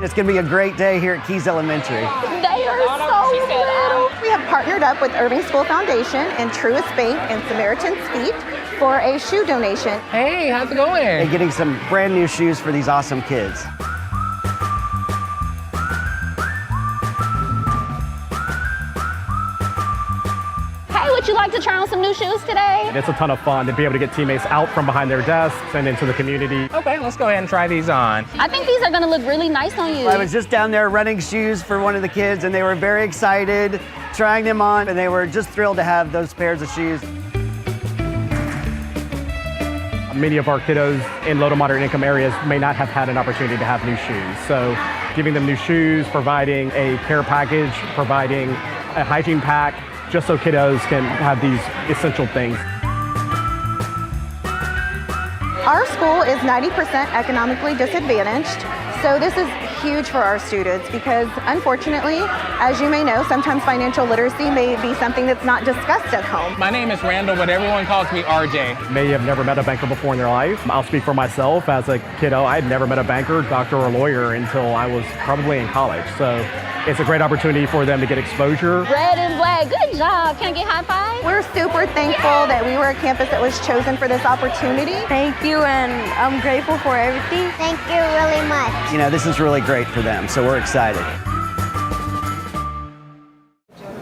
It's going to be a great day here at Keys Elementary. They are so little. We have partnered up with Irving School Foundation and Truist Bank and Samaritan's Feet for a shoe donation. Hey, how's it going? And getting some brand new shoes for these awesome kids. Hey, would you like to try on some new shoes today? It's a ton of fun to be able to get teammates out from behind their desks and into the community. Okay, let's go ahead and try these on. I think these are gonna look really nice on you. I was just down there running shoes for one of the kids, and they were very excited, trying them on, and they were just thrilled to have those pairs of shoes. Many of our kiddos in low to moderate income areas may not have had an opportunity to have new shoes. So giving them new shoes, providing a care package, providing a hygiene pack, just so kiddos can have these essential things. Our school is 90% economically disadvantaged, so this is huge for our students because unfortunately, as you may know, sometimes financial literacy may be something that's not discussed at home. My name is Randall, but everyone calls me RJ. May have never met a banker before in their life. I'll speak for myself. As a kiddo, I had never met a banker, doctor, or lawyer until I was probably in college. So it's a great opportunity for them to get exposure. Red and black, good job. Can I get high five? We're super thankful that we were a campus that was chosen for this opportunity. Thank you, and I'm grateful for everything. Thank you really much. You know, this is really great for them, so we're excited.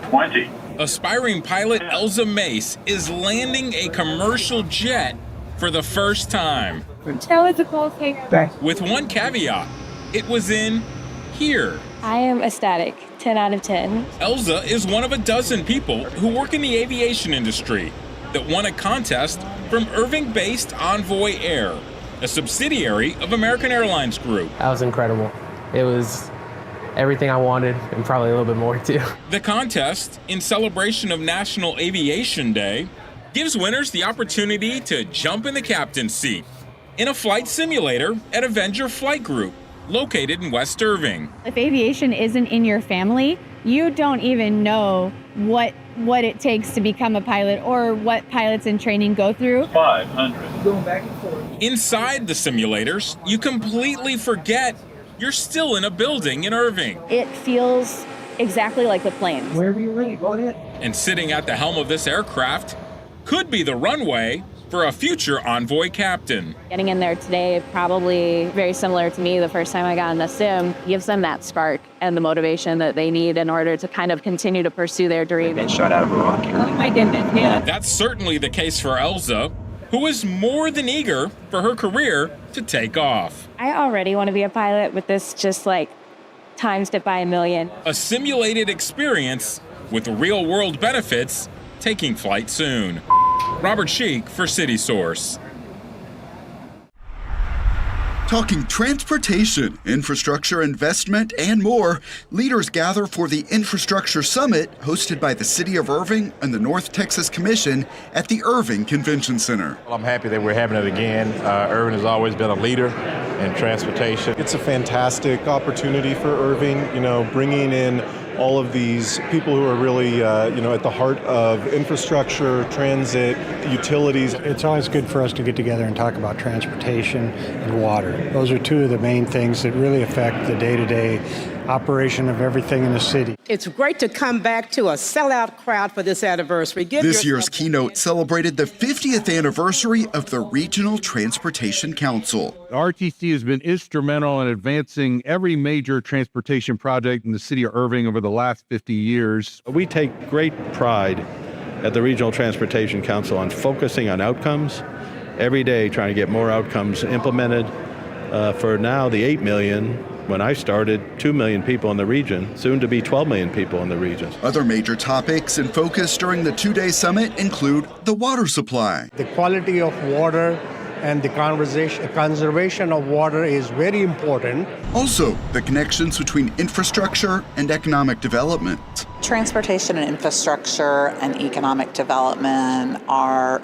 20. Aspiring pilot Elza Mace is landing a commercial jet for the first time. With one caveat, it was in here. I am ecstatic, 10 out of 10. Elza is one of a dozen people who work in the aviation industry that won a contest from Irving-based Envoy Air, a subsidiary of American Airlines Group. That was incredible. It was everything I wanted and probably a little bit more too. The contest, in celebration of National Aviation Day, gives winners the opportunity to jump in the captain's seat in a flight simulator at Avenger Flight Group, located in West Irving. If aviation isn't in your family, you don't even know what it takes to become a pilot or what pilots in training go through. 500. Going back and forth. Inside the simulators, you completely forget you're still in a building in Irving. It feels exactly like the plane. Wherever you're ready, go ahead. And sitting at the helm of this aircraft could be the runway for a future Envoy captain. Getting in there today, probably very similar to me the first time I got in the sim, gives them that spark and the motivation that they need in order to kind of continue to pursue their dream. Been shot out of a rocket. Oh my goodness, yeah. That's certainly the case for Elza, who is more than eager for her career to take off. I already want to be a pilot, with this just like times it by a million. A simulated experience with real-world benefits taking flight soon. Robert Sheik for City Source. Talking transportation, infrastructure investment, and more, leaders gather for the Infrastructure Summit hosted by the City of Irving and the North Texas Commission at the Irving Convention Center. Well, I'm happy that we're having it again. Irving has always been a leader in transportation. It's a fantastic opportunity for Irving, bringing in all of these people who are really, at the heart of infrastructure, transit, utilities. It's always good for us to get together and talk about transportation and water. Those are two of the main things that really affect the day-to-day operation of everything in the city. It's great to come back to a sellout crowd for this anniversary. This year's keynote celebrated the 50th anniversary of the Regional Transportation Council. RTC has been instrumental in advancing every major transportation project in the city of Irving over the last 50 years. We take great pride at the Regional Transportation Council on focusing on outcomes, every day trying to get more outcomes implemented. For now, the 8 million, when I started, 2 million people in the region, soon to be 12 million people in the region. Other major topics in focus during the two-day summit include the water supply. The quality of water and the conservation of water is very important. Also, the connections between infrastructure and economic development. Transportation and infrastructure and economic development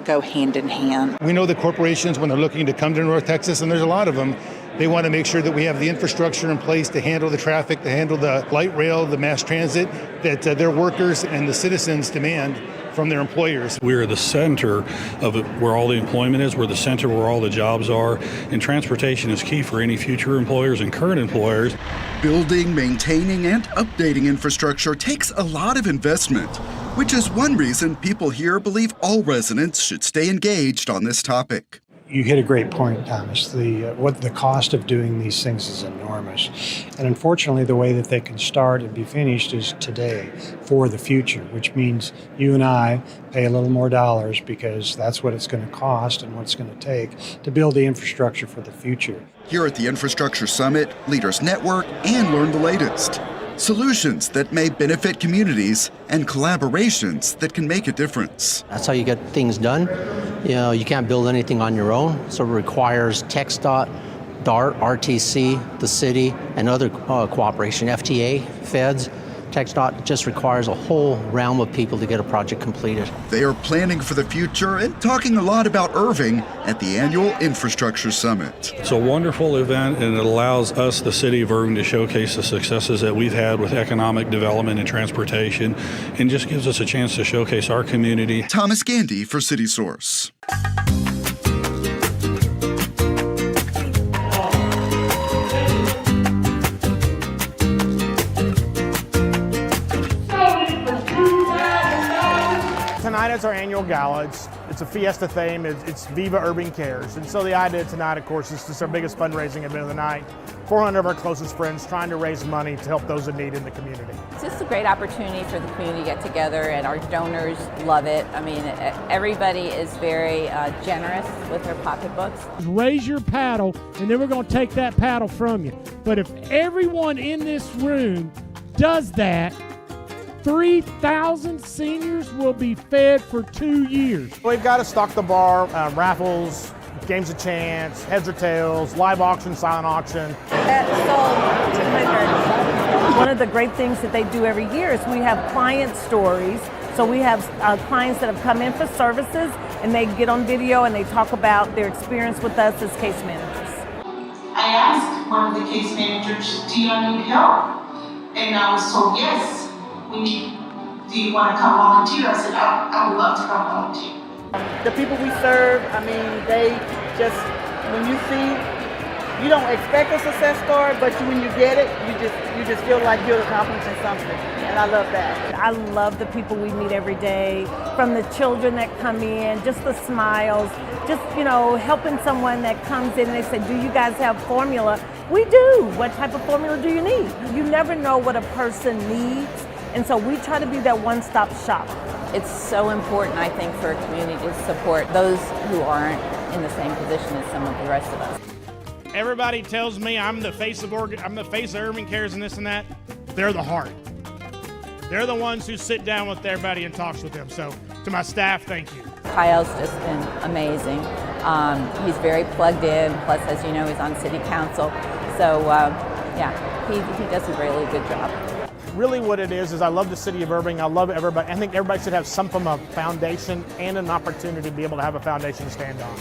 go hand in hand. We know the corporations, when they're looking to come to North Texas, and there's a lot of them, they want to make sure that we have the infrastructure in place to handle the traffic, to handle the light rail, the mass transit, that their workers and the citizens demand from their employers. We're the center of where all the employment is. We're the center where all the jobs are. And transportation is key for any future employers and current employers. Building, maintaining, and updating infrastructure takes a lot of investment, which is one reason people here believe all residents should stay engaged on this topic. You hit a great point, Thomas. The cost of doing these things is enormous. And unfortunately, the way that they can start and be finished is today for the future, which means you and I pay a little more dollars because that's what it's going to cost and what it's going to take to build the infrastructure for the future. Here at the Infrastructure Summit, leaders network and learn the latest. Solutions that may benefit communities and collaborations that can make a difference. That's how you get things done. You can't build anything on your own, so it requires TxDOT, DART, RTC, the city, and other cooperation, FTA, feds. TxDOT just requires a whole realm of people to get a project completed. They are planning for the future and talking a lot about Irving at the annual Infrastructure Summit. It's a wonderful event, and it allows us, the city of Irving, to showcase the successes that we've had with economic development and transportation, and just gives us a chance to showcase our community. Thomas Gandy for City Source. Tonight is our annual gala. It's a fiesta theme. It's Viva Irving Cares. And so the idea tonight, of course, is just our biggest fundraising event of the night. 400 of our closest friends trying to raise money to help those in need in the community. It's just a great opportunity for the community to get together, and our donors love it. I mean, everybody is very generous with their pocketbooks. Raise your paddle, and then we're going to take that paddle from you. But if everyone in this room does that, 3,000 seniors will be fed for 2 years. We've got to stock the bar, raffles, games of chance, heads or tails, live auction, silent auction. That sold 200. One of the great things that they do every year is we have client stories. So we have clients that have come in for services, and they get on video and they talk about their experience with us as case managers. I asked one of the case managers, do you need help? And I was told yes. Do you want to come volunteer? I said, I would love to come volunteer. The people we serve, I mean, they just, when you see, you don't expect a success story, but when you get it, you just feel like you're accomplishing something. And I love that. I love the people we meet every day, from the children that come in, just the smiles, just, helping someone that comes in and they say, do you guys have formula? We do. What type of formula do you need? You never know what a person needs. And so we try to be that one-stop shop. It's so important, I think, for a community to support those who aren't in the same position as some of the rest of us. Everybody tells me I'm the face of Irving Cares and this and that. They're the heart. They're the ones who sit down with everybody and talks with them. So to my staff, thank you. Kyle's just been amazing. He's very plugged in. Plus, as you know, he's on city council. So he does a really good job. Really what it is I love the city of Irving. I love everybody. I think everybody should have some from a foundation and an opportunity to be able to have a foundation to stand on.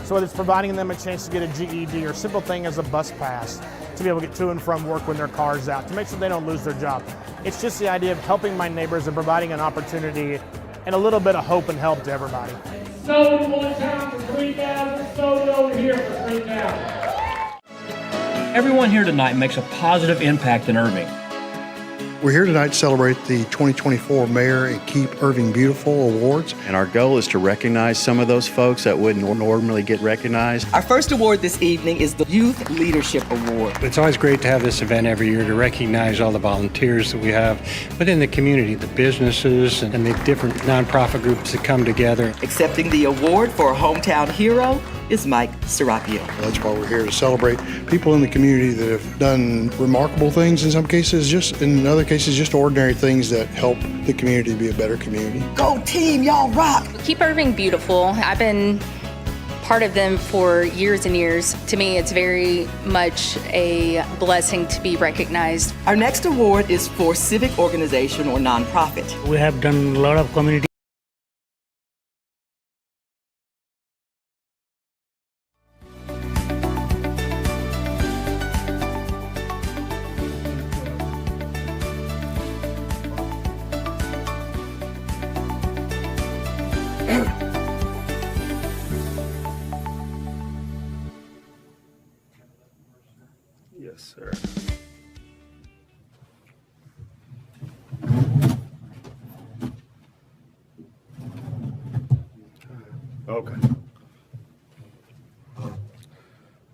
So whether it's providing them a chance to get a GED or simple thing as a bus pass, to be able to get to and from work when their car's out, to make sure they don't lose their job. It's just the idea of helping my neighbors and providing an opportunity and a little bit of hope and help to everybody. Sold one time for $3,000, sold over here for $3,000. Everyone here tonight makes a positive impact in Irving. We're here tonight to celebrate the 2024 Mayor and Keep Irving Beautiful Awards. And our goal is to recognize some of those folks that wouldn't normally get recognized. Our first award this evening is the Youth Leadership Award. It's always great to have this event every year to recognize all the volunteers that we have within the community, the businesses and the different nonprofit groups that come together. Accepting the award for a hometown hero is Mike Serapio. That's why we're here to celebrate people in the community that have done remarkable things in some cases, just in other cases, just ordinary things that help the community be a better community. Go team, y'all rock! Keep Irving Beautiful. I've been part of them for years and years. To me, it's very much a blessing to be recognized. Our next award is for civic organization or nonprofit. We have done a lot of community. Yes, sir. Okay.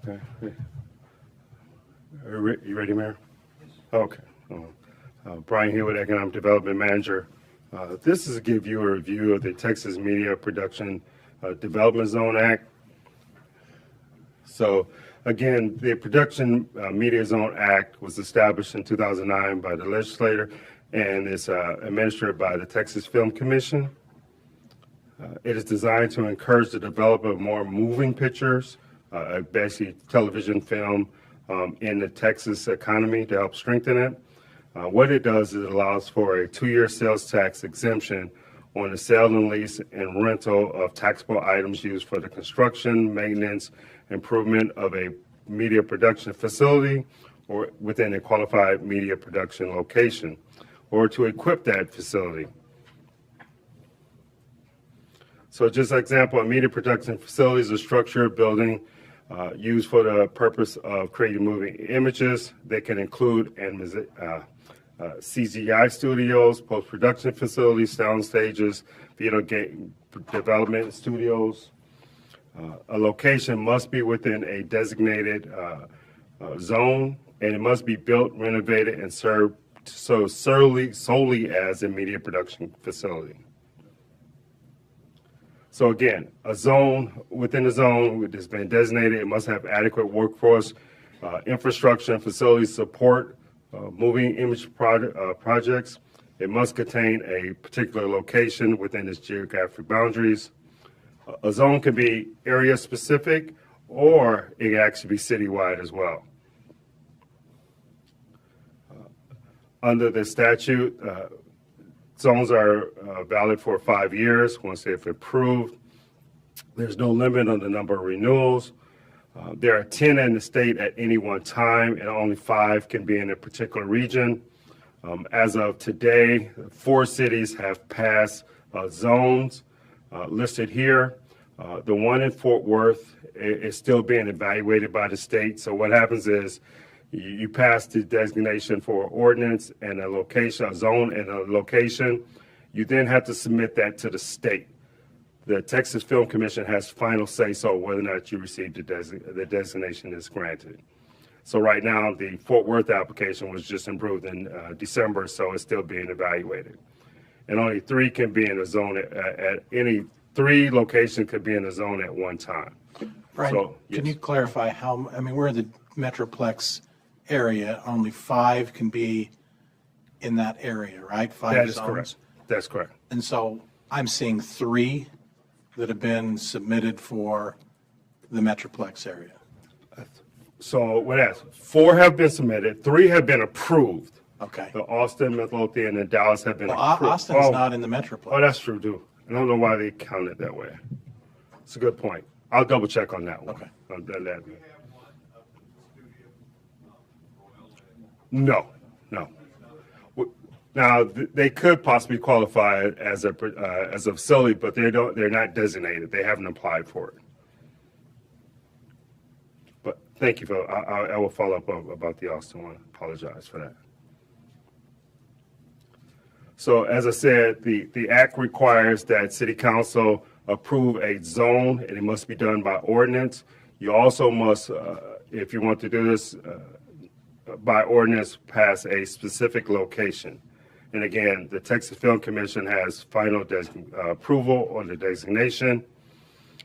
Okay. You ready, Mayor? Okay. Brian Hewitt, Economic Development Manager. This is to give you a review of the Texas Media Production Development Zone Act. So, again, the Production Media Zone Act was established in 2009 by the legislature and is administered by the Texas Film Commission. It is designed to encourage the development of more moving pictures, basically television film, in the Texas economy to help strengthen it. What it does is it allows for a 2-year sales tax exemption on the sale and lease and rental of taxable items used for the construction, maintenance, improvement of a media production facility or within a qualified media production location, or to equip that facility. So just an example, a media production facility is a structure, building used for the purpose of creating moving images. They can include CGI studios, post-production facilities, sound stages, video game development studios. A location must be within a designated zone, and it must be built, renovated, and served solely as a media production facility. So again, a zone within a zone that has been designated, it must have adequate workforce, infrastructure, and facility support, moving image projects. It must contain a particular location within its geographic boundaries. A zone can be area specific, or it can actually be citywide as well. Under the statute, zones are valid for 5 years once they've approved. There's no limit on the number of renewals. There are 10 in the state at any one time, and only 5 can be in a particular region. As of today, 4 cities have passed zones listed here. The one in Fort Worth is still being evaluated by the state. So what happens is you pass the designation for ordinance and a location, a zone and a location. You then have to submit that to the state. The Texas Film Commission has final say-so whether or not you receive the designation is granted. So right now, the Fort Worth application was just approved in December, so it's still being evaluated. And only 3 can be in a zone at any 3 locations could be in a zone at one time. Brian, so, yes. Can you clarify how, I mean, we're in the Metroplex area, only 5 can be in that area, right? 5 That is zones? correct. That's correct. And so I'm seeing 3 that have been submitted for the Metroplex area. So what else? 4 have been submitted, 3 have been approved. Okay. The Austin, Midlothian, and Dallas have been Well, approved. Austin's not in the Metroplex. Oh, that's true, too. I don't know why they count it that way. It's a good point. I'll double check on that one. Okay. No. Now they could possibly qualify as a facility, but they're not designated. They haven't applied for it. But thank you for. I will follow up about the Austin one. Apologize for that. So as I said, the act requires that City Council approve a zone, and it must be done by ordinance. You also must, if you want to do this by ordinance, pass a specific location. And again, the Texas Film Commission has final approval on the designation.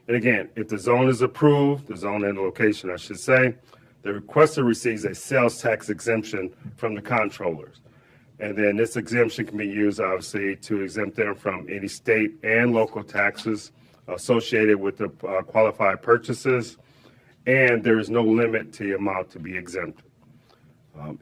And again, if the zone is approved, the zone and the location, I should say, the requester receives a sales tax exemption from the comptrollers. And then this exemption can be used, obviously, to exempt them from any state and local taxes associated with the qualified purchases. And there is no limit to the amount to be exempted.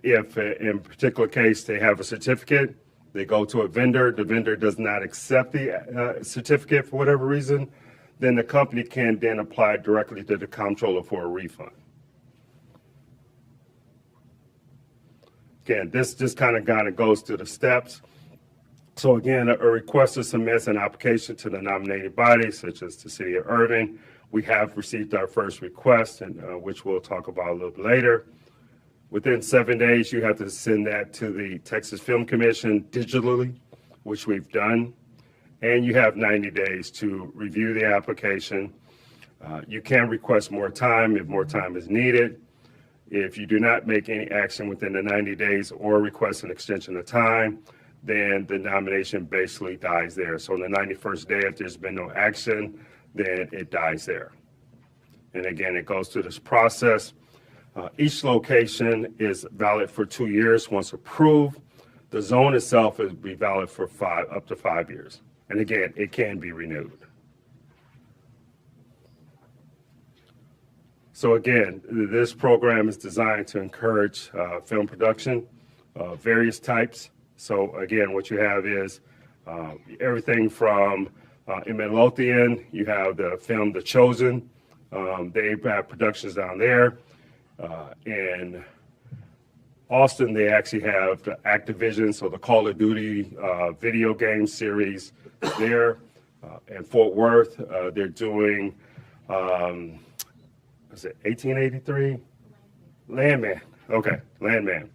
If, in a particular case, they have a certificate, they go to a vendor, the vendor does not accept the certificate for whatever reason, then the company can then apply directly to the comptroller for a refund. Again, this just kind of goes through the steps. So again, a requester submits an application to the nominating body, such as the City of Irving. We have received our first request, and which we'll talk about a little bit later. Within 7 days, you have to send that to the Texas Film Commission digitally, which we've done. And you have 90 days to review the application. You can request more time if more time is needed. If you do not make any action within the 90 days or request an extension of time, then the nomination basically dies there. So on the 91st day, if there's been no action, then it dies there. And again, it goes through this process. Each location is valid for 2 years once approved. The zone itself will be valid for up to 5 years. And again, it can be renewed. So again, this program is designed to encourage film production, various types. So again, what you have is everything from in Midlothian, you have the film The Chosen. They have productions down there. In Austin, they actually have the Activision, so the Call of Duty video game series there. In Fort Worth, they're doing, was it 1883? Landman. Okay, Landman.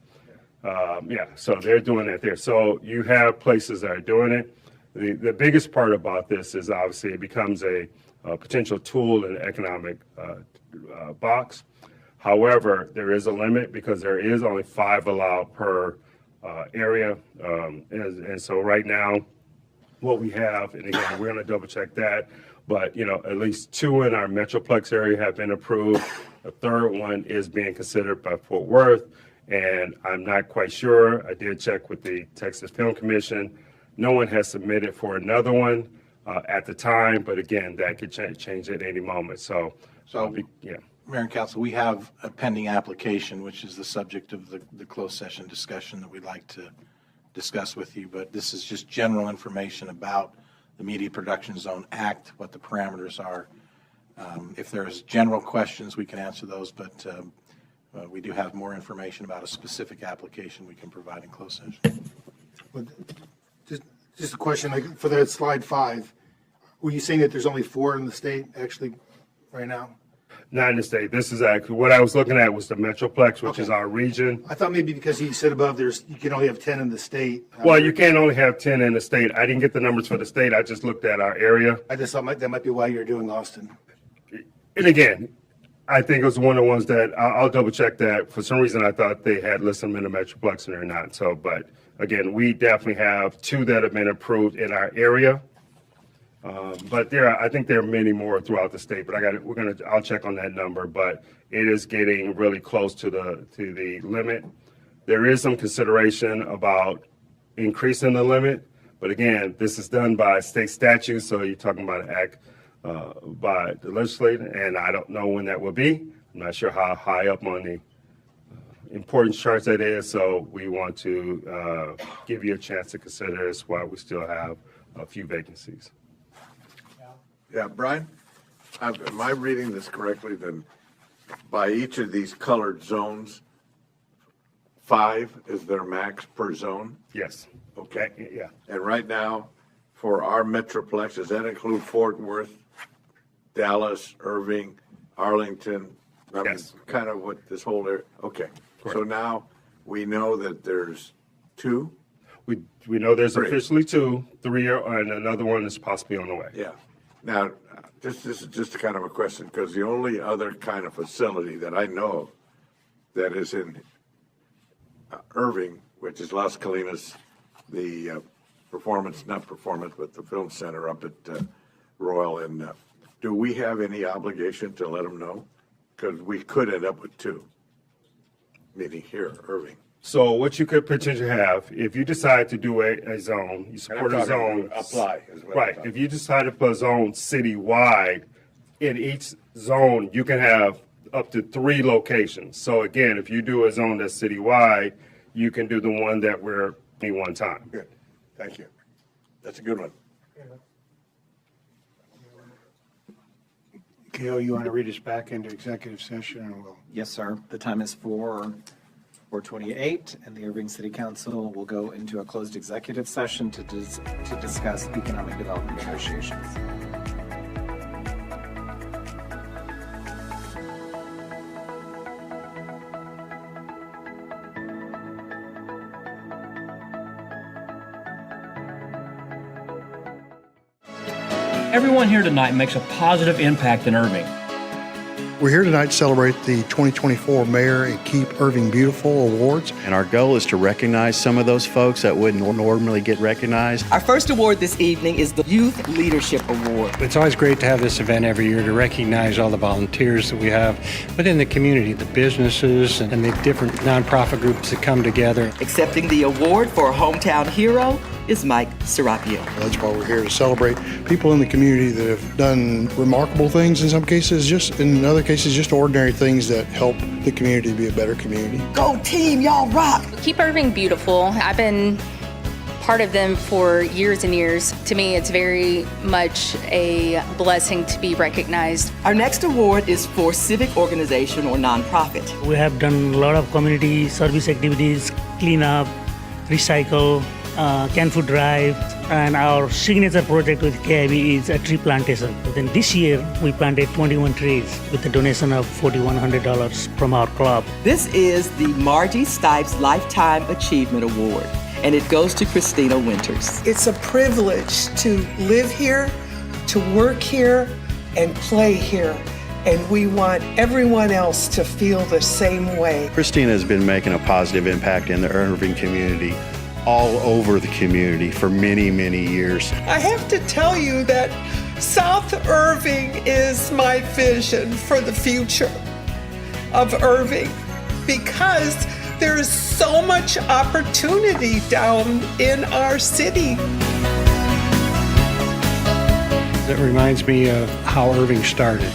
Yeah, so they're doing it there. So you have places that are doing it. The biggest part about this is obviously it becomes a potential tool in the economic box. However, there is a limit because there is only 5 allowed per area. And so right now, what we have, and again, we're going to double check that, but at least 2 in our Metroplex area have been approved. A third one is being considered by Fort Worth, and I'm not quite sure. I did check with the Texas Film Commission. No one has submitted for another one at the time, but again, that could change at any moment. So yeah. Mayor and Council, we have a pending application, which is the subject of the closed session discussion that we'd like to discuss with you, but this is just general information about the Media Production Zone Act, what the parameters are. If there's general questions, we can answer those, but we do have more information about a specific application we can provide in closed session. Just a question, like for that slide 5, were you saying that there's only 4 in the state actually right now? Not in the state. This is actually what I was looking at was the Metroplex, which is our region. I thought maybe because you said above you can only have 10 in the state. Well, you can only have 10 in the state. I didn't get the numbers for the state. I just looked at our area. I just thought that might be why you're doing Austin. And again, I think it was one of the ones that I'll double check that. For some reason, I thought they had listed them in the Metroplex and they're not. So, but again, we definitely have 2 that have been approved in our area. But I think there are many more throughout the state, but I'll check on that number, but it is getting really close to the limit. There is some consideration about increasing the limit, but again, this is done by state statute, so you're talking about an act by the legislature, and I don't know when that will be. I'm not sure how high up on the importance charts that is, so we want to give you a chance to consider this while we still have a few vacancies. Yeah, Brian, am I reading this correctly? Then by each of these colored zones, 5 is their max per zone? Yes. Okay. Yeah. And right now, for our Metroplex, does that include Fort Worth, Dallas, Irving, Arlington? Yes. Kind of what this whole area, okay. Correct. So now we know that there's 2? We know there's 3. officially 2, 3, and another one is possibly on the way. Yeah. Now, this is just a kind of a question, because the only other kind of facility that I know of that is in Irving, which is Las Colinas, the not performance, but the film center up at Royal. And do we have any obligation to let them know? Because we could end up with 2, meaning here, Irving. So what you could potentially have, if you decide to do a zone, you support a zone. Apply. Is what Right. If you decide to put a zone citywide, in each zone, you can have up to 3 locations. So again, if you do a zone that's citywide, you can do the one that we're any one time. Good. Thank you. That's a good one. Gail, you want to read us back into executive session and we'll. Yes, sir. The time is 4:28, and the Irving City Council will go into a closed executive session to discuss economic development negotiations. Everyone here tonight makes a positive impact in Irving. We're here tonight to celebrate the 2024 Mayor and Keep Irving Beautiful Awards. And our goal is to recognize some of those folks that wouldn't normally get recognized. Our first award this evening is the Youth Leadership Award. It's always great to have this event every year to recognize all the volunteers that we have within the community, the businesses and the different nonprofit groups that come together. Accepting the award for Hometown Hero is Mike Serapio. That's why we're here to celebrate people in the community that have done remarkable things in some cases, in other cases, just ordinary things that help the community be a better community. Go team, y'all rock! Keep Irving Beautiful. I've been part of them for years and years. To me, it's very much a blessing to be recognized. Our next award is for civic organization or nonprofit. We have done a lot of community service activities, clean up, recycle, canned food drive, and our signature project with KIB is a tree plantation. Then this year we planted 21 trees with a donation of $4,100 from our club. This is the Margie Stipes Lifetime Achievement Award, and it goes to Christina Winters. It's a privilege to live here, to work here, and play here. And we want everyone else to feel the same way. Christina has been making a positive impact in the Irving community, all over the community for many, many years. I have to tell you that South Irving is my vision for the future of Irving, because there is so much opportunity down in our city. That reminds me of how Irving started.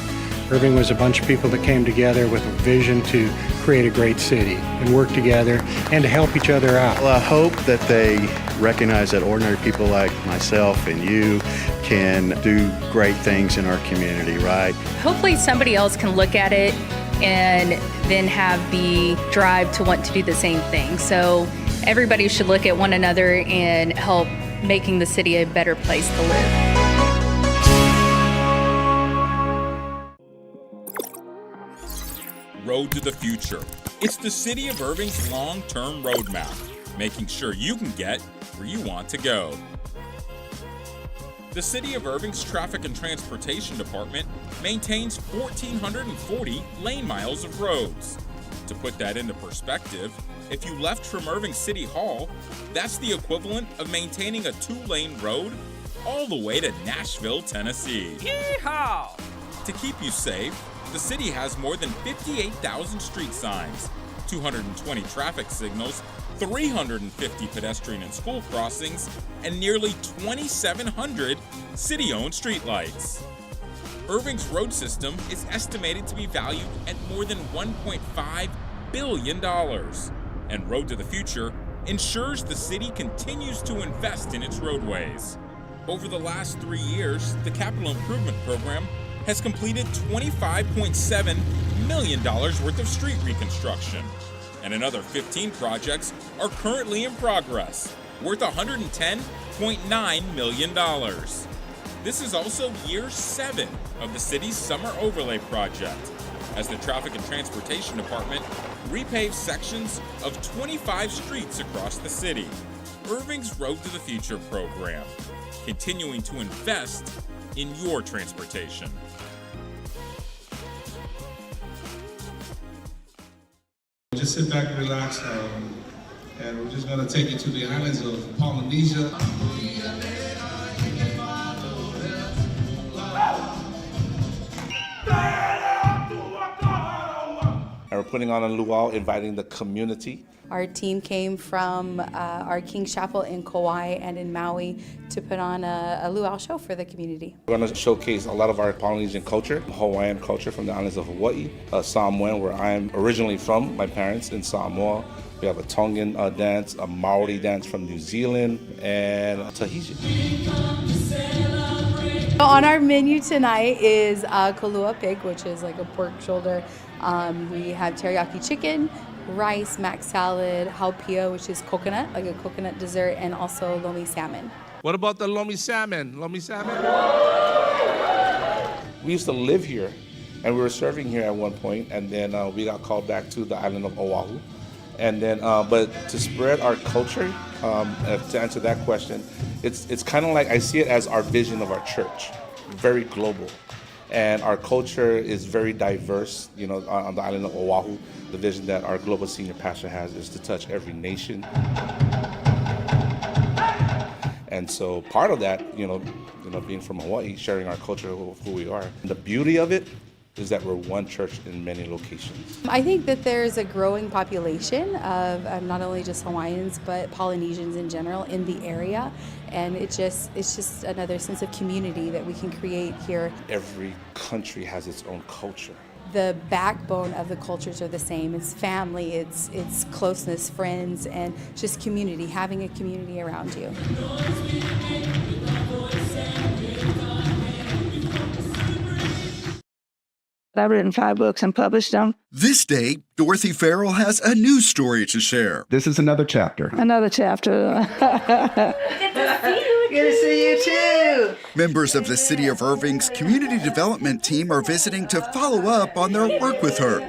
Irving was a bunch of people that came together with a vision to create a great city and work together and to help each other out. Well, I hope that they recognize that ordinary people like myself and you can do great things in our community, right? Hopefully somebody else can look at it and then have the drive to want to do the same thing. So everybody should look at one another and help making the city a better place to live. Road to the Future. It's the City of Irving's long-term roadmap, making sure you can get where you want to go. The City of Irving's Traffic and Transportation Department maintains 1,440 lane miles of roads. To put that into perspective, if you left from Irving City Hall, that's the equivalent of maintaining a 2-lane road all the way to Nashville, Tennessee. Yeehaw! To keep you safe, the city has more than 58,000 street signs, 220 traffic signals, 350 pedestrian and school crossings, and nearly 2,700 city-owned streetlights. Irving's road system is estimated to be valued at more than $1.5 billion, and Road to the Future ensures the city continues to invest in its roadways. Over the last 3 years, the Capital Improvement Program has completed $25.7 million worth of street reconstruction. and another 15 projects are currently in progress, worth $110.9 million. This is also year 7 of the city's Summer Overlay Project, as the Traffic and Transportation Department repaves sections of 25 streets across the city. Irving's Road to the Future program, continuing to invest in your transportation. Just sit back and relax, and we're just going to take you to the islands of Polynesia. And we're putting on a luau, inviting the community. Our team came from our King's Chapel in Kauai and in Maui to put on a luau show for the community. We're going to showcase a lot of our Polynesian culture, Hawaiian culture from the islands of Hawaii, Samoan, where I'm originally from, my parents in Samoa. We have a Tongan dance, a Maori dance from New Zealand, and Tahitian. On our menu tonight is kolua pig, which is like a pork shoulder. We have teriyaki chicken, rice, mac salad, haupia, which is coconut, like a coconut dessert, and also lomi salmon. What about the lomi salmon? Lomi salmon? We used to live here, and we were serving here at one point, and then we got called back to the island of Oahu. And then, but to spread our culture, to answer that question, it's kind of like I see it as our vision of our church, very global. And our culture is very diverse, you know, on the island of Oahu. The vision that our global senior pastor has is to touch every nation. And so part of that, you know, being from Hawaii, sharing our culture of who we are. And the beauty of it is that we're one church in many locations. I think that there's a growing population of not only just Hawaiians, but Polynesians in general in the area. And it's just another sense of community that we can create here. Every country has its own culture. The backbone of the cultures are the same. It's family, it's closeness, friends, and just community, having a community around you. I've written 5 books and published them. This day, Dorothy Farrell has a new story to share. This is another chapter. Another chapter. Good to see you too. Members of the City of Irving's community development team are visiting to follow up on their work with her.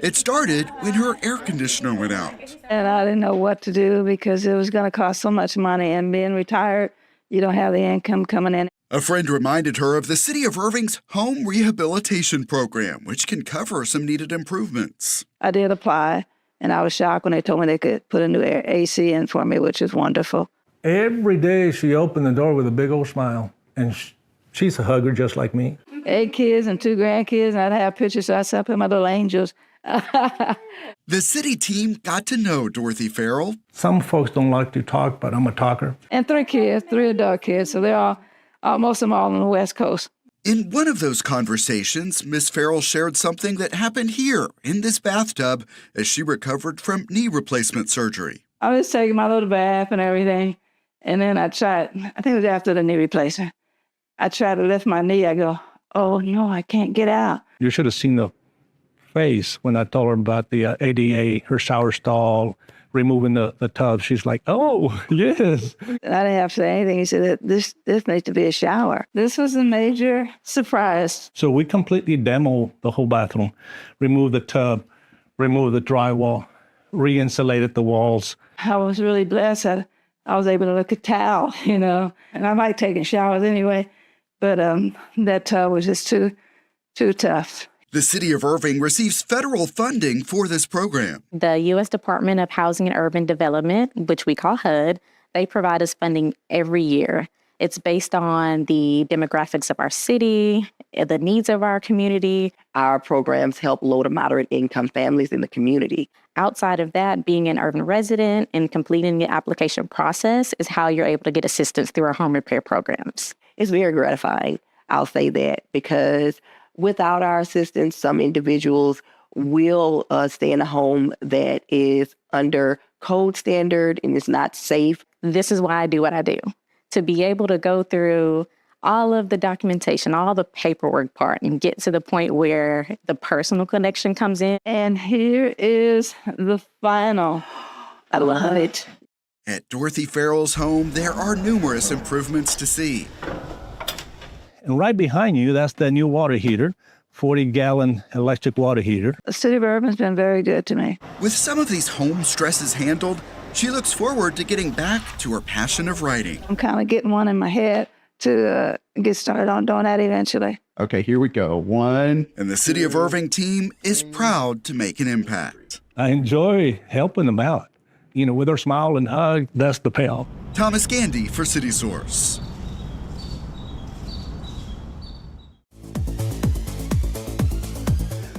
It started when her air conditioner went out. And I didn't know what to do because it was going to cost so much money. And being retired, you don't have the income coming in. A friend reminded her of the City of Irving's home rehabilitation program, which can cover some needed improvements. I did apply, and I was shocked when they told me they could put a new AC in for me, which is wonderful. Every day she opened the door with a big old smile, and she's a hugger just like me. 8 kids and 2 grandkids, and I'd have pictures, so I sat up with my little angels. The city team got to know Dorothy Farrell. Some folks don't like to talk, but I'm a talker. And 3 kids, 3 adult kids, so they're all, most of them all on the West Coast. In one of those conversations, Miss Farrell shared something that happened here in this bathtub as she recovered from knee replacement surgery. I was taking my little bath and everything, and then I think it was after the knee replacement, I tried to lift my knee. I go, oh no, I can't get out. You should have seen the face when I told her about the ADA, her shower stall, removing the tub. She's like, oh, yes. I didn't have to say anything. He said, this needs to be a shower. This was a major surprise. So we completely demoed the whole bathroom, removed the tub, removed the drywall, re-insulated the walls. I was really blessed. I was able to look at towel, and I like taking showers anyway, but that tub was just too tough. The City of Irving receives federal funding for this program. The U.S. Department of Housing and Urban Development, which we call HUD, they provide us funding every year. It's based on the demographics of our city, the needs of our community. Our programs help low to moderate income families in the community. Outside of that, being an urban resident and completing the application process is how you're able to get assistance through our home repair programs. It's very gratifying, I'll say that, because without our assistance, some individuals will stay in a home that is under code standard and is not safe. This is why I do what I do. To be able to go through all of the documentation, all the paperwork part, and get to the point where the personal connection comes in. And here is the final. I love it. At Dorothy Farrell's home, there are numerous improvements to see. And right behind you, that's the new water heater, 40-gallon electric water heater. The city of Irving's been very good to me. With some of these home stresses handled, she looks forward to getting back to her passion of writing. I'm kind of getting one in my head to get started on doing that eventually. Okay, here we go. One. And the City of Irving team is proud to make an impact. I enjoy helping them out. You know, with their smile and hug, that's the payoff. Thomas Gandy for City Source.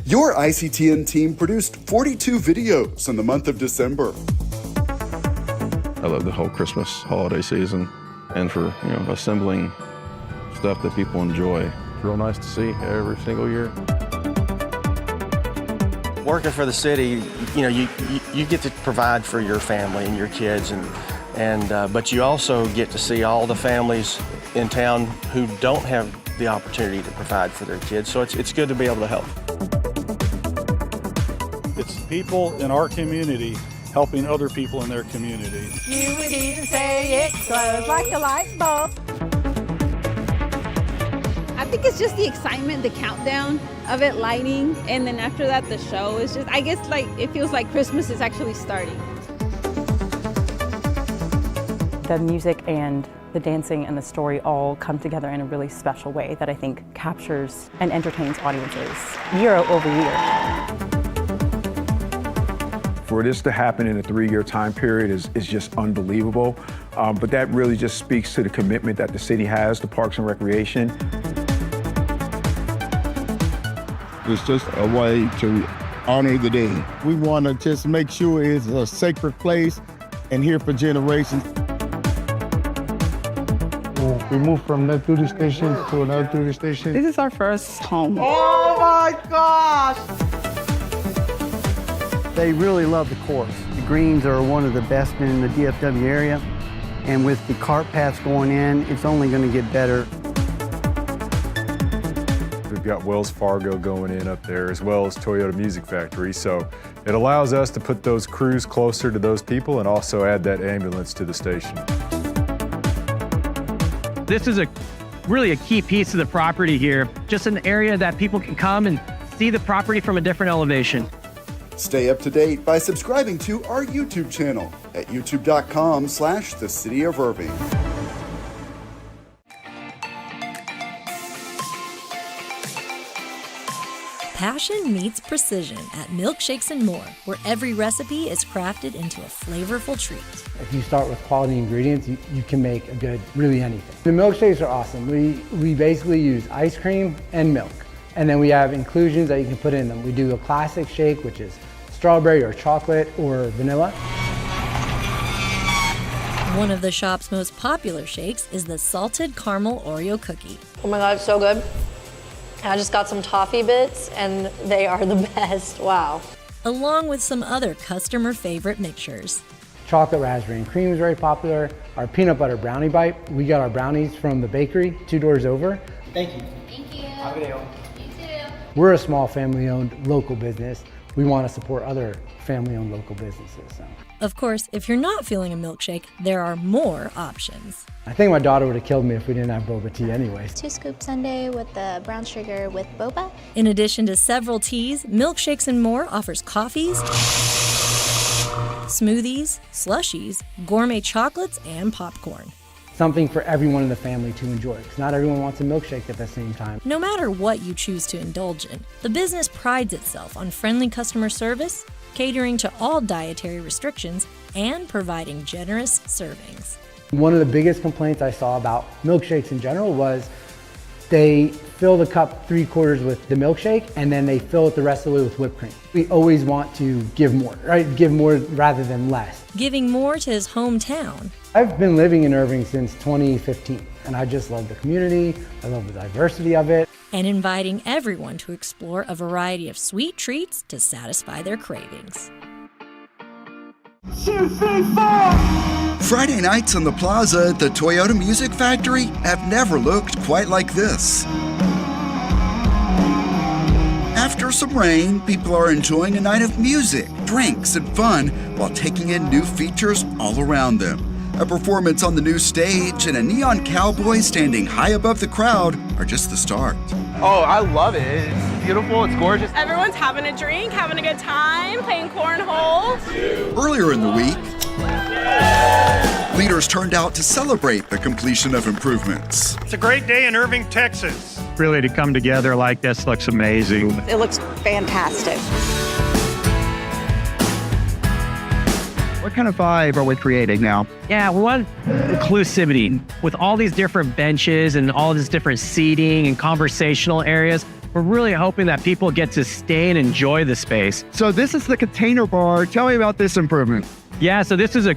Your ICTN team produced 42 videos in the month of December. I love the whole Christmas holiday season and for, assembling stuff that people enjoy. It's real nice to see every single year. Working for the city, you get to provide for your family and your kids, but you also get to see all the families in town who don't have the opportunity to provide for their kids. So it's good to be able to help. It's people in our community helping other people in their community. You would even say it glows like a light bulb. I think it's just the excitement, the countdown of it lighting, and then after that the show is just, I guess, like it feels like Christmas is actually starting. The music and the dancing and the story all come together in a really special way that I think captures and entertains audiences year over year. For this to happen in a 3-year time period is just unbelievable. But that really just speaks to the commitment that the city has to Parks and Recreation. It's just a way to honor the day. We want to just make sure it's a sacred place and here for generations. We moved from that duty station to another duty station. This is our first home. Oh my gosh! They really love the course. The greens are one of the best in the DFW area, and with the cart paths going in, it's only going to get better. We've got Wells Fargo going in up there, as well as Toyota Music Factory, so it allows us to put those crews closer to those people and also add that ambulance to the station. This is really a key piece of the property here, just an area that people can come and see the property from a different elevation. Stay up to date by subscribing to our YouTube channel at youtube.com/The City of Irving. Passion meets precision at Milkshakes and More, where every recipe is crafted into a flavorful treat. If you start with quality ingredients, you can make a good really anything. The milkshakes are awesome. We basically use ice cream and milk, and then we have inclusions that you can put in them. We do a classic shake, which is strawberry or chocolate or vanilla. One of the shop's most popular shakes is the salted caramel Oreo cookie. Oh my God, it's so good. I just got some toffee bits and they are the best, wow. Along with some other customer favorite mixtures. Chocolate raspberry and cream is very popular. Our peanut butter brownie bite, we got our brownies from the bakery 2 doors over. Thank you. Thank you. Have a good day. You too. We're a small family-owned local business. We want to support other family-owned local businesses. So. Of course, if you're not feeling a milkshake, there are more options. I think my daughter would have killed me if we didn't have boba tea anyways. 2-scoop sundae with the brown sugar with boba. In addition to several teas, Milkshakes and More offers coffees, smoothies, slushies, gourmet chocolates, and popcorn. Something for everyone in the family to enjoy, because not everyone wants a milkshake at the same time. No matter what you choose to indulge in, the business prides itself on friendly customer service, catering to all dietary restrictions, and providing generous servings. One of the biggest complaints I saw about milkshakes in general was they fill the cup 3/4 with the milkshake and then they fill it the rest of the way with whipped cream. We always want to give more, right? Give more rather than less. Giving more to his hometown. I've been living in Irving since 2015 and I just love the community. I love the diversity of it. And inviting everyone to explore a variety of sweet treats to satisfy their cravings. Friday nights on the plaza at the Toyota Music Factory have never looked quite like this. After some rain, people are enjoying a night of music, drinks, and fun while taking in new features all around them. A performance on the new stage and a neon cowboy standing high above the crowd are just the start. Oh, I love it. It's beautiful, it's gorgeous. Everyone's having a drink, having a good time, playing cornhole. Earlier in the week, leaders turned out to celebrate the completion of improvements. It's a great day in Irving, Texas. Really, to come together like this looks amazing. It looks fantastic. What kind of vibe are we creating now? Yeah, we want inclusivity. With all these different benches and all this different seating and conversational areas, we're really hoping that people get to stay and enjoy the space. So this is the container bar. Tell me about this improvement. Yeah, so this is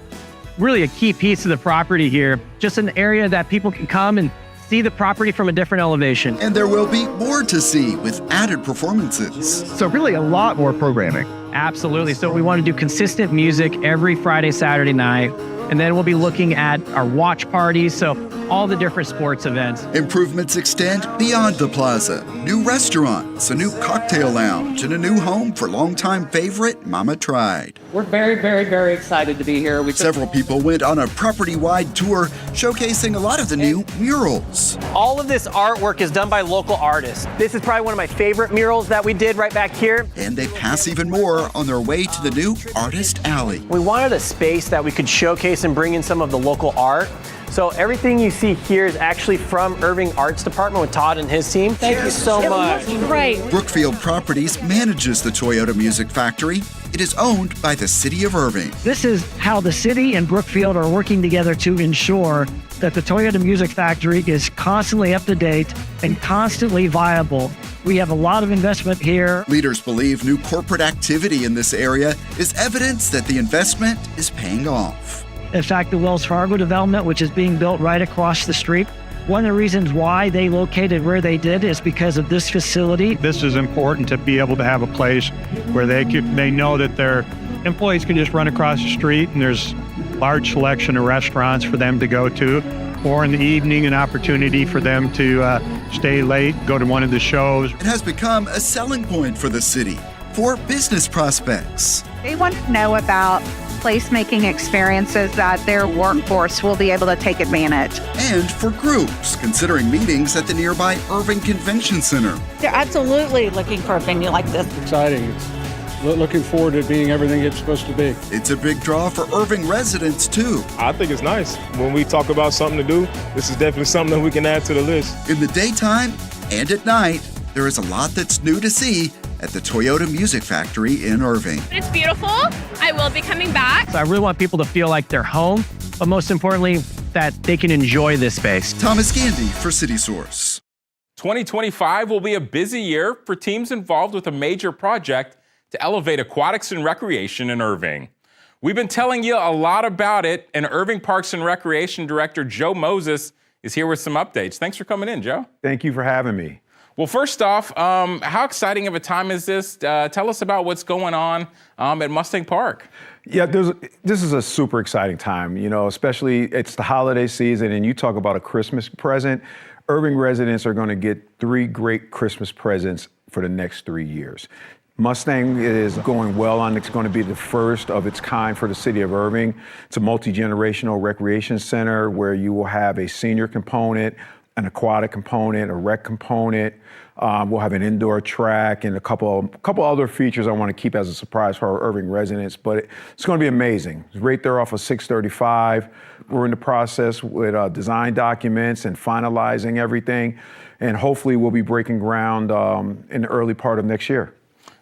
really a key piece of the property here. Just an area that people can come and see the property from a different elevation. And there will be more to see with added performances. So really a lot more programming. Absolutely. So we want to do consistent music every Friday, Saturday night. And then we'll be looking at our watch parties, so all the different sports events. Improvements extend beyond the plaza. New restaurants, a new cocktail lounge, and a new home for longtime favorite Mama Tried. We're very excited to be here. Several people went on a property-wide tour showcasing a lot of the new murals. All of this artwork is done by local artists. This is probably one of my favorite murals that we did right back here. And they pass even more on their way to the new Artist Alley. We wanted a space that we could showcase and bring in some of the local art. So everything you see here is actually from Irving Arts Department with Todd and his team. Thank you so much. Great. Brookfield Properties manages the Toyota Music Factory. It is owned by the City of Irving. This is how the city and Brookfield are working together to ensure that the Toyota Music Factory is constantly up to date and constantly viable. We have a lot of investment here. Leaders believe new corporate activity in this area is evidence that the investment is paying off. In fact, the Wells Fargo development, which is being built right across the street, one of the reasons why they located where they did is because of this facility. This is important to be able to have a place where they know that their employees can just run across the street and there's a large selection of restaurants for them to go to, or in the evening an opportunity for them to stay late, go to one of the shows. It has become a selling point for the city for business prospects. They want to know about placemaking experiences that their workforce will be able to take advantage. And for groups considering meetings at the nearby Irving Convention Center. They're absolutely looking for a venue like this. Exciting. It's looking forward to being everything it's supposed to be. It's a big draw for Irving residents too. I think it's nice. When we talk about something to do, this is definitely something that we can add to the list. In the daytime and at night, there is a lot that's new to see at the Toyota Music Factory in Irving. It's beautiful. I will be coming back. So I really want people to feel like they're home, but most importantly, that they can enjoy this space. Thomas Gandy for City Source. 2025 will be a busy year for teams involved with a major project to elevate aquatics and recreation in Irving. We've been telling you a lot about it, and Irving Parks and Recreation Director Joe Moses is here with some updates. Thanks for coming in, Joe. Thank you for having me. Well, first off, how exciting of a time is this? Tell us about what's going on at Mustang Park. Yeah, this is a super exciting time, especially it's the holiday season and you talk about a Christmas present. Irving residents are going to get 3 great Christmas presents for the next 3 years. Mustang is going well on. It's going to be the first of its kind for the city of Irving. It's a multi-generational recreation center where you will have a senior component, an aquatic component, a rec component. We'll have an indoor track and a couple other features I want to keep as a surprise for our Irving residents, but it's going to be amazing. It's right there off of 635. We're in the process with design documents and finalizing everything, and hopefully we'll be breaking ground in the early part of next year.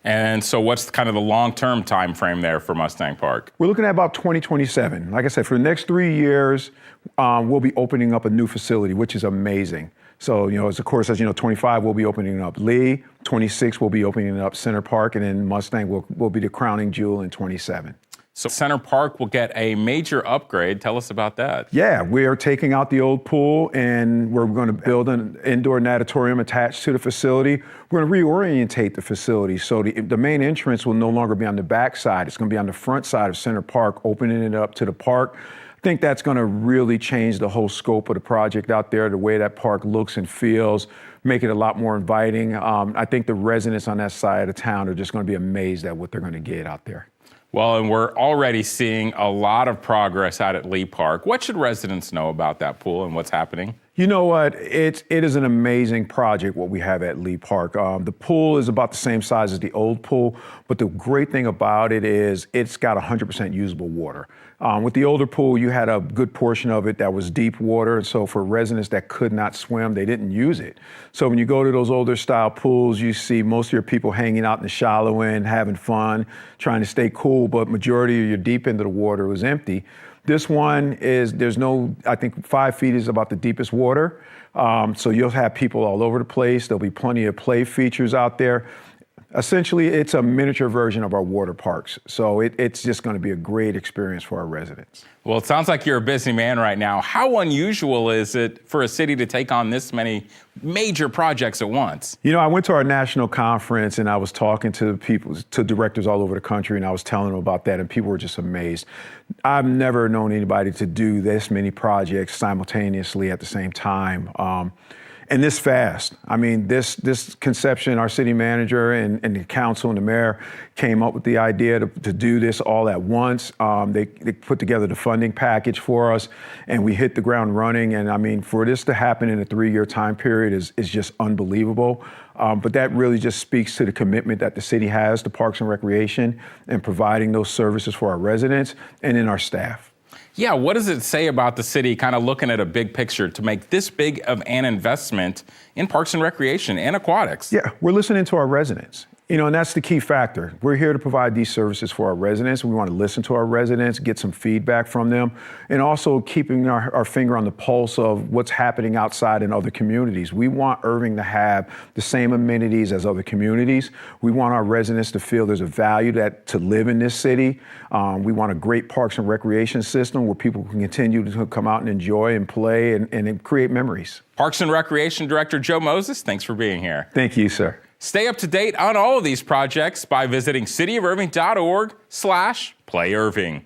And so what's kind of the long-term time frame there for Mustang Park? We're looking at about 2027. Like I said, for the next 3 years, we'll be opening up a new facility, which is amazing. So, as 25, we'll be opening up Lee, 26, we'll be opening up Center Park, and then Mustang will be the crowning jewel in 27. So Center Park will get a major upgrade. Tell us about that. Yeah, we are taking out the old pool and we're going to build an indoor natatorium attached to the facility. We're going to reorientate the facility. So the main entrance will no longer be on the back side. It's going to be on the front side of Center Park, opening it up to the park. I think that's going to really change the whole scope of the project out there, the way that park looks and feels, make it a lot more inviting. I think the residents on that side of town are just going to be amazed at what they're going to get out there. Well, and we're already seeing a lot of progress out at Lee Park. What should residents know about that pool and what's happening? You know what? It is an amazing project, what we have at Lee Park. The pool is about the same size as the old pool, but the great thing about it is it's got 100% usable water. With the older pool, you had a good portion of it that was deep water, and so for residents that could not swim, they didn't use it. So when you go to those older style pools, you see most of your people hanging out in the shallow end, having fun, trying to stay cool, but majority of your deep end of the water was empty. This one is, I think 5 feet is about the deepest water. So you'll have people all over the place. There'll be plenty of play features out there. Essentially, it's a miniature version of our water parks. So it's just going to be a great experience for our residents. Well, it sounds like you're a busy man right now. How unusual is it for a city to take on this many major projects at once? You know, I went to our national conference and I was talking to people, to directors all over the country, and I was telling them about that, and people were just amazed. I've never known anybody to do this many projects simultaneously at the same time. And this fast. I mean, this conception, our city manager and the council and the mayor came up with the idea to do this all at once. They put together the funding package for us, and we hit the ground running. And I mean, for this to happen in a 3-year time period is just unbelievable. But that really just speaks to the commitment that the city has to Parks and Recreation and providing those services for our residents and in our staff. Yeah, what does it say about the city kind of looking at a big picture to make this big of an investment in Parks and Recreation and aquatics? Yeah, we're listening to our residents. You know, and that's the key factor. We're here to provide these services for our residents. We want to listen to our residents, get some feedback from them, and also keeping our finger on the pulse of what's happening outside in other communities. We want Irving to have the same amenities as other communities. We want our residents to feel there's a value to live in this city. We want a great Parks and Recreation system where people can continue to come out and enjoy and play and create memories. Parks and Recreation Director Joe Moses, thanks for being here. Thank you, sir. Stay up to date on all of these projects by visiting cityofirving.org/playirving.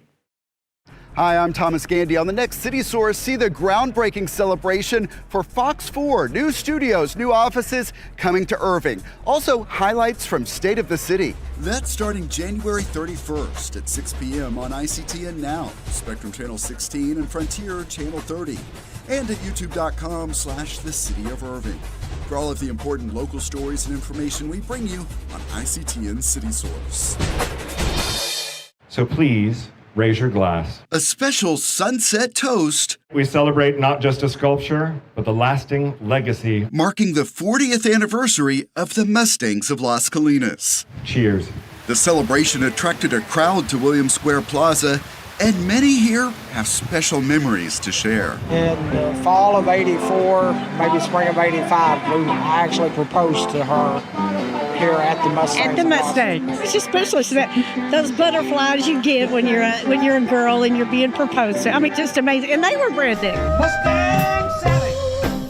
Hi, I'm Thomas Gandy. On the next City Source, see the groundbreaking celebration for Fox 4. New studios, new offices coming to Irving. Also, highlights from State of the City. That's starting January 31st at 6 p.m. on ICTN Now, Spectrum Channel 16 and Frontier Channel 30, and at youtube.com/The City of Irving. For all of the important local stories and information we bring you on ICTN City Source. So please, raise your glass. A special sunset toast. We celebrate not just a sculpture, but the lasting legacy. Marking the 40th anniversary of the Mustangs of Las Colinas. Cheers. The celebration attracted a crowd to William Square Plaza, and many here have special memories to share. In the fall of '84, maybe spring of '85, I actually proposed to her here at the Mustang. At the Mustang. It's just special. Those butterflies you get when you're a girl and you're being proposed to. I mean, just amazing. And they were bred there. Mustang Sally.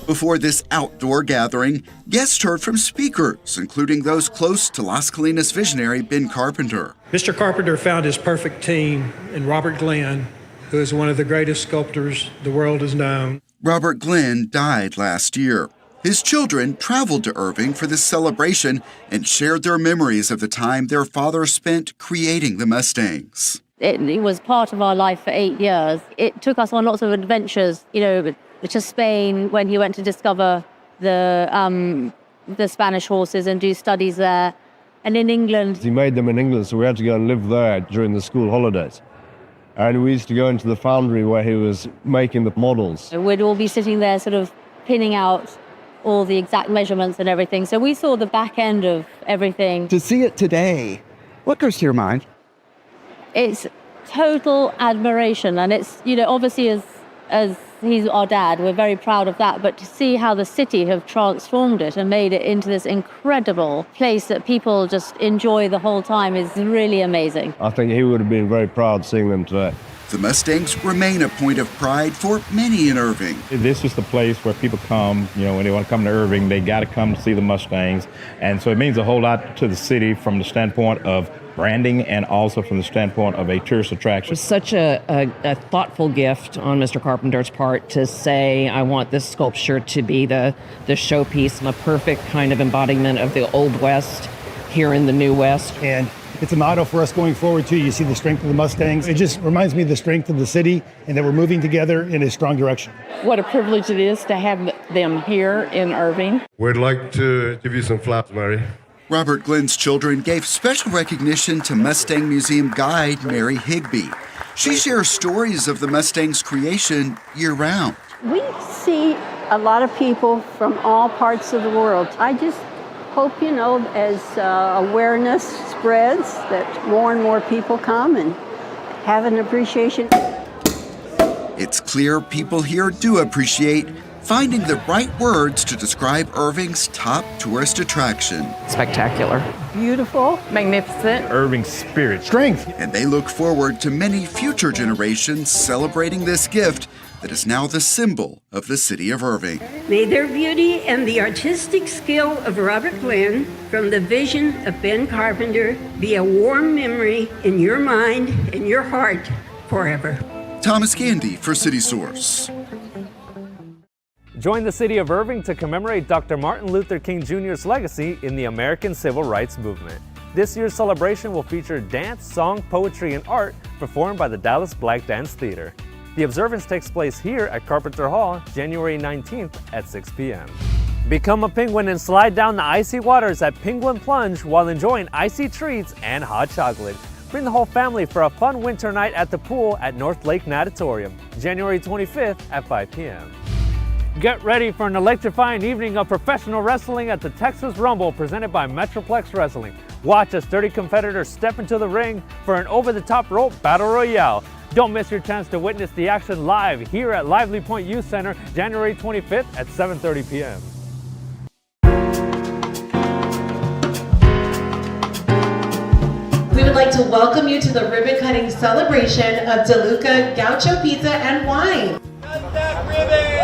Before this outdoor gathering, guests heard from speakers, including those close to Las Colinas visionary Ben Carpenter. Mr. Carpenter found his perfect team in Robert Glenn, who is one of the greatest sculptors the world has known. Robert Glenn died last year. His children traveled to Irving for this celebration and shared their memories of the time their father spent creating the Mustangs. It was part of our life for 8 years. It took us on lots of adventures, to Spain when he went to discover the Spanish horses and do studies there. And in England. He made them in England, so we had to go and live there during the school holidays. And we used to go into the foundry where he was making the models. We'd all be sitting there sort of pinning out all the exact measurements and everything. So we saw the back end of everything. To see it today, what goes to your mind? It's total admiration. And it's, obviously as he's our dad, we're very proud of that. But to see how the city have transformed it and made it into this incredible place that people just enjoy the whole time is really amazing. I think he would have been very proud seeing them today. The Mustangs remain a point of pride for many in Irving. This is the place where people come, when they want to come to Irving, they got to come to see the Mustangs. And so it means a whole lot to the city from the standpoint of branding and also from the standpoint of a tourist attraction. It's such a thoughtful gift on Mr. Carpenter's part to say, I want this sculpture to be the showpiece, the perfect kind of embodiment of the Old West here in the New West. And it's a motto for us going forward, too. You see the strength of the Mustangs. It just reminds me of the strength of the city and that we're moving together in a strong direction. What a privilege it is to have them here in Irving. We'd like to give you some flaps, Mary. Robert Glenn's children gave special recognition to Mustang Museum guide Mary Higbee. She shares stories of the Mustang's creation year-round. We see a lot of people from all parts of the world. I just hope, as awareness spreads, that more and more people come and have an appreciation. It's clear people here do appreciate finding the right words to describe Irving's top tourist attraction. Spectacular. Beautiful. Magnificent. Irving's spirit. Strength. And they look forward to many future generations celebrating this gift that is now the symbol of the city of Irving. May their beauty and the artistic skill of Robert Glenn from the vision of Ben Carpenter be a warm memory in your mind and your heart forever. Thomas Gandy for City Source. Join the city of Irving to commemorate Dr. Martin Luther King Jr.'s legacy in the American Civil Rights Movement. This year's celebration will feature dance, song, poetry, and art performed by the Dallas Black Dance Theater. The observance takes place here at Carpenter Hall, January 19th at 6 p.m. Become a penguin and slide down the icy waters at Penguin Plunge while enjoying icy treats and hot chocolate. Bring the whole family for a fun winter night at the pool at North Lake Natatorium, January 25th at 5 p.m. Get ready for an electrifying evening of professional wrestling at the Texas Rumble presented by Metroplex Wrestling. Watch as 30 competitors step into the ring for an over-the-top rope battle royale. Don't miss your chance to witness the action live here at Lively Point Youth Center, January 25th at 7:30 p.m. We would like to welcome you to the ribbon cutting celebration of DeLuca Gaucho Pizza and Wine. Cut that ribbon!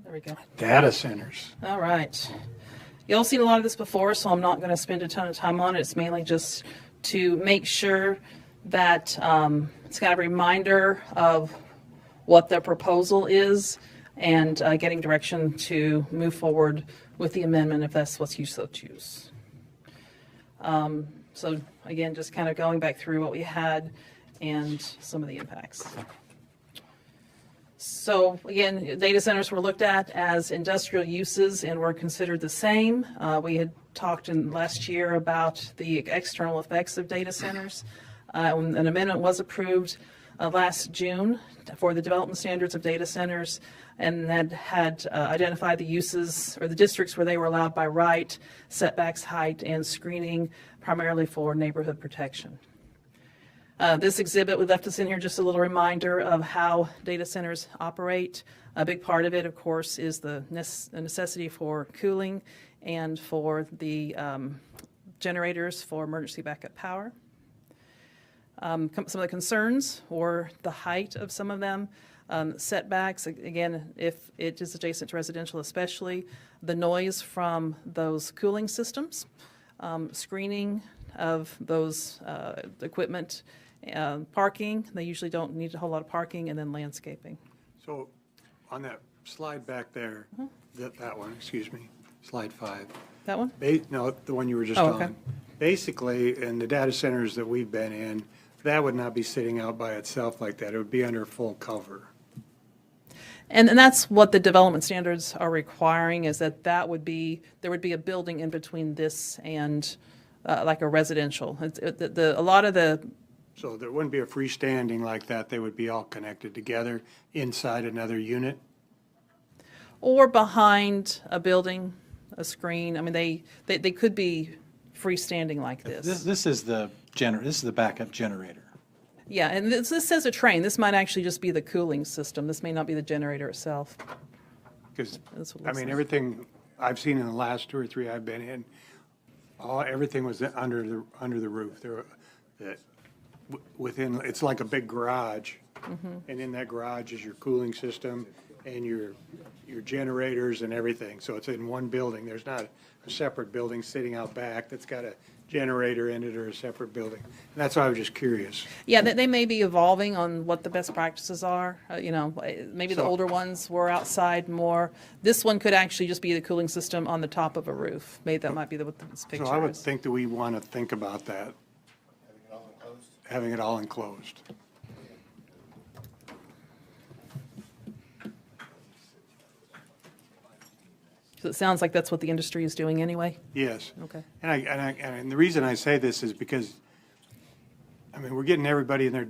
There we go. Data centers. All right. Y'all seen a lot of this before, so I'm not going to spend a ton of time on it. It's mainly just to make sure that it's kind of a reminder of what the proposal is and getting direction to move forward with the amendment if that's what you so choose. So again, just kind of going back through what we had and some of the impacts. So again, data centers were looked at as industrial uses and were considered the same. We had talked in last year about the external effects of data centers. An amendment was approved last June for the development standards of data centers, and that had identified the uses or the districts where they were allowed by right, setbacks, height, and screening, primarily for neighborhood protection. This exhibit, we left us in here just a little reminder of how data centers operate. A big part of it, of course, is the necessity for cooling and for the generators for emergency backup power. Some of the concerns or the height of some of them, setbacks, again, if it is adjacent to residential especially, the noise from those cooling systems, screening of those equipment, parking, they usually don't need a whole lot of parking, and then landscaping. So on that slide back there, that one, excuse me, slide 5. That one? No, the one you were just okay. on. Basically, in the data centers that we've been in, that would not be sitting out by itself like that. It would be under full cover. And that's what the development standards are requiring, is that there would be a building in between this and like a residential. A lot of the So there wouldn't be a freestanding like that. They would be all connected together inside another unit? or behind a building, a screen. I mean, they could be freestanding like this. This is the backup generator. Yeah, and this says a train. This might actually just be the cooling system. This may not be the generator itself. Because, I mean, everything I've seen in the last 2 or 3 I've been in, everything was under the roof. It's like a big garage, and in that garage is your cooling system and your generators and everything. So it's in one building. There's not a separate building sitting out back that's got a generator in it or a separate building. And that's why I was just curious. Yeah, they may be evolving on what the best practices are. Maybe the older ones were outside more. This one could actually just be the cooling system on the top of a roof. Maybe that might be what this picture is. So I would think that we want to think about that. Having it all enclosed. So it sounds like that's what the industry is doing anyway? Yes. Okay. And the reason I say this is because, I mean, we're getting everybody in there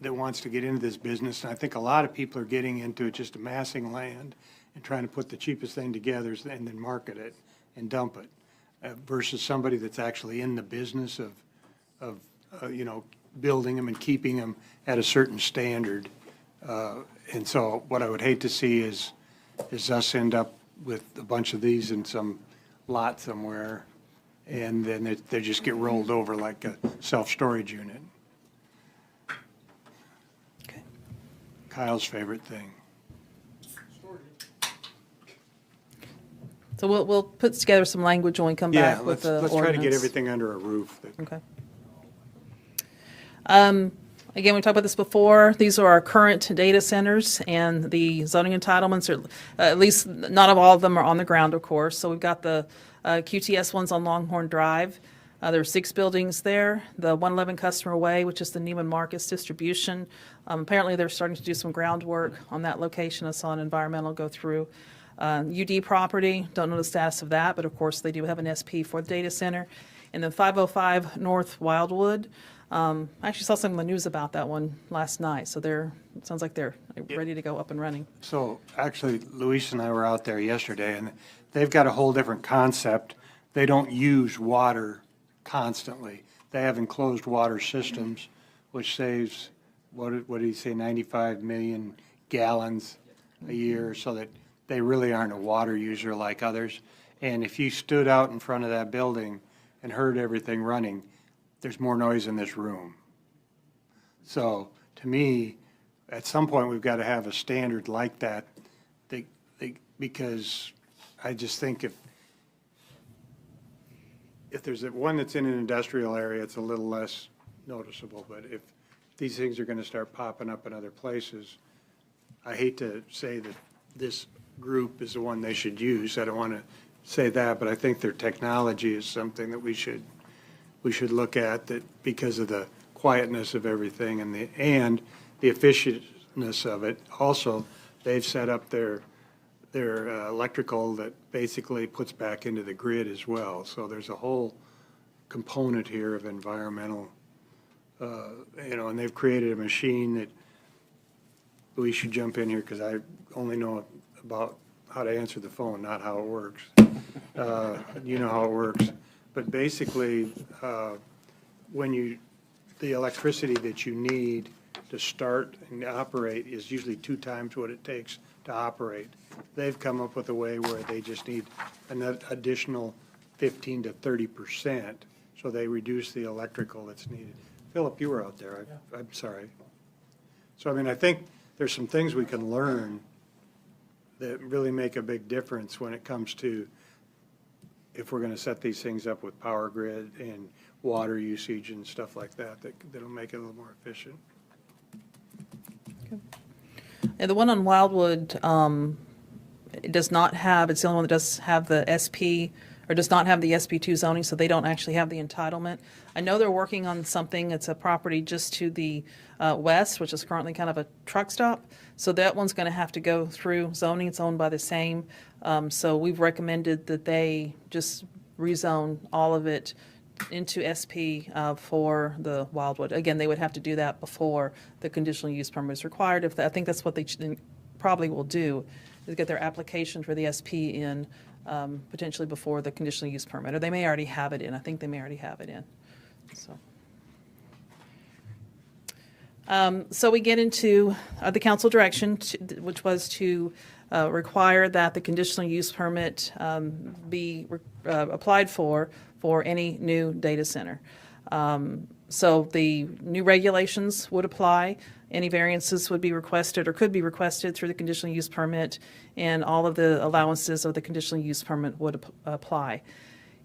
that wants to get into this business, and I think a lot of people are getting into it just amassing land and trying to put the cheapest thing together and then market it and dump it, versus somebody that's actually in the business of building them and keeping them at a certain standard. And so what I would hate to see is us end up with a bunch of these in some lot somewhere, and then they just get rolled over like a self-storage unit. Okay. Kyle's favorite thing. So we'll put together some language when we come back with the let's ordinance. try to get everything under a roof. Okay. Again, we talked about this before. These are our current data centers, and the zoning entitlements are, at least not all of them are on the ground, of course. So we've got the QTS ones on Longhorn Drive. There are 6 buildings there. The 111 Customer Way, which is the Neiman Marcus distribution. Apparently, they're starting to do some groundwork on that location. I saw an environmental go through. UD property, don't know the status of that, but of course they do have an SP for the data center. And then 505 North Wildwood. I actually saw some of the news about that one last night, so it sounds like they're ready to go up and running. So actually, Luis and I were out there yesterday, and they've got a whole different concept. They don't use water constantly. They have enclosed water systems, which saves, what did he say, 95 million gallons a year, so that they really aren't a water user like others. And if you stood out in front of that building and heard everything running, there's more noise in this room. So to me, at some point, we've got to have a standard like that, because I just think if there's one that's in an industrial area, it's a little less noticeable. But if these things are going to start popping up in other places, I hate to say that this group is the one they should use. I don't want to say that, but I think their technology is something that we should look at, that because of the quietness of everything and the efficientness of it. Also, they've set up their electrical that basically puts back into the grid as well. So there's a whole component here of environmental, and they've created a machine that we should jump in here, because I only know about how to answer the phone, not how it works. You know how it works. But basically, the electricity that you need to start and operate is usually 2 times what it takes to operate. They've come up with a way where they just need an additional 15 to 30%, so they reduce the electrical that's needed. Philip, you were out there. I'm sorry. So, I mean, I think there's some things we can learn that really make a big difference when it comes to, if we're going to set these things up with power grid and water usage and stuff like that, that'll make it a little more efficient. Okay. And the one on Wildwood, it does not have, it's the only one that does have the SP or does not have the SB2 zoning, so they don't actually have the entitlement. I know they're working on something. It's a property just to the west, which is currently kind of a truck stop. So that one's going to have to go through zoning. It's owned by the same. So we've recommended that they just rezone all of it into SP for the Wildwood. Again, they would have to do that before the conditional use permit is required. I think that's what they probably will do, is get their application for the SP in potentially before the conditional use permit, or they may already have it in. I think they may already have it in. So we get into the council direction, which was to require that the conditional use permit be applied for any new data center. So the new regulations would apply. Any variances would be requested or could be requested through the conditional use permit, and all of the allowances of the conditional use permit would apply.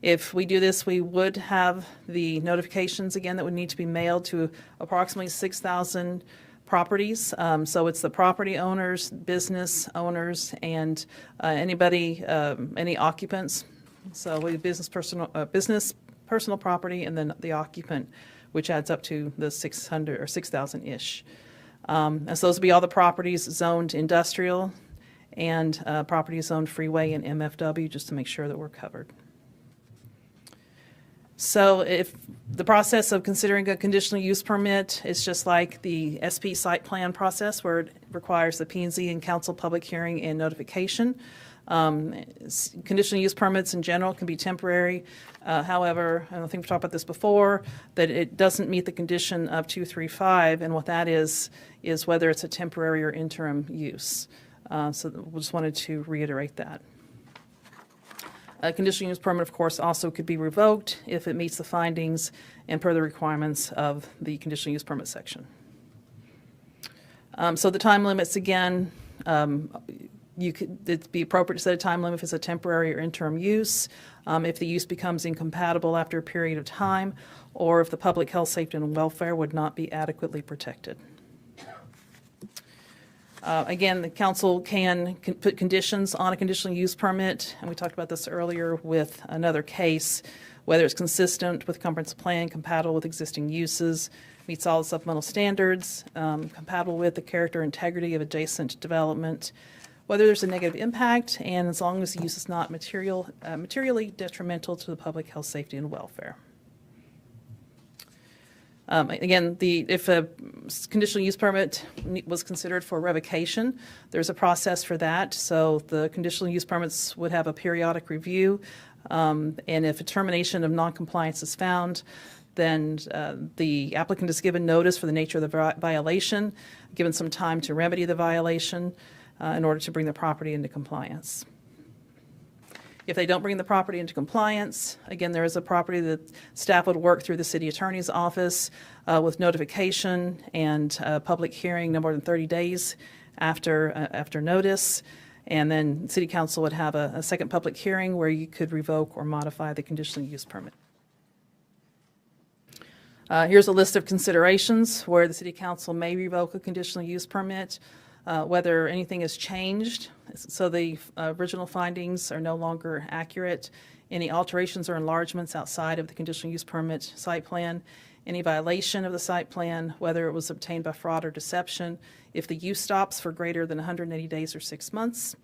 If we do this, we would have the notifications again that would need to be mailed to approximately 6,000 properties. So it's the property owners, business owners, and anybody, any occupants. So we business, personal property, and then the occupant, which adds up to the 600 or 6,000-ish. And so those would be all the properties zoned industrial and properties zoned freeway and MFW, just to make sure that we're covered. So if the process of considering a conditional use permit is just like the SP site plan process, where it requires the P&Z and council public hearing and notification. Conditional use permits in general can be temporary. However, I don't think we've talked about this before, that it doesn't meet the condition of 235, and what that is whether it's a temporary or interim use. So we just wanted to reiterate that. A conditional use permit, of course, also could be revoked if it meets the findings and per the requirements of the conditional use permit section. So the time limits, again, it'd be appropriate to set a time limit if it's a temporary or interim use, if the use becomes incompatible after a period of time, or if the public health, safety, and welfare would not be adequately protected. Again, the council can put conditions on a conditional use permit, and we talked about this earlier with another case, whether it's consistent with comprehensive plan, compatible with existing uses, meets all the supplemental standards, compatible with the character and integrity of adjacent development, whether there's a negative impact, and as long as the use is not materially detrimental to the public health, safety, and welfare. Again, if a conditional use permit was considered for revocation, there's a process for that. So the conditional use permits would have a periodic review, and if a termination of noncompliance is found, then the applicant is given notice for the nature of the violation, given some time to remedy the violation in order to bring the property into compliance. If they don't bring the property into compliance, again, there is a property that staff would work through the city attorney's office with notification and public hearing no more than 30 days after notice. And then city council would have a second public hearing where you could revoke or modify the conditional use permit. Here's a list of considerations where the city council may revoke a conditional use permit. Whether anything has changed, so the original findings are no longer accurate, any alterations or enlargements outside of the conditional use permit site plan, any violation of the site plan, whether it was obtained by fraud or deception, if the use stops for greater than 180 days or 6 months,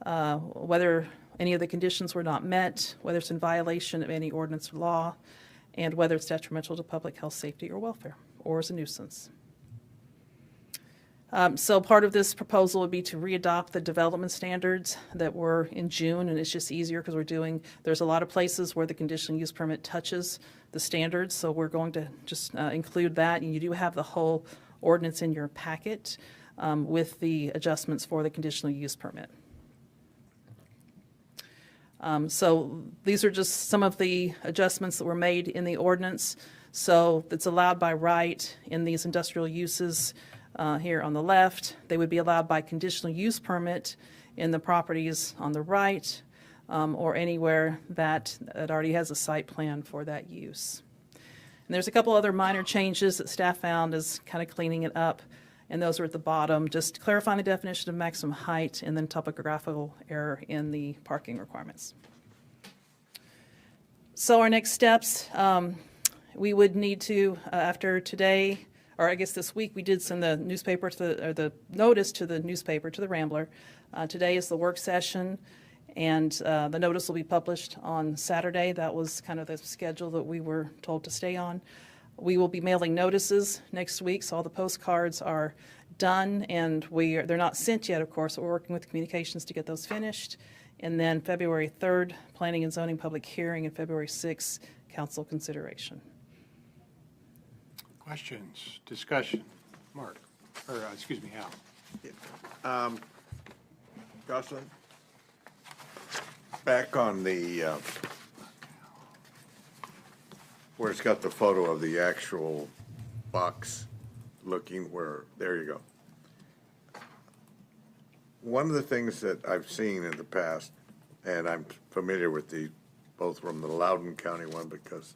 whether any of the conditions were not met, whether it's in violation of any ordinance or law, and whether it's detrimental to public health, safety, or welfare, or is a nuisance. So part of this proposal would be to readopt the development standards that were in June, and it's just easier because there's a lot of places where the conditional use permit touches the standards, so we're going to just include that, and you do have the whole ordinance in your packet with the adjustments for the conditional use permit. So these are just some of the adjustments that were made in the ordinance. So it's allowed by right in these industrial uses. Here on the left, they would be allowed by conditional use permit in the properties on the right, or anywhere that already has a site plan for that use. And there's a couple other minor changes that staff found as kind of cleaning it up, and those are at the bottom, just clarifying the definition of maximum height and then topographical error in the parking requirements. So our next steps, we would need to, after today, or I guess this week, we did send the newspaper the notice to the newspaper, to the Rambler. Today is the work session, and the notice will be published on Saturday. That was kind of the schedule that we were told to stay on. We will be mailing notices next week, so all the postcards are done, and they're not sent yet, of course, so we're working with communications to get those finished. And then February 3rd, Planning and Zoning public hearing, and February 6th, council consideration. Questions, discussion? Mark, or excuse me, Al. Jocelyn, back on the, where it's got the photo of the actual box looking where, there you go. One of the things that I've seen in the past, and I'm familiar with both from the Loudoun County one, because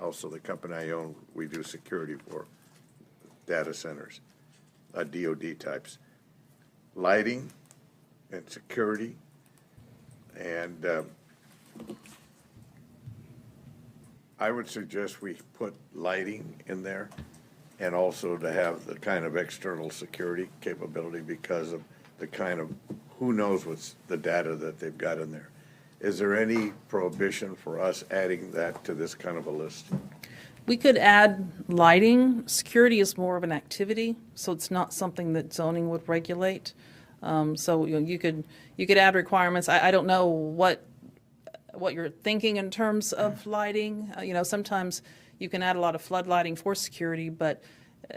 also the company I own, we do security for data centers, DOD types, lighting and security, and I would suggest we put lighting in there, and also to have the kind of external security capability because of the kind of, who knows what's the data that they've got in there. Is there any prohibition for us adding that to this kind of a list? We could add lighting. Security is more of an activity, so it's not something that zoning would regulate. So you could add requirements. I don't know what you're thinking in terms of lighting. Sometimes you can add a lot of flood lighting for security, but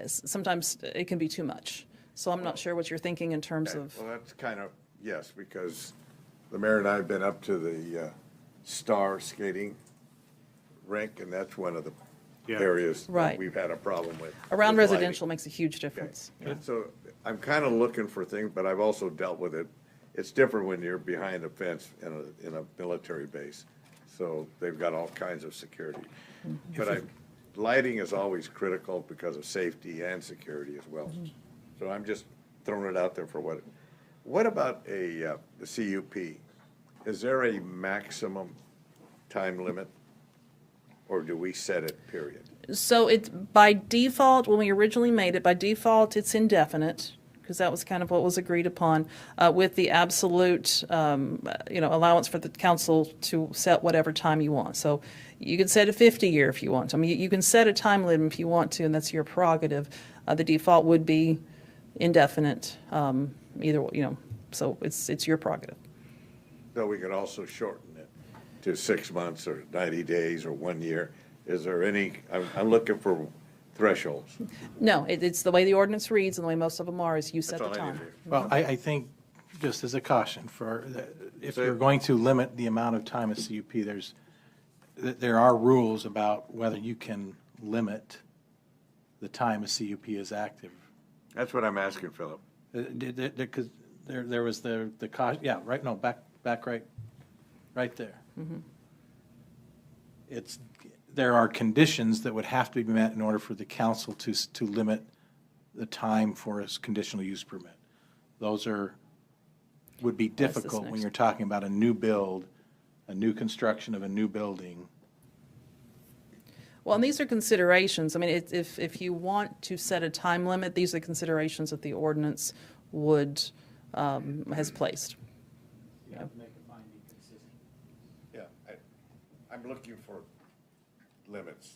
sometimes it can be too much. So I'm not sure what you're thinking in terms of. Well, that's kind of, yes, because the mayor and I have been up to the Star skating rink, and that's one of the areas Right. that we've had a problem with. Around with residential makes a huge difference. Okay. So I'm kind of looking for things, but I've also dealt with it. It's different when you're behind a fence in a military base. So they've got all kinds of security. But lighting is always critical because of safety and security as well. So I'm just throwing it out there for what about the CUP? Is there a maximum time limit, or do we set it, period? So it's by default, when we originally made it, by default, it's indefinite, because that was kind of what was agreed upon, with the absolute, allowance for the council to set whatever time you want. So you can set a 50-year if you want. I mean, you can set a time limit if you want to, and that's your prerogative. The default would be indefinite, so it's your prerogative. So we could also shorten it to 6 months or 90 days or 1 year. Is there any, I'm looking for thresholds. No, it's the way the ordinance reads and the way most of them are is you set the time. Well, I think, just as a caution, if you're going to limit the amount of time a CUP, there are rules about whether you can limit the time a CUP is active. That's what I'm asking, Philip. Because there was the caution, yeah, right, no, back right there. There are conditions that would have to be met in order for the council to limit the time for a conditional use permit. Those would be difficult when you're talking about a new build, a new construction of a new building. Well, and these are considerations. I mean, if you want to set a time limit, these are considerations that the ordinance has placed. You have to make a finding consistent. Yeah, I'm looking for limits,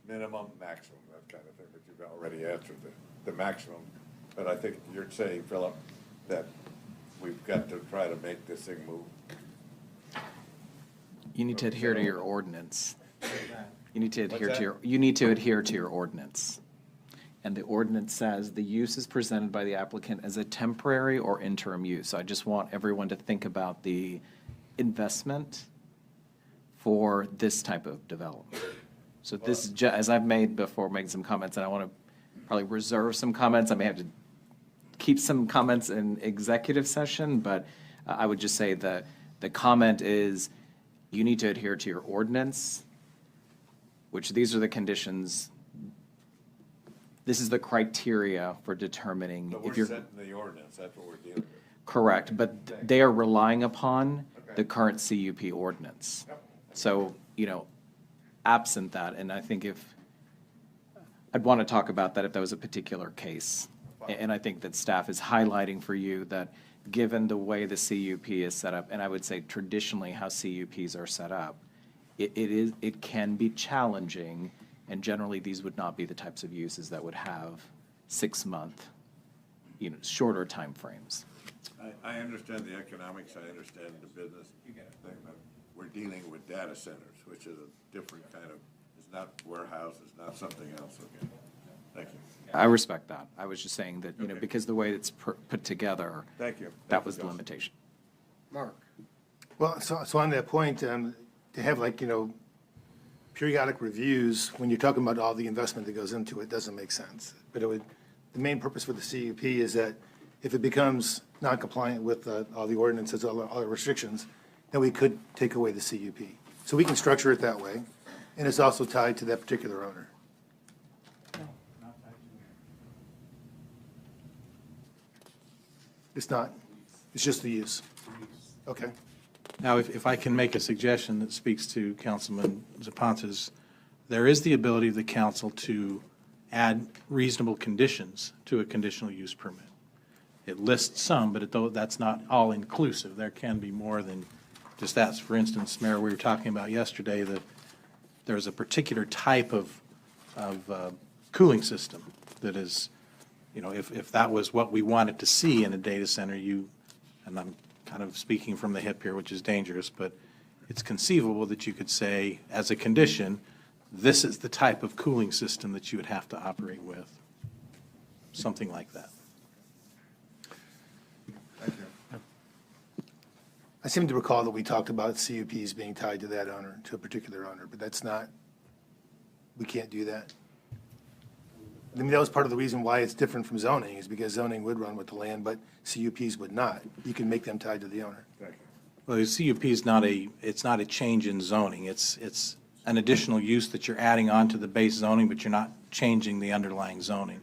minimum, maximum, that kind of thing, but you've already answered the maximum. But I think you're saying, Philip, that we've got to try to make this thing move. You need to adhere to your ordinance. You need to adhere to your ordinance. And the ordinance says the use is presented by the applicant as a temporary or interim use. So I just want everyone to think about the investment for this type of development. So this is as I've made before, making some comments, and I want to probably reserve some comments. I may have to keep some comments in executive session, but I would just say that the comment is you need to adhere to your ordinance, which these are the conditions. This is the criteria for determining But if we're you're setting the ordinance, that's what we're dealing with. correct, but they are relying upon the current CUP ordinance. So, absent that, and I think I'd want to talk about that if that was a particular case. And I think that staff is highlighting for you that given the way the CUP is set up, and I would say traditionally how CUPs are set up, it can be challenging, and generally these would not be the types of uses that would have 6-month, shorter timeframes. I understand the economics, I understand the business thing, but we're dealing with data centers, which is a different kind of, it's not warehouse, it's not something else, okay? Thank you. I respect that. I was just saying that, because the way it's put together. Thank you. That was the limitation. Mark? Well, so on that point, to have periodic reviews when you're talking about all the investment that goes into it doesn't make sense. But the main purpose for the CUP is that if it becomes non-compliant with all the ordinances, all the restrictions, then we could take away the CUP. So we can structure it that way, and it's also tied to that particular owner. It's not. It's just the use. Okay. Now, if I can make a suggestion that speaks to Councilman Zapanta's, there is the ability of the council to add reasonable conditions to a conditional use permit. It lists some, but that's not all inclusive. There can be more than just that. For instance, Mayor, we were talking about yesterday that there's a particular type of cooling system that is, if that was what we wanted to see in a data center, and I'm kind of speaking from the hip here, which is dangerous, but it's conceivable that you could say, as a condition, this is the type of cooling system that you would have to operate with. Something like that. Thank you. I seem to recall that we talked about CUPs being tied to that owner, to a particular owner, but that's not, we can't do that. I mean, that was part of the reason why it's different from zoning, is because zoning would run with the land, but CUPs would not. You can make them tied to the owner. Thank you. Well, the CUP is not a change in zoning. It's an additional use that you're adding on to the base zoning, but you're not changing the underlying zoning.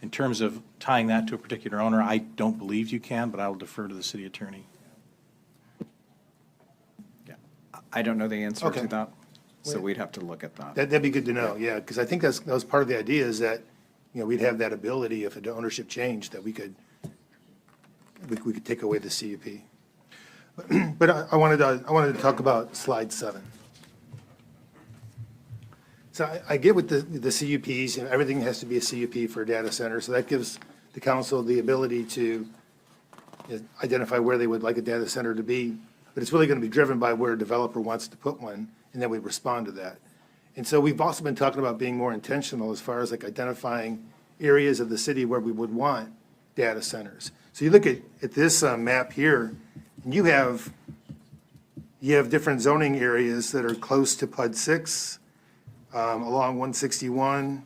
In terms of tying that to a particular owner, I don't believe you can, but I will defer to the city attorney. I don't know the answer Okay. to that, so we'd have to look at that. That'd be good to know, yeah, because I think that was part of the idea, is that, we'd have that ability if the ownership changed, that we could take away the CUP. But I wanted to talk about slide 7. So I get with the CUPs, everything has to be a CUP for a data center, so that gives the council the ability to identify where they would like a data center to be, but it's really going to be driven by where a developer wants to put one, and then we respond to that. And so we've also been talking about being more intentional as far as identifying areas of the city where we would want data centers. So you look at this map here, and you have different zoning areas that are close to PUD 6, along 161,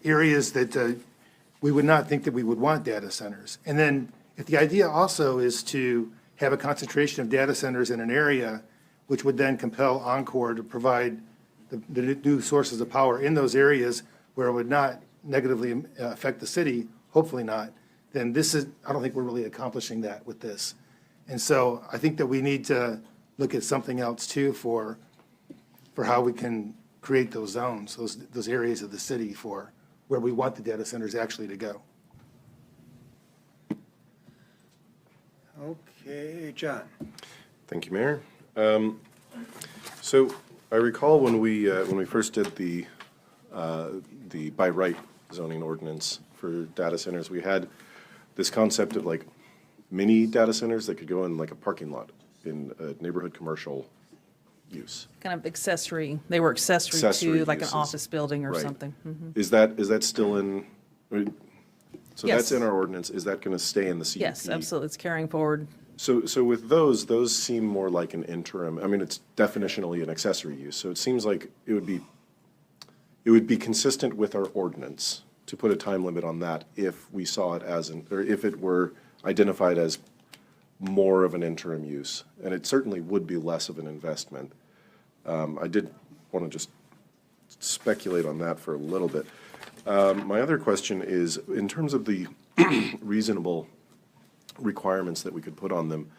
areas that we would not think that we would want data centers. And then if the idea also is to have a concentration of data centers in an area, which would then compel Oncor to provide the new sources of power in those areas where it would not negatively affect the city, hopefully not, then I don't think we're really accomplishing that with this. And so I think that we need to look at something else too for how we can create those zones, those areas of the city for where we want the data centers actually to go. Okay, John. Thank you, Mayor. So I recall when we first did the by right zoning ordinance for data centers, we had this concept of mini data centers that could go in a parking lot in a neighborhood commercial use. Kind of accessory. They were accessory to an uses. office building or Right. something. Mhm. Is that still in? So Yes. that's in our ordinance. Is that going to stay in the CUP? Yes, absolutely. It's carrying forward. So with those seem more like an interim. I mean, it's definitionally an accessory use. So it seems like it would be consistent with our ordinance to put a time limit on that if we saw it as or if it were identified as more of an interim use. And it certainly would be less of an investment. I did want to just speculate on that for a little bit. My other question is, in terms of the reasonable requirements that we could put on them,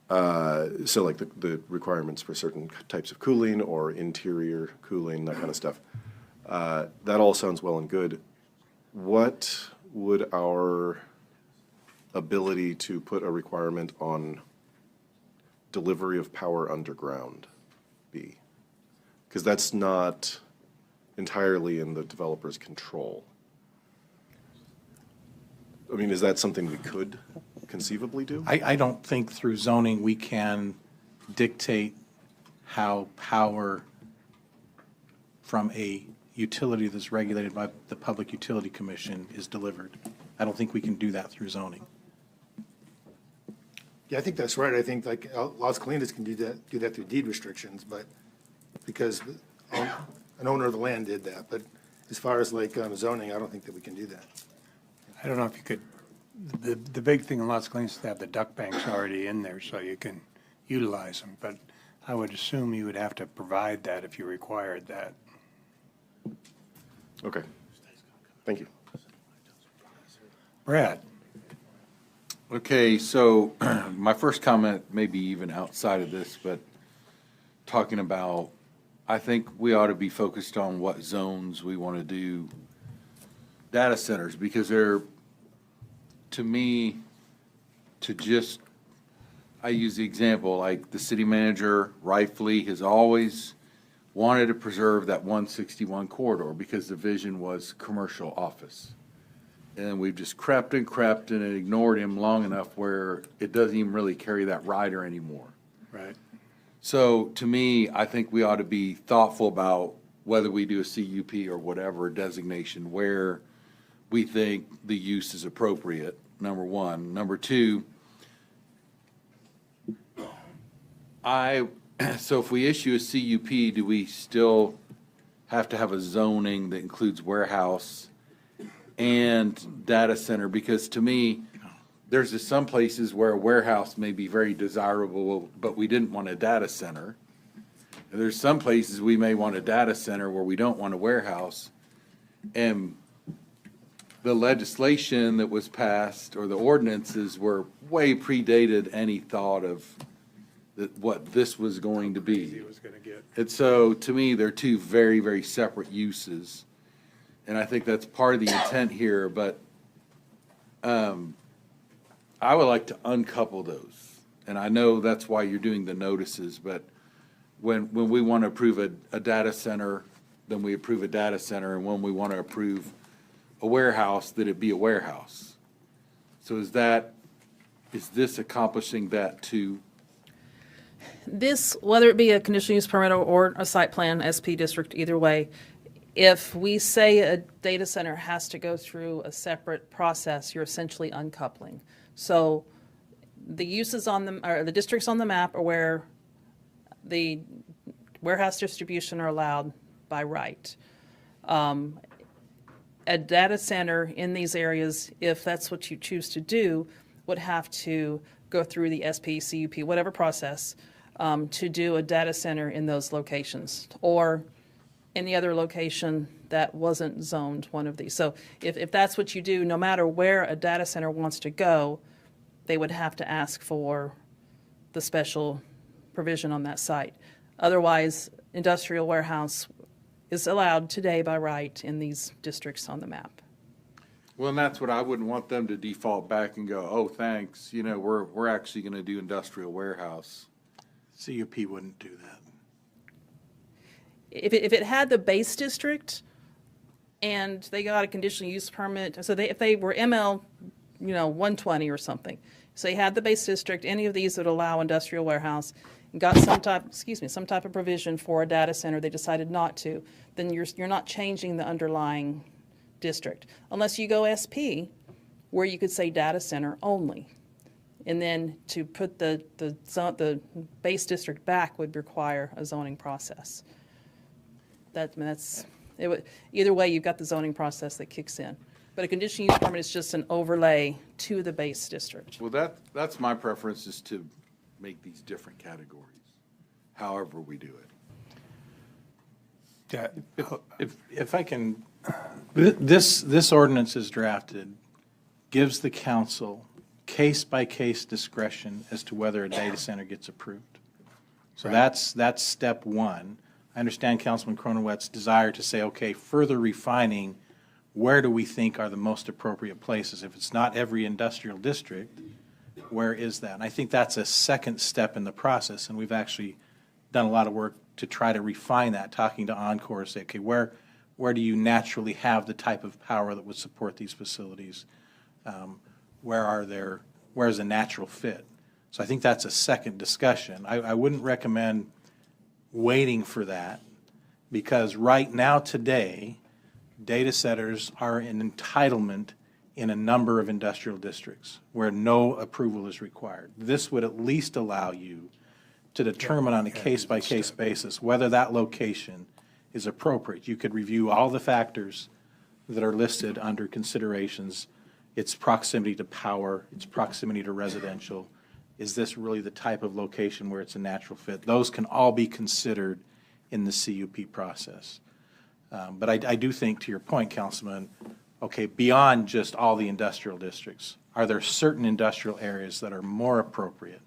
So like the requirements for certain types of cooling or interior cooling, that kind of stuff. That all sounds well and good. What would our ability to put a requirement on delivery of power underground be? Because that's not entirely in the developer's control. I mean, is that something we could conceivably do? I don't think through zoning we can dictate how power from a utility that's regulated by the Public Utility Commission is delivered. I don't think we can do that through zoning. Yeah, I think that's right. I think like Las Colinas can do that through deed restrictions, but because an owner of the land did that. But as far as like zoning, I don't think that we can do that. I don't know if you could, the big thing in Las Colinas is to have the duct banks already in there so you can utilize them. But I would assume you would have to provide that if you required that. Okay. Thank you. Brad? Okay, so my first comment may be even outside of this, but talking about, I think we ought to be focused on what zones we want to do data centers, because they're, to me, I use the example, like the city manager rightfully has always wanted to preserve that 161 corridor because the vision was commercial office. And we've just crept and ignored him long enough where it doesn't even really carry that rider anymore. Right. So to me, I think we ought to be thoughtful about whether we do a CUP or whatever designation where we think the use is appropriate, number one. Number two, so if we issue a CUP, do we still have to have a zoning that includes warehouse and data center? Because to me, there's just some places where a warehouse may be very desirable, but we didn't want a data center. And there's some places we may want a data center where we don't want a warehouse. And the legislation that was passed or the ordinances were way predated any thought of what this was going to be. And so to me, they're two very, very separate uses. And I think that's part of the intent here, but I would like to uncouple those. And I know that's why you're doing the notices, but when we want to approve a data center, then we approve a data center, and when we want to approve a warehouse, that it be a warehouse. So is this accomplishing that too? This, whether it be a conditional use permit or a site plan, SP district, either way, if we say a data center has to go through a separate process, you're essentially uncoupling. So the uses on the, or the districts on the map are where the warehouse distribution are allowed by right. A data center in these areas, if that's what you choose to do, would have to go through the SP, CUP, whatever process, to do a data center in those locations, or any other location that wasn't zoned one of these. So if that's what you do, no matter where a data center wants to go, they would have to ask for the special provision on that site. Otherwise, industrial warehouse is allowed today by right in these districts on the map. Well, and that's what I wouldn't want them to default back and go, oh, thanks, we're actually going to do industrial warehouse. CUP wouldn't do that. If it had the base district and they got a conditional use permit, so if they were ML, 120 or something, so they had the base district, any of these would allow industrial warehouse, and got some type of provision for a data center, they decided not to, then you're not changing the underlying district. Unless you go SP, where you could say data center only. And then to put the base district back would require a zoning process. Either way, you've got the zoning process that kicks in. But a conditional use permit is just an overlay to the base district. Well, that's my preference, is to make these different categories, however we do it. If I can, this ordinance is drafted, gives the council case-by-case discretion as to whether a data center gets approved. So that's step one. I understand Councilman Cronenwet's desire to say, okay, further refining, where do we think are the most appropriate places? If it's not every industrial district, where is that? And I think that's a second step in the process, and we've actually done a lot of work to try to refine that, talking to Encore, say, okay, where do you naturally have the type of power that would support these facilities? Where's a natural fit? So I think that's a second discussion. I wouldn't recommend waiting for that, because right now today, data centers are an entitlement in a number of industrial districts where no approval is required. This would at least allow you to determine on a case-by-case basis whether that location is appropriate. You could review all the factors that are listed under considerations. Its proximity to power, its proximity to residential. Is this really the type of location where it's a natural fit? Those can all be considered in the CUP process. But I do think, to your point, Councilman, okay, beyond just all the industrial districts, are there certain industrial areas that are more appropriate?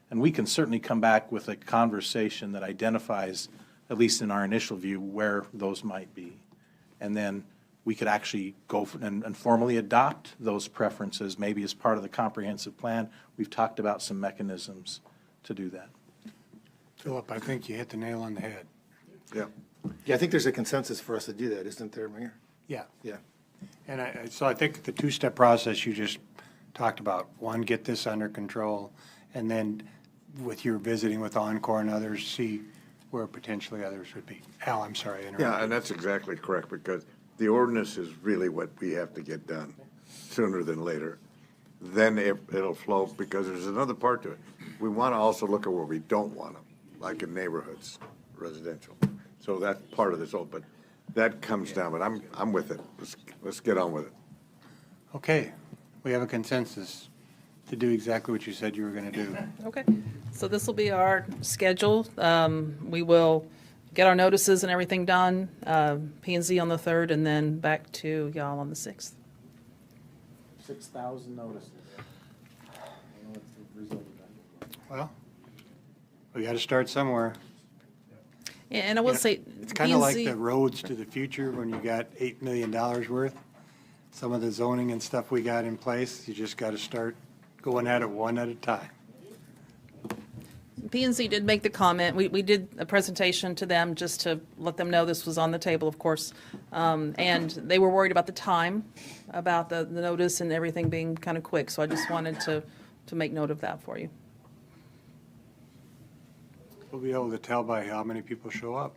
And we can certainly come back with a conversation that identifies, at least in our initial view, where those might be. And then we could actually go and formally adopt those preferences, maybe as part of the comprehensive plan. We've talked about some mechanisms to do that. Philip, I think you hit the nail on the head. Yeah. Yeah, I think there's a consensus for us to do that, isn't there, Mayor? Yeah. Yeah. And so I think the two-step process you just talked about, one, get this under control, and then with your visiting with Encore and others, see where potentially others would be. Al, I'm sorry, I interrupted. Yeah, and that's exactly correct, because the ordinance is really what we have to get done sooner than later. Then it'll flow, because there's another part to it. We want to also look at where we don't want them, like in neighborhoods, residential. So that's part of this whole, but that comes down, but I'm with it. Let's get on with it. Okay, we have a consensus to do exactly what you said you were going to do. Okay, so this will be our schedule. We will get our notices and everything done, P&Z on the 3rd, and then back to y'all on the 6th. 6,000 notices. Well, we got to start somewhere. Yeah, and I will say, It's kind of like P&Z the roads to the future when you got $8 million worth. Some of the zoning and stuff we got in place, you just got to start going at it one at a time. P&Z did make the comment. We did a presentation to them just to let them know this was on the table, of course. And they were worried about the time, about the notice and everything being kind of quick. So I just wanted to make note of that for you. We'll be able to tell by how many people show up.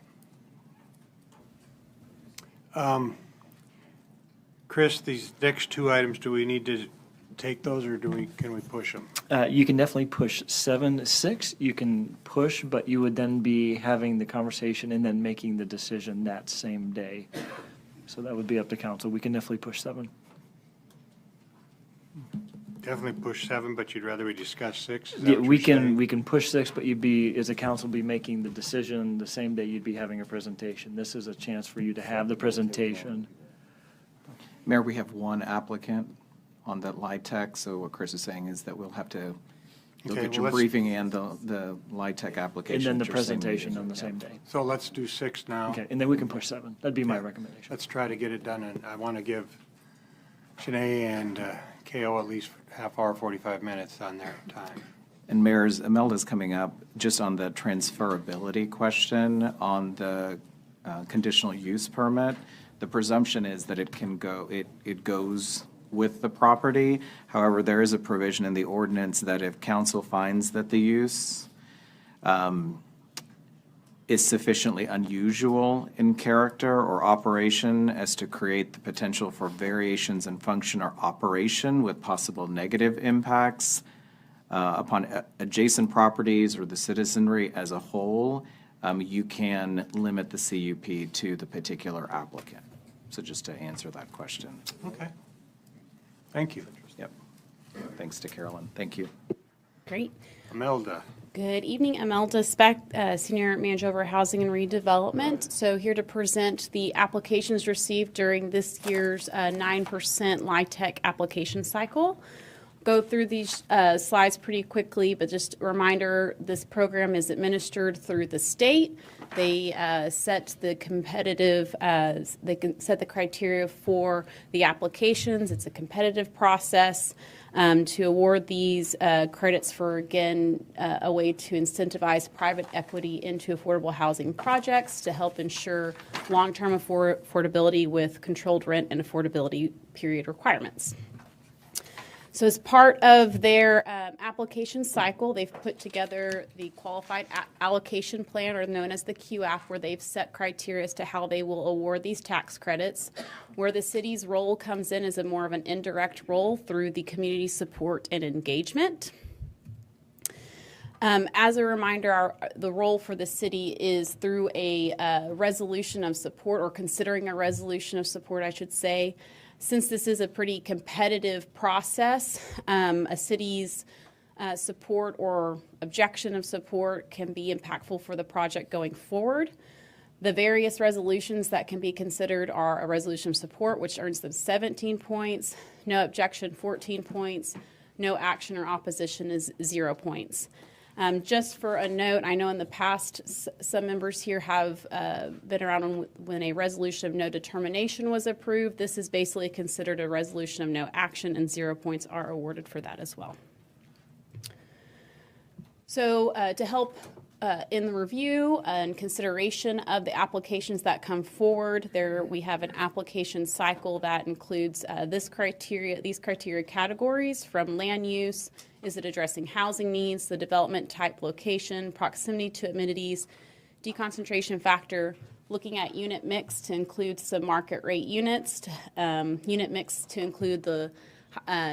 Chris, these next two items, do we need to take those, or can we push them? You can definitely push 7-6. You can push, but you would then be having the conversation and then making the decision that same day. So that would be up to council. We can definitely push 7. Definitely push 7, but you'd rather we discuss 6? Is that Yeah, what we you're can saying? we can push 6, but you'd be, as a council, be making the decision the same day you'd be having a presentation. This is a chance for you to have the presentation. Mayor, we have one applicant on that LIHTC, so what Chris is saying is that we'll have to look Okay, at your well, let's- briefing and the LIHTC application. And then the at your same presentation meeting. on the same day. So let's do 6 now. Okay, and then we can push 7. That'd be my recommendation. Let's try to get it done, and I want to give Shanae and KO at least half hour, 45 minutes on their time. And Mayor's, Imelda's coming up just on the transferability question on the conditional use permit. The presumption is that it can go, it goes with the property. However, there is a provision in the ordinance that if council finds that the use is sufficiently unusual in character or operation as to create the potential for variations in function or operation with possible negative impacts upon adjacent properties or the citizenry as a whole, you can limit the CUP to the particular applicant. So just to answer that question. Okay. Thank you. Yep. Thanks to Carolyn. Thank you. Great. Imelda. Good evening, Imelda Speck, Senior Manager over Housing and Redevelopment. So here to present the applications received during this year's 9% LIHTC application cycle. go through these slides pretty quickly, but just a reminder, this program is administered through the state. They set the set the criteria for the applications. It's a competitive process to award these credits for, again, a way to incentivize private equity into affordable housing projects to help ensure long-term affordability with controlled rent and affordability period requirements. So as part of their application cycle, they've put together the Qualified Allocation Plan, or known as the QAP, where they've set criteria as to how they will award these tax credits. Where the city's role comes in is a more of an indirect role through the community support and engagement. As a reminder, the role for the city is through a resolution of support, or considering a resolution of support, I should say. Since this is a pretty competitive process, a city's support or objection of support can be impactful for the project going forward. The various resolutions that can be considered are a resolution of support, which earns them 17 points, no objection 14 points, no action or opposition is 0 points. Just for a note, I know in the past some members here have been around when a resolution of no determination was approved. This is basically considered a resolution of no action, and 0 points are awarded for that as well. So to help in the review and consideration of the applications that come forward, we have an application cycle that includes these criteria categories, from land use, is it addressing housing needs, the development type, location, proximity to amenities, deconcentration factor, looking at unit mix to include some market rate units, unit mix to include the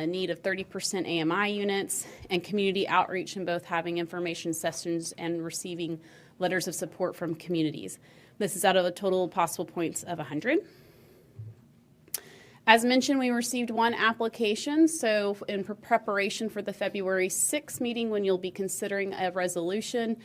need of 30% AMI units, and community outreach in both having information sessions and receiving letters of support from communities. This is out of a total possible points of 100. As mentioned, we received one application, so in preparation for the February 6th meeting, when you'll be considering a resolution,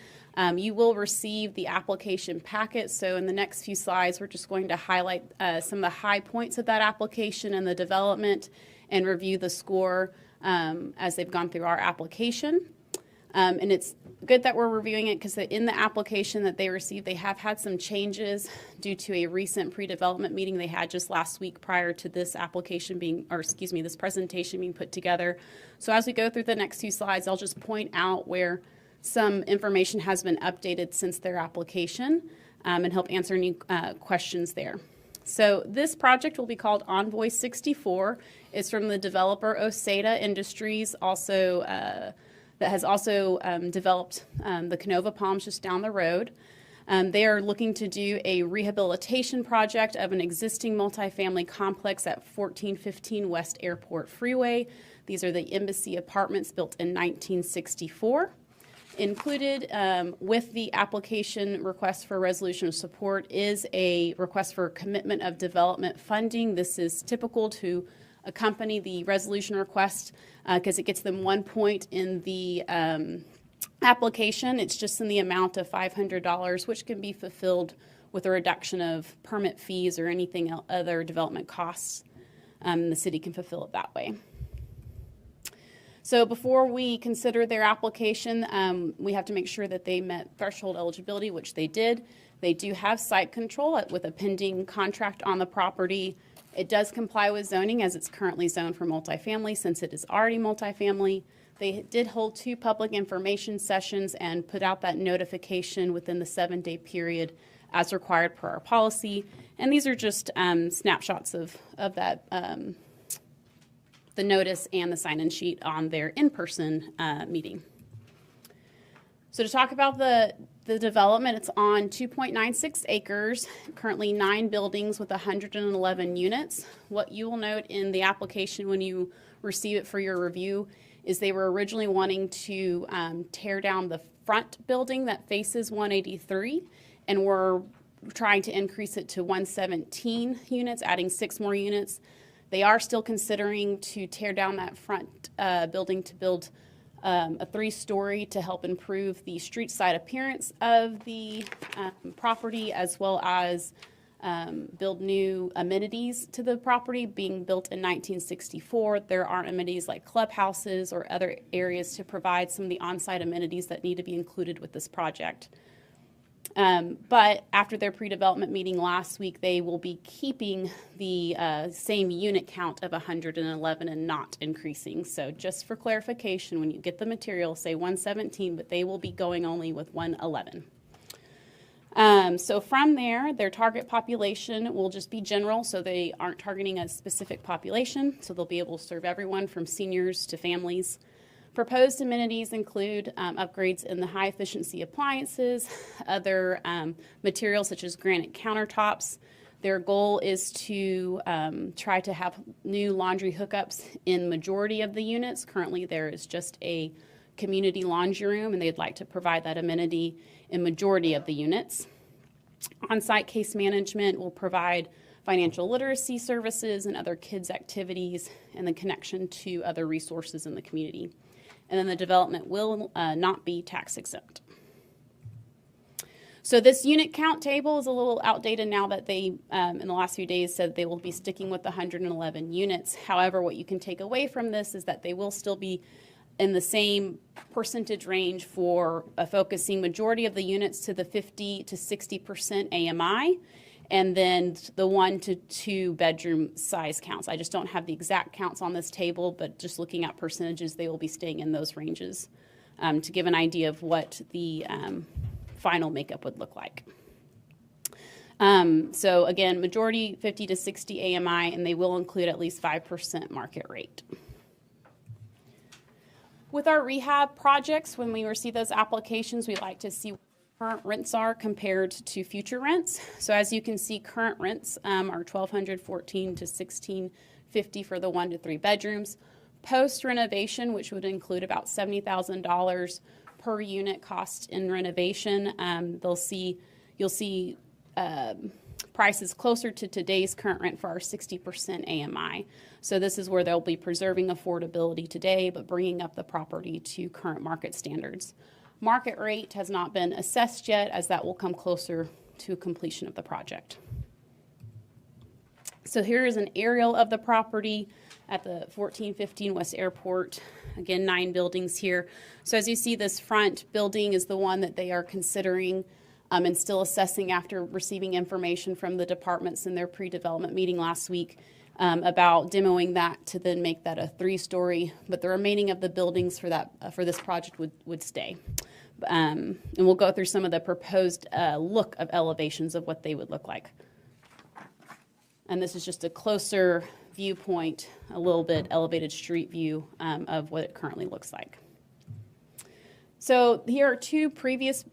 you will receive the application packet. So in the next few slides, we're just going to highlight some of the high points of that application and the development, and review the score as they've gone through our application. And it's good that we're reviewing it because in the application that they received, they have had some changes due to a recent pre-development meeting they had just last week prior to this application this presentation being put together. So as we go through the next few slides, I'll just point out where some information has been updated since their application and help answer any questions there. So this project will be called Envoy 64. It's from the developer Osada Industries, also that has also developed the Canova Palms just down the road. They are looking to do a rehabilitation project of an existing multifamily complex at 1415 West Airport Freeway. These are the Embassy Apartments built in 1964. Included with the application request for resolution of support is a request for commitment of development funding. This is typical to accompany the resolution request because it gets them 1 point in the application. It's just in the amount of $500, which can be fulfilled with a reduction of permit fees or anything other development costs. The city can fulfill it that way. So before we consider their application, we have to make sure that they met threshold eligibility, which they did. They do have site control with a pending contract on the property. It does comply with zoning as it's currently zoned for multifamily since it is already multifamily. They did hold 2 public information sessions and put out that notification within the 7-day period as required per our policy. And these are just snapshots of that the notice and the sign-in sheet on their in-person meeting. So to talk about the development, it's on 2.96 acres, currently 9 buildings with 111 units. What you will note in the application when you receive it for your review is they were originally wanting to tear down the front building that faces 183, and we're trying to increase it to 117 units, adding 6 more units. They are still considering to tear down that front building to build a 3-story to help improve the street side appearance of the property, as well as build new amenities to the property. Being built in 1964, there aren't amenities like clubhouses or other areas to provide some of the on-site amenities that need to be included with this project. But after their pre-development meeting last week, they will be keeping the same unit count of 111 and not increasing. So just for clarification, when you get the material, say 117, but they will be going only with 111. So from there, their target population will just be general, so they aren't targeting a specific population, so they'll be able to serve everyone from seniors to families. Proposed amenities include upgrades in the high-efficiency appliances, other materials such as granite countertops. Their goal is to try to have new laundry hookups in majority of the units. Currently, there is just a community laundry room, and they'd like to provide that amenity in majority of the units. On-site case management will provide financial literacy services and other kids' activities and the connection to other resources in the community. And then the development will not be tax exempt. So this unit count table is a little outdated now that they, in the last few days, said they will be sticking with the 111 units. However, what you can take away from this is that they will still be in the same percentage range for focusing majority of the units to the 50 to 60% AMI, and then the 1 to 2 bedroom size counts. I just don't have the exact counts on this table, but just looking at percentages, they will be staying in those ranges to give an idea of what the final makeup would look like. So again, majority 50 to 60 AMI, and they will include at least 5% market rate. With our rehab projects, when we receive those applications, we like to see what current rents are compared to future rents. So as you can see, current rents are $1,214 to $1,650 for the 1 to 3 bedrooms. Post renovation, which would include about $70,000 per unit cost in renovation, you'll see prices closer to today's current rent for our 60% AMI. So this is where they'll be preserving affordability today, but bringing up the property to current market standards. Market rate has not been assessed yet, as that will come closer to completion of the project. So here is an aerial of the property at the 1415 West Airport. Again, 9 buildings here. So as you see, this front building is the one that they are considering and still assessing after receiving information from the departments in their pre-development meeting last week about demoing that to then make that a 3-story. But the remaining of the buildings for this project would stay. And we'll go through some of the proposed look of elevations of what they would look like. And this is just a closer viewpoint, a little bit elevated street view of what it currently looks like. So here are 2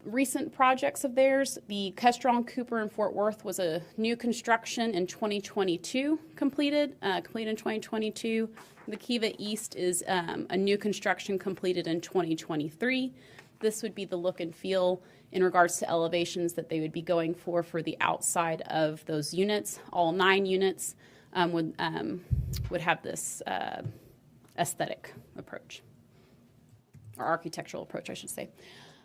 recent projects of theirs. The Kestrel Cooper in Fort Worth was a new construction in 2022, completed in 2022. The Kiva East is a new construction completed in 2023. This would be the look and feel in regards to elevations that they would be going for the outside of those units. All 9 units would have this aesthetic approach. Or architectural approach, I should say.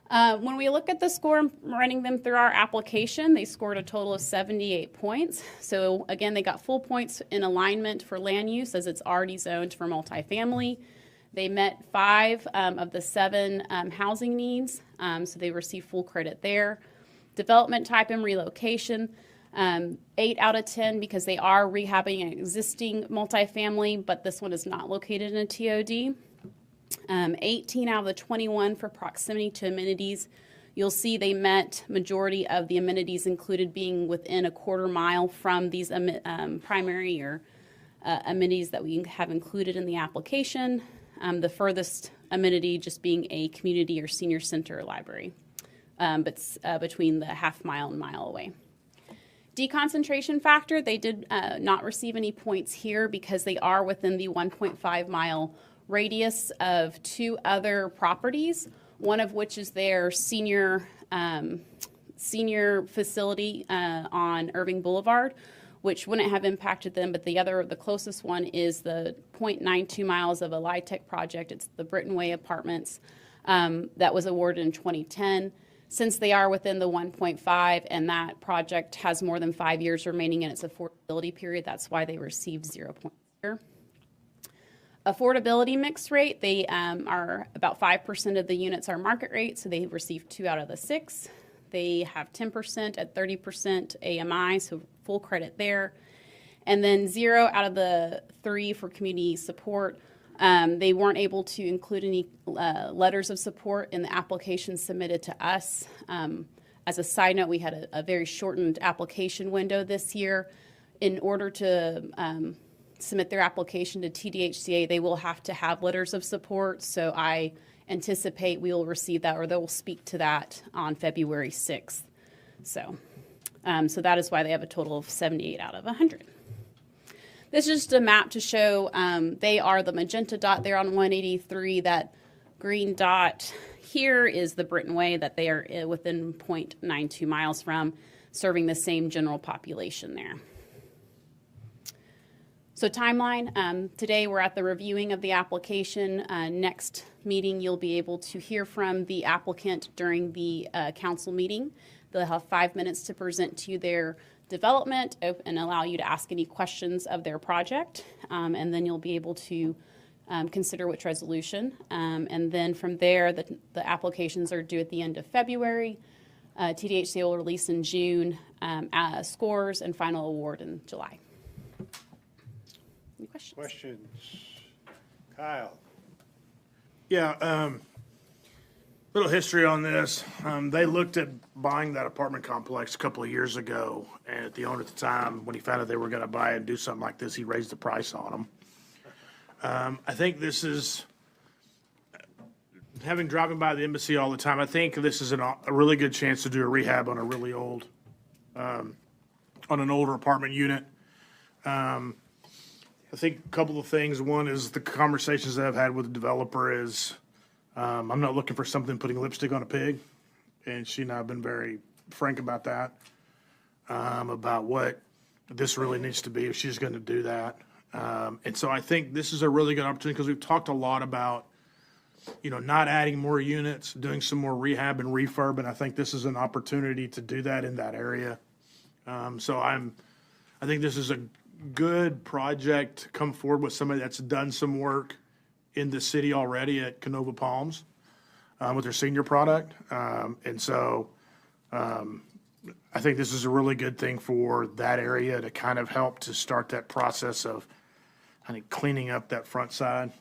When we look at the score, running them through our application, they scored a total of 78 points. So again, they got full points in alignment for land use as it's already zoned for multifamily. They met 5 of the 7 housing needs, so they received full credit there. Development type and relocation, 8 out of 10 because they are rehabbing an existing multifamily, but this one is not located in a TOD. 18 out of the 21 for proximity to amenities. You'll see they met majority of the amenities included being within a quarter mile from these primary or amenities that we have included in the application. The furthest amenity just being a community or senior center or library, but between the half-mile and mile away. Deconcentration factor, they did not receive any points here because they are within the 1.5-mile radius of 2 other properties, one of which is their senior facility on Irving Boulevard, which wouldn't have impacted them, but the closest one is the 0.92 miles of a LIHTC project. It's the Britton Way Apartments that was awarded in 2010. Since they are within the 1.5 and that project has more than 5 years remaining in its affordability period, that's why they received 0.0. Affordability mix rate, they are about 5% of the units are market rate, so they received 2 out of the 6. They have 10% at 30% AMI, so full credit there. And then 0 out of the 3 for community support. They weren't able to include any letters of support in the application submitted to us. As a side note, we had a very shortened application window this year. In order to submit their application to TDHCA, they will have to have letters of support. So I anticipate we will receive that, or they will speak to that on February 6th. So that is why they have a total of 78 out of 100. This is just a map to show they are the magenta dot there on 183. That green dot here is the Britton Way that they are within 0.92 miles from, serving the same general population there. So timeline, today we're at the reviewing of the application. Next meeting, you'll be able to hear from the applicant during the council meeting. They'll have 5 minutes to present to you their development and allow you to ask any questions of their project. And then you'll be able to consider which resolution. And then from there, the applications are due at the end of February. TDHCA will release in June, scores and final award in July. Any questions? Questions? Kyle? Yeah, little history on this. They looked at buying that apartment complex a couple of years ago, and the owner at the time, when he found out they were going to buy it and do something like this, he raised the price on them. I think this is, having driving by the embassy all the time, I think this is a really good chance to do a rehab on a really old, on an older apartment unit. I think a couple of things. One is the conversations that I've had with the developer is, I'm not looking for something putting lipstick on a pig. And she and I have been very frank about that, about what this really needs to be if she's going to do that. And so I think this is a really good opportunity because we've talked a lot about, not adding more units, doing some more rehab and refurb. And I think this is an opportunity to do that in that area. So I think this is a good project to come forward with somebody that's done some work in the city already at Canova Palms with their senior product. And so I think this is a really good thing for that area to kind of help to start that process of, I think, cleaning up that front side.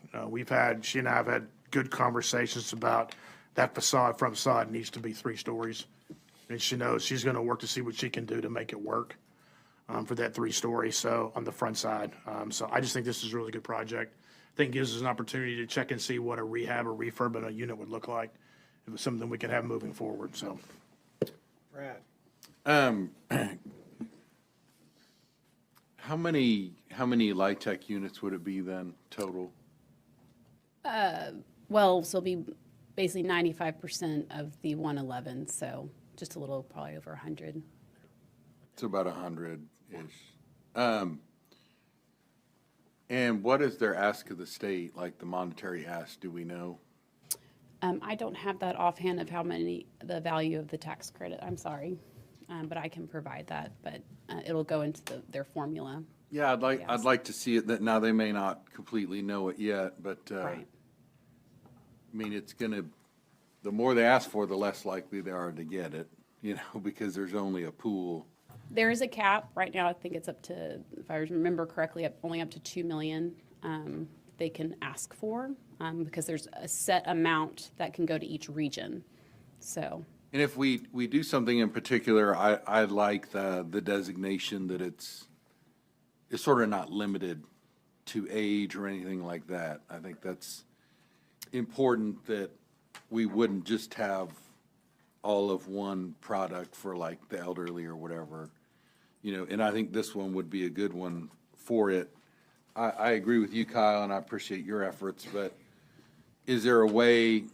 She and I have had good conversations about that front facade needs to be 3 stories. And she knows she's going to work to see what she can do to make it work. For that 3-story, so on the front side. So I just think this is a really good project. I think it gives us an opportunity to check and see what a rehab or refurb in a unit would look like. If it's something we can have moving forward, so. Brad? How many LIHTC units would it be then, total? Well, so it'll be basically 95% of the 111, so just a little, probably over 100. It's about 100-ish. And what is their ask of the state, like the monetary ask, do we know? I don't have that offhand of the value of the tax credit, I'm sorry. But I can provide that, but it'll go into their formula. Yeah, I'd like to see it. That now they may not completely know it yet, but Right. I mean, it's gonna. The more they ask for, the less likely they are to get it. Because there's only a pool. There is a cap right now. I think it's up to, if I remember correctly, only up to $2 million they can ask for because there's a set amount that can go to each region. So. And if we do something in particular, I like the designation that it's sort of not limited to age or anything like that. I think that's important that we wouldn't just have all of one product for like the elderly or whatever, and I think this one would be a good one for it. I agree with you, Kyle, and I appreciate your efforts, but is there a way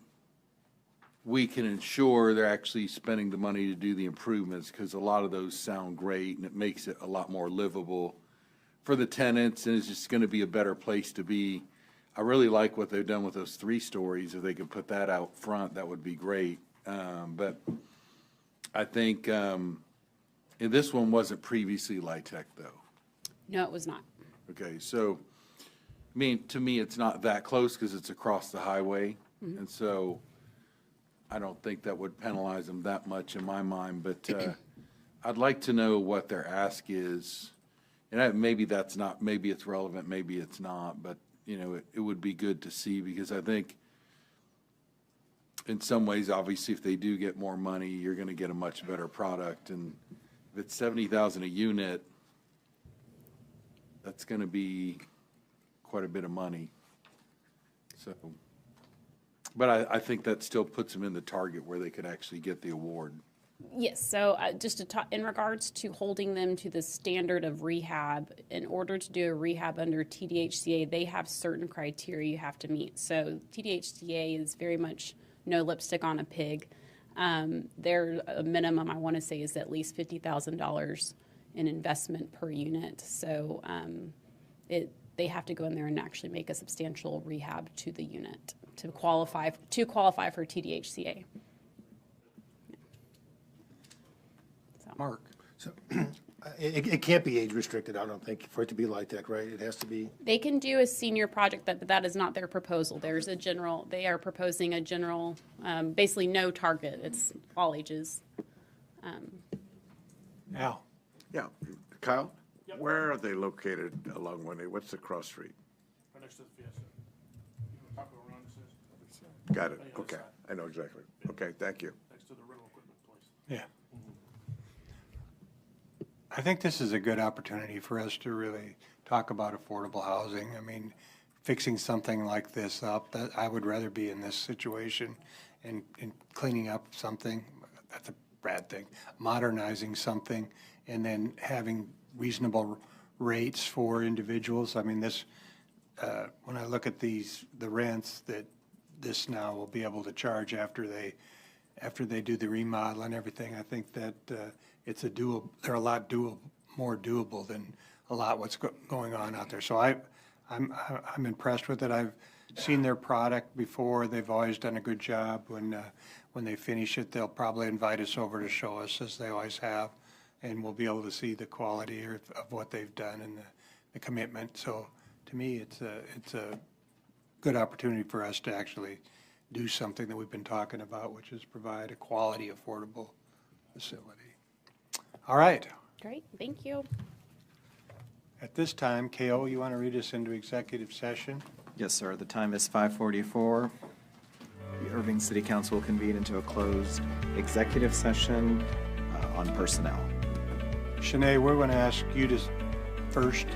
we can ensure they're actually spending the money to do the improvements? Because a lot of those sound great and it makes it a lot more livable for the tenants and it's just going to be a better place to be. I really like what they've done with those 3 stories. If they could put that out front, that would be great. But I think, and this one wasn't previously Litech, though. No, it was not. Okay, so, I mean, to me, it's not that close because it's across the highway. And so I don't think that would penalize them that much in my mind, but I'd like to know what their ask is. And maybe that's not, maybe it's relevant, maybe it's not, but, you know, it would be good to see because I think in some ways, obviously, if they do get more money, you're going to get a much better product. And if it's 70,000 a unit, that's going to be quite a bit of money. So, but I think that still puts them in the target where they could actually get the award. Yes, so just to talk, in regards to holding them to the standard of rehab, in order to do a rehab under TDHCA, they have certain criteria you have to meet. So TDHCA is very much no lipstick on a pig. Their minimum, I want to say, is at least $50,000 in investment per unit. So they have to go in there and actually make a substantial rehab to the unit to qualify for TDHCA. Mark? So it can't be age restricted, I don't think, for it to be Litech, right? It has to be. They can do a senior project, but that is not their proposal. There's a general, they are proposing a general, basically no target. It's all ages. Al? Yeah, Kyle, where are they located along what's the cross street? Right next to the Fiesta. Taco Ron says. Got it, okay, I know exactly. Okay, thank you. Next to the rental equipment place. Yeah. I think this is a good opportunity for us to really talk about affordable housing. I mean, fixing something like this up, that I would rather be in this situation and cleaning up something, that's a bad thing, modernizing something, and then having reasonable rates for individuals. I mean, this, when I look at the rents that this now will be able to charge after they do the remodel and everything, I think that it's a doable. They're a lot more doable than a lot what's going on out there. So I'm impressed with it. I've seen their product before. They've always done a good job. When they finish it, they'll probably invite us over to show us, as they always have, and we'll be able to see the quality of what they've done and the commitment. So to me, it's a good opportunity for us to actually do something that we've been talking about, which is provide a quality, affordable facility. All right. Great, thank you. At this time, KO, you want to read us into executive session? Yes, sir. The time is 5:44. The Irving City Council will convene into a closed executive session on personnel. Shanae, we're going to ask you to first.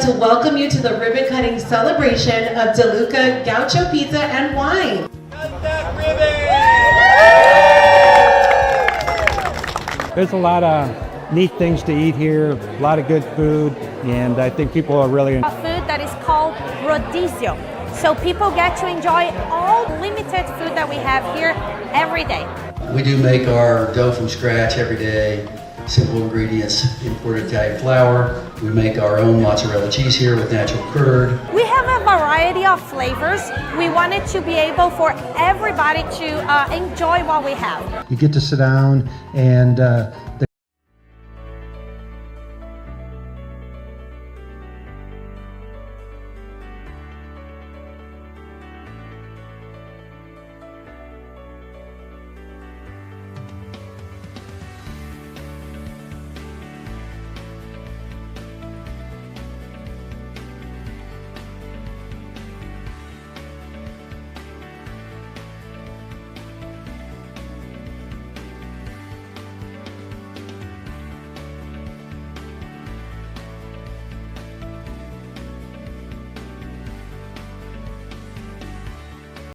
To welcome you to the ribbon cutting celebration of DeLuca Gaucho Pizza and Wine. There's a lot of neat things to eat here, a lot of good food, and I think people are really a food that is called rodizio. So people get to enjoy all limited food that we have here every day. We do make our dough from scratch every day. Simple ingredients, imported Italian flour. We make our own mozzarella cheese here with natural curd. We have a variety of flavors. We wanted to be able for everybody to enjoy what we have. You get to sit down and